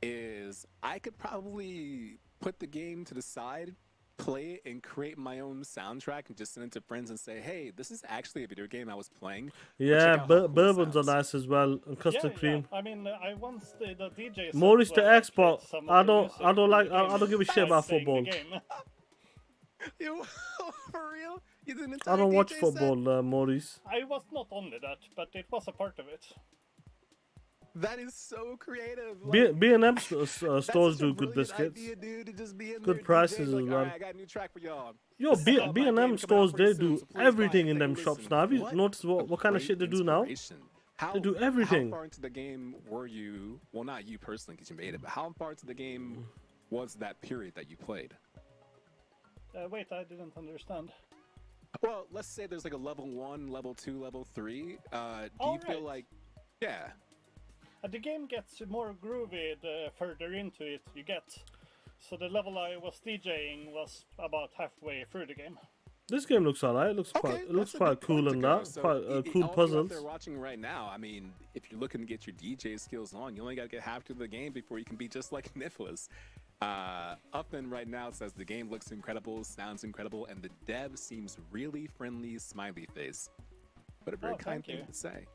is I could probably put the game to the side, play it, and create my own soundtrack and just send it to friends and say, hey, this is actually a video game I was playing. Yeah, Check out how cool it bourbons are sounds." nice as well, and custard cream. I mean, I once did a DJ. Maurice the set where I expert. played some I of the don't, music I don't from like, the I game don't give a shit while about playing the football. game. You, for real? You did an entire I don't watch DJ football, Maurice. I was not only that, but it was a part of it. That is so creative. B&M stores That's do such a good brilliant biscuits. idea, dude, to just be in Good there, prices DJ, as like, well. All right, I got a new track for y'all. Yo, This is all my game B&M coming out stores, pretty they soon, do so please buy everything it, in take them a shops listen. now. Have you What noticed a what kind of great shit they do now? inspiration. They do everything. How far into the game were you? Well, not you personally, because you made it, but how far into the game was that period that you played? Wait, I didn't understand. Well, let's say there's like a level 1, level 2, level 3. Do you feel like, yeah? The game gets more groovy the further into it you get. So the level I was DJing was about halfway through the game. This game looks alright. It looks quite cool and that. So Quite cool all of you out puzzles. there watching right now, I mean, if you're looking to get your DJ skills on, you only got to get half to the game before you can be just like Nicholas. Upman right now says the game looks incredible, sounds incredible, and the dev seems really friendly, smiley face. What a very kind thank you. thing to say.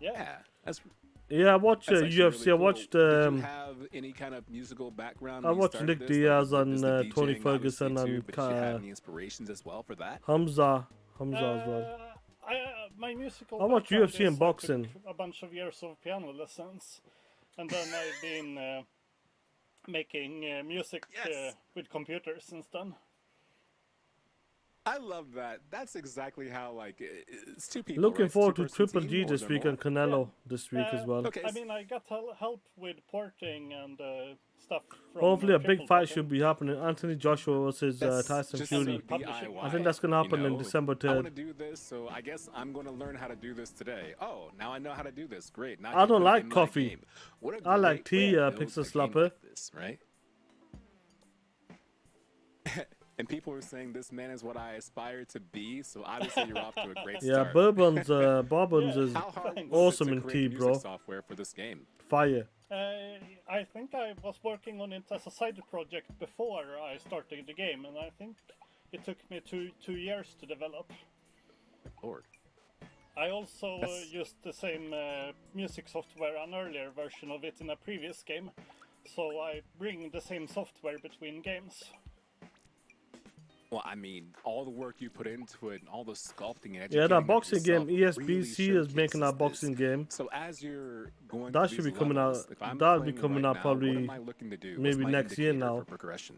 Yeah, that's. Yeah, I watch That's actually UFC. really I cool. watched. Did you have any kind of musical background? I when you watched started Nick this? Diaz Like, and is the Tony DJing Ferguson obviously and too, but did you have any inspirations as well for that? Hamza as well. My musical I watch background UFC and is boxing. I took a bunch of years of piano lessons, and then I've been making music with computers since then. I love that. That's exactly how, like, it's two people. Looking right? forward to Two-person Triple team, G or this is there week more? and Canelo this week as well. I mean, I got help with porting and stuff. From, Hopefully, a big Triple fight Button. should be happening. Anthony Joshua versus That's Tyson just Fury. DIY, I think that's gonna happen you in know? December I want 3rd. to do this, so I guess I'm going to learn how to do this today. Oh, now I know how to do this. Great. Now I can don't put it like in my coffee. game. What a I like great way tea, to build Pixel a game Slapper. like this, right? And people are saying this man is what I aspire to be, so obviously you're off to a great Yeah, start. Bourbon's is How hard was awesome it in to tea, create music bro. software for this game? Fire. I think I was working on it as a side project before I started the game, and I think it took me two years to develop. Lord. I also That's- used the same music software, an earlier version of it in a previous game, so I bring the same software between games. Well, I mean, all the work you put into it and all the sculpting and Yeah, educating that of boxing game, yourself really ESBC is making that showcases boxing game. So as you're going That through should be these coming out. levels, if I'm That'll be playing coming right out now, probably what am I looking to do? What's maybe my next year indicator now. for progression?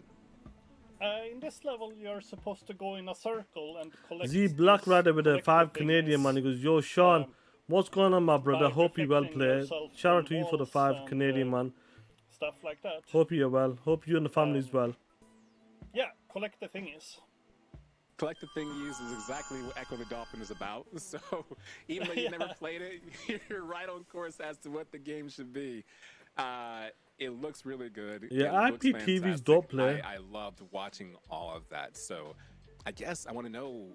In this level, you're supposed to go in a circle and collect. Z Black Rider with a collect 5 the Canadian things. man. He goes, yo, Sean, what's going on, my brother? by Hope you well, reflecting player. yourself Shout out from to you for the walls 5 and, Canadian man. Stuff like that. Hope you're well. Hope you and the family's well. Yeah, collect the thingies. Collect the Thingies is exactly what Echo the Dolphin is about. So even though you never played it, you're right on course as to what the game should be. It looks really good. Yeah, It looks IPTV's fantastic. dope play. I loved watching all of that. So I guess I want to know,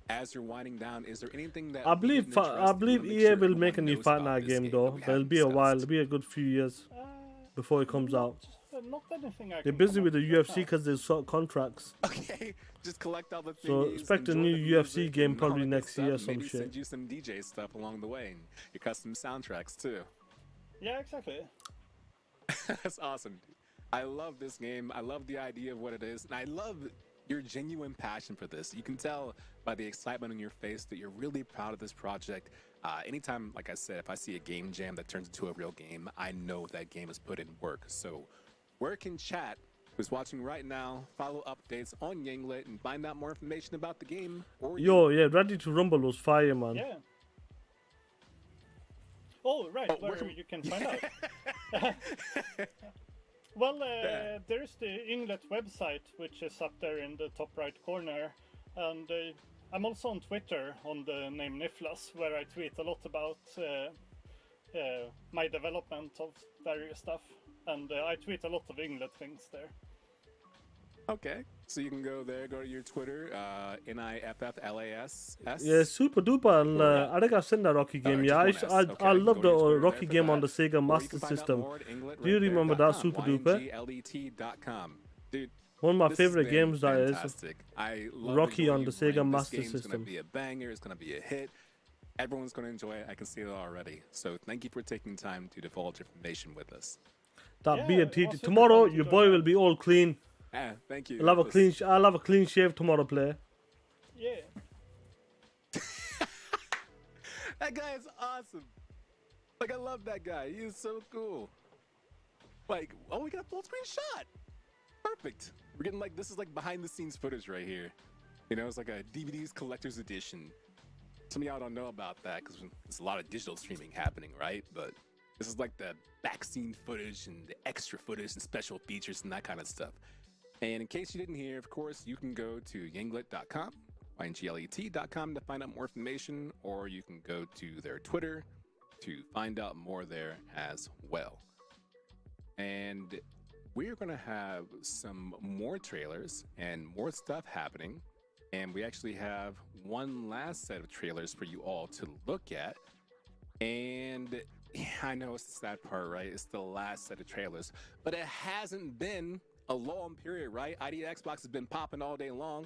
as you're winding down, is there anything that I we believe didn't address I that you believe wanna make EA sure will make a everyone new knows Fight about Night this game that though, we but it'll haven't be a while. discussed? It'll be a good few years before it comes out. Not anything I They're can busy come with the up with UFC now. because there's sort of contracts. Okay, just collect all the Thingies. So expect a enjoy new the UFC music game and all probably that good next year or stuff. some Maybe shit. send you some DJ stuff along the way and your custom soundtracks too. Yeah, exactly. That's awesome. I love this game. I love the idea of what it is, and I love your genuine passion for this. You can tell by the excitement on your face that you're really proud of this project. Anytime, like I said, if I see a game jam that turns into a real game, I know that game has put in work. So where can chat, who's watching right now, follow updates on Yanglet and find out more information about the game? Or Yo, yeah, Ready to Rumble was fire, man. Yeah. Oh, right, where you can find out. Well, there's the Ynglet website, which is up there in the top right corner. And I'm also on Twitter on the name Niflas, where I tweet a lot about my development of various stuff. And I tweet a lot of Ynglet things there. Okay, so you can go there, go to your Twitter, NIFFLASS. Yeah, super duper. And, I think I've seen that Rocky game. Yeah, I love the Rocky game on the Sega Master System. Do you remember that, super duper? YNGLET.com. Dude, One of my this has favorite been games that is fantastic. I love Rocky the way on the you Sega ran. Master This game's System. gonna be a banger. It's gonna be a hit. Everyone's gonna enjoy it. I can see it already. So thank you for taking time to divulge information with us. That beer TT. Tomorrow, your boy will be all clean. Thank you. I'll have a clean. I'll have a clean shave tomorrow, player. Yeah. That guy is awesome. Like, I love that guy. He is so cool. Like, oh, we got a full screen shot. Perfect. We're getting like, this is like behind the scenes footage right here. You know, it's like a DVD's collector's edition. Some of y'all don't know about that because there's a lot of digital streaming happening, right? But this is like the back scene footage and the extra footage and special features and that kind of stuff. And in case you didn't hear, of course, you can go to yanglet.com, YNGLET.com to find out more information, or you can go to their Twitter to find out more there as well. And we're going to have some more trailers and more stuff happening. And we actually have one last set of trailers for you all to look at. And yeah, I know it's the sad part, right? It's the last set of trailers, but it hasn't been a long period, right? ID Xbox has been popping all day long.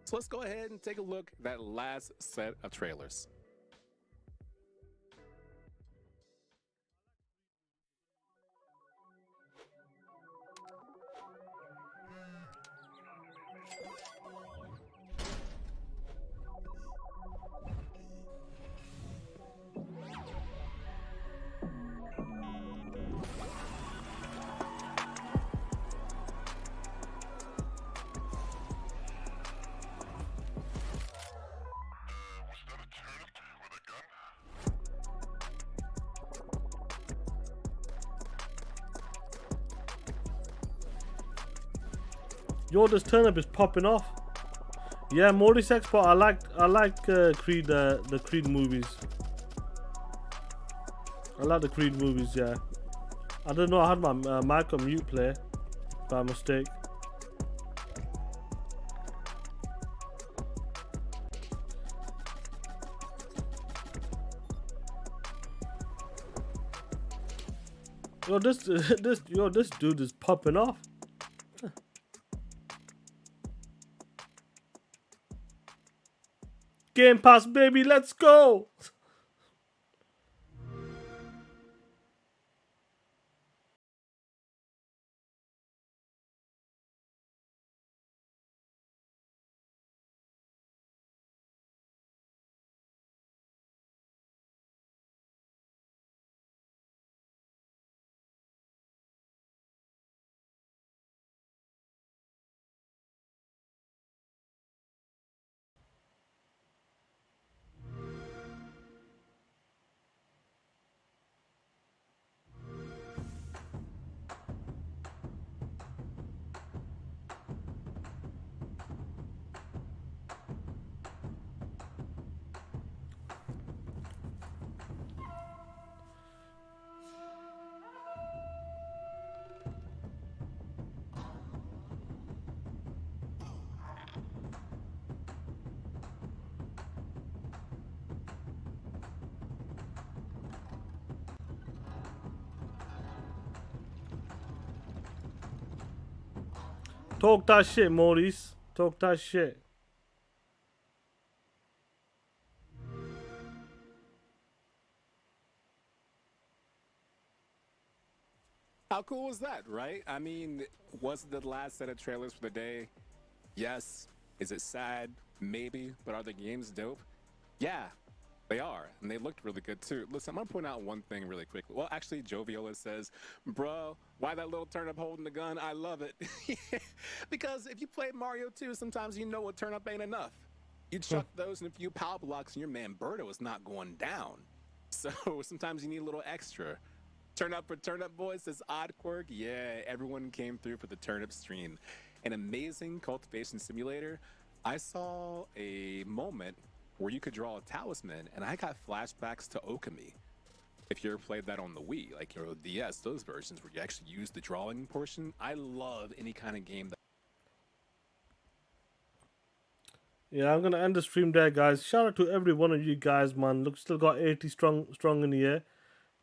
So let's go ahead and take a look at that last set of trailers. Yo, this turnip is popping off. Yeah, Maurice Export. I like Creed, the Creed movies. I like the Creed movies. Yeah. I don't know. I had my mic on mute play by mistake. Yo, this dude is popping off. Game Pass, baby, let's go. Talk that shit, Maurice. Talk that shit. How cool was that, right? I mean, was it the last set of trailers for the day? Yes. Is it sad? Maybe. But are the games dope? Yeah, they are. And they looked really good too. Listen, I'm going to point out one thing really quickly. Well, actually, Joviola says, bro, why that little turnip holding the gun? I love it. Because if you play Mario 2, sometimes you know a turnip ain't enough. You chuck those in a few power blocks and your man Birdo is not going down. So sometimes you need a little extra. Turn up for Turnip Boy, says Odd Quirk. Yeah, everyone came through for the turnip stream. An amazing cultivation simulator. I saw a moment where you could draw a talisman, and I got flashbacks to Okami. If you ever played that on the Wii, like your DS, those versions where you actually use the drawing portion. I love any kind of game that. Yeah, I'm gonna end the stream there, guys. Shout out to every one of you guys, man. Look, still got 80 strong in the air.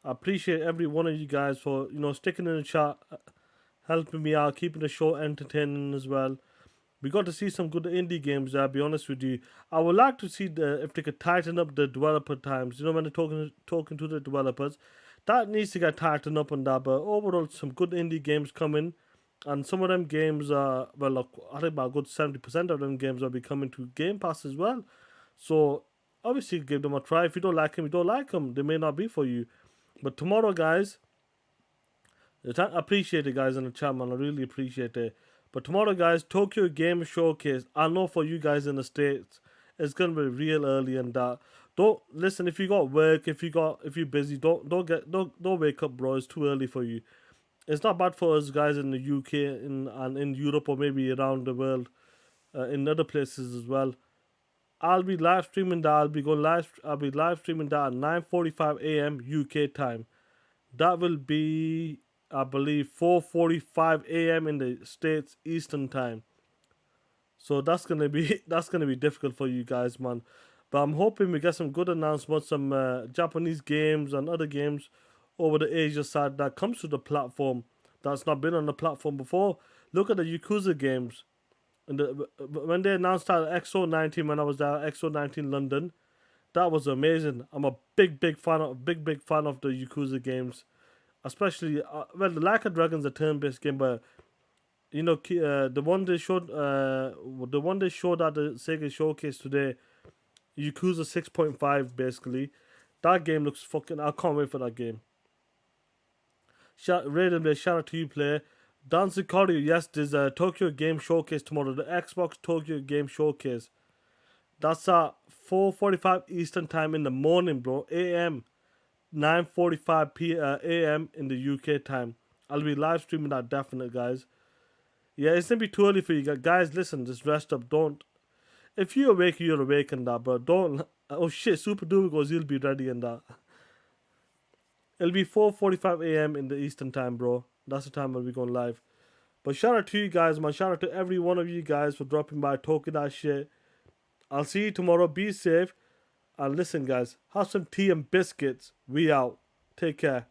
I appreciate every one of you guys for sticking in the chat, helping me out, keeping the show entertaining as well. We got to see some good indie games there, I'll be honest with you. I would like to see if they could tighten up the developer times. When they're talking to the developers, that needs to get tightened up on that. But overall, some good indie games coming, and some of them games are I think about a good 70% of them games will be coming to Game Pass as well. So obviously, give them a try. If you don't like them, you don't like them. They may not be for you. But tomorrow, guys, I appreciate it, guys, in the chat, man. I really appreciate it. But tomorrow, guys, Tokyo Game Showcase. I know for you guys in the States, it's gonna be real early and that. Don't listen if you got work, if you're busy. Don't wake up, bro. It's too early for you. It's not bad for us guys in the UK and in Europe or maybe around the world, in other places as well. I'll be live streaming that. I'll be live streaming that at 9:45 a.m. UK time. That will be, I believe, 4:45 a.m. in the States Eastern time. So that's gonna be difficult for you guys, man. But I'm hoping we get some good announcements, some Japanese games and other games over the Asia side that comes to the platform that's not been on the platform before. Look at the Yakuza games. And when they announced that XO19, when I was there at XO19 London, that was amazing. I'm a big fan of the Yakuza games, especially the Like a Dragon's a turn-based game, but the one they showed at the Sega Showcase today, Yakuza 6.5 basically. That game looks fucking. I can't wait for that game. Shout out to you, player. Dancing Cardio, yes, there's a Tokyo Game Showcase tomorrow. The Xbox Tokyo Game Showcase. That's at 4:45 Eastern time in the morning, bro. AM, 9:45 a.m. in the UK time. I'll be live streaming that, definitely, guys. Yeah, it's gonna be too early for you guys. Listen, just rest up. Don't. If you're awake, you're awake and that, but don't. Oh shit, Super Duper goes. You'll be ready and that. It'll be 4:45 a.m. in the Eastern time, bro. That's the time we'll be going live. But shout out to you guys, man. Shout out to every one of you guys for dropping by, talking that shit. I'll see you tomorrow. Be safe. And listen, guys, have some tea and biscuits. We out. Take care.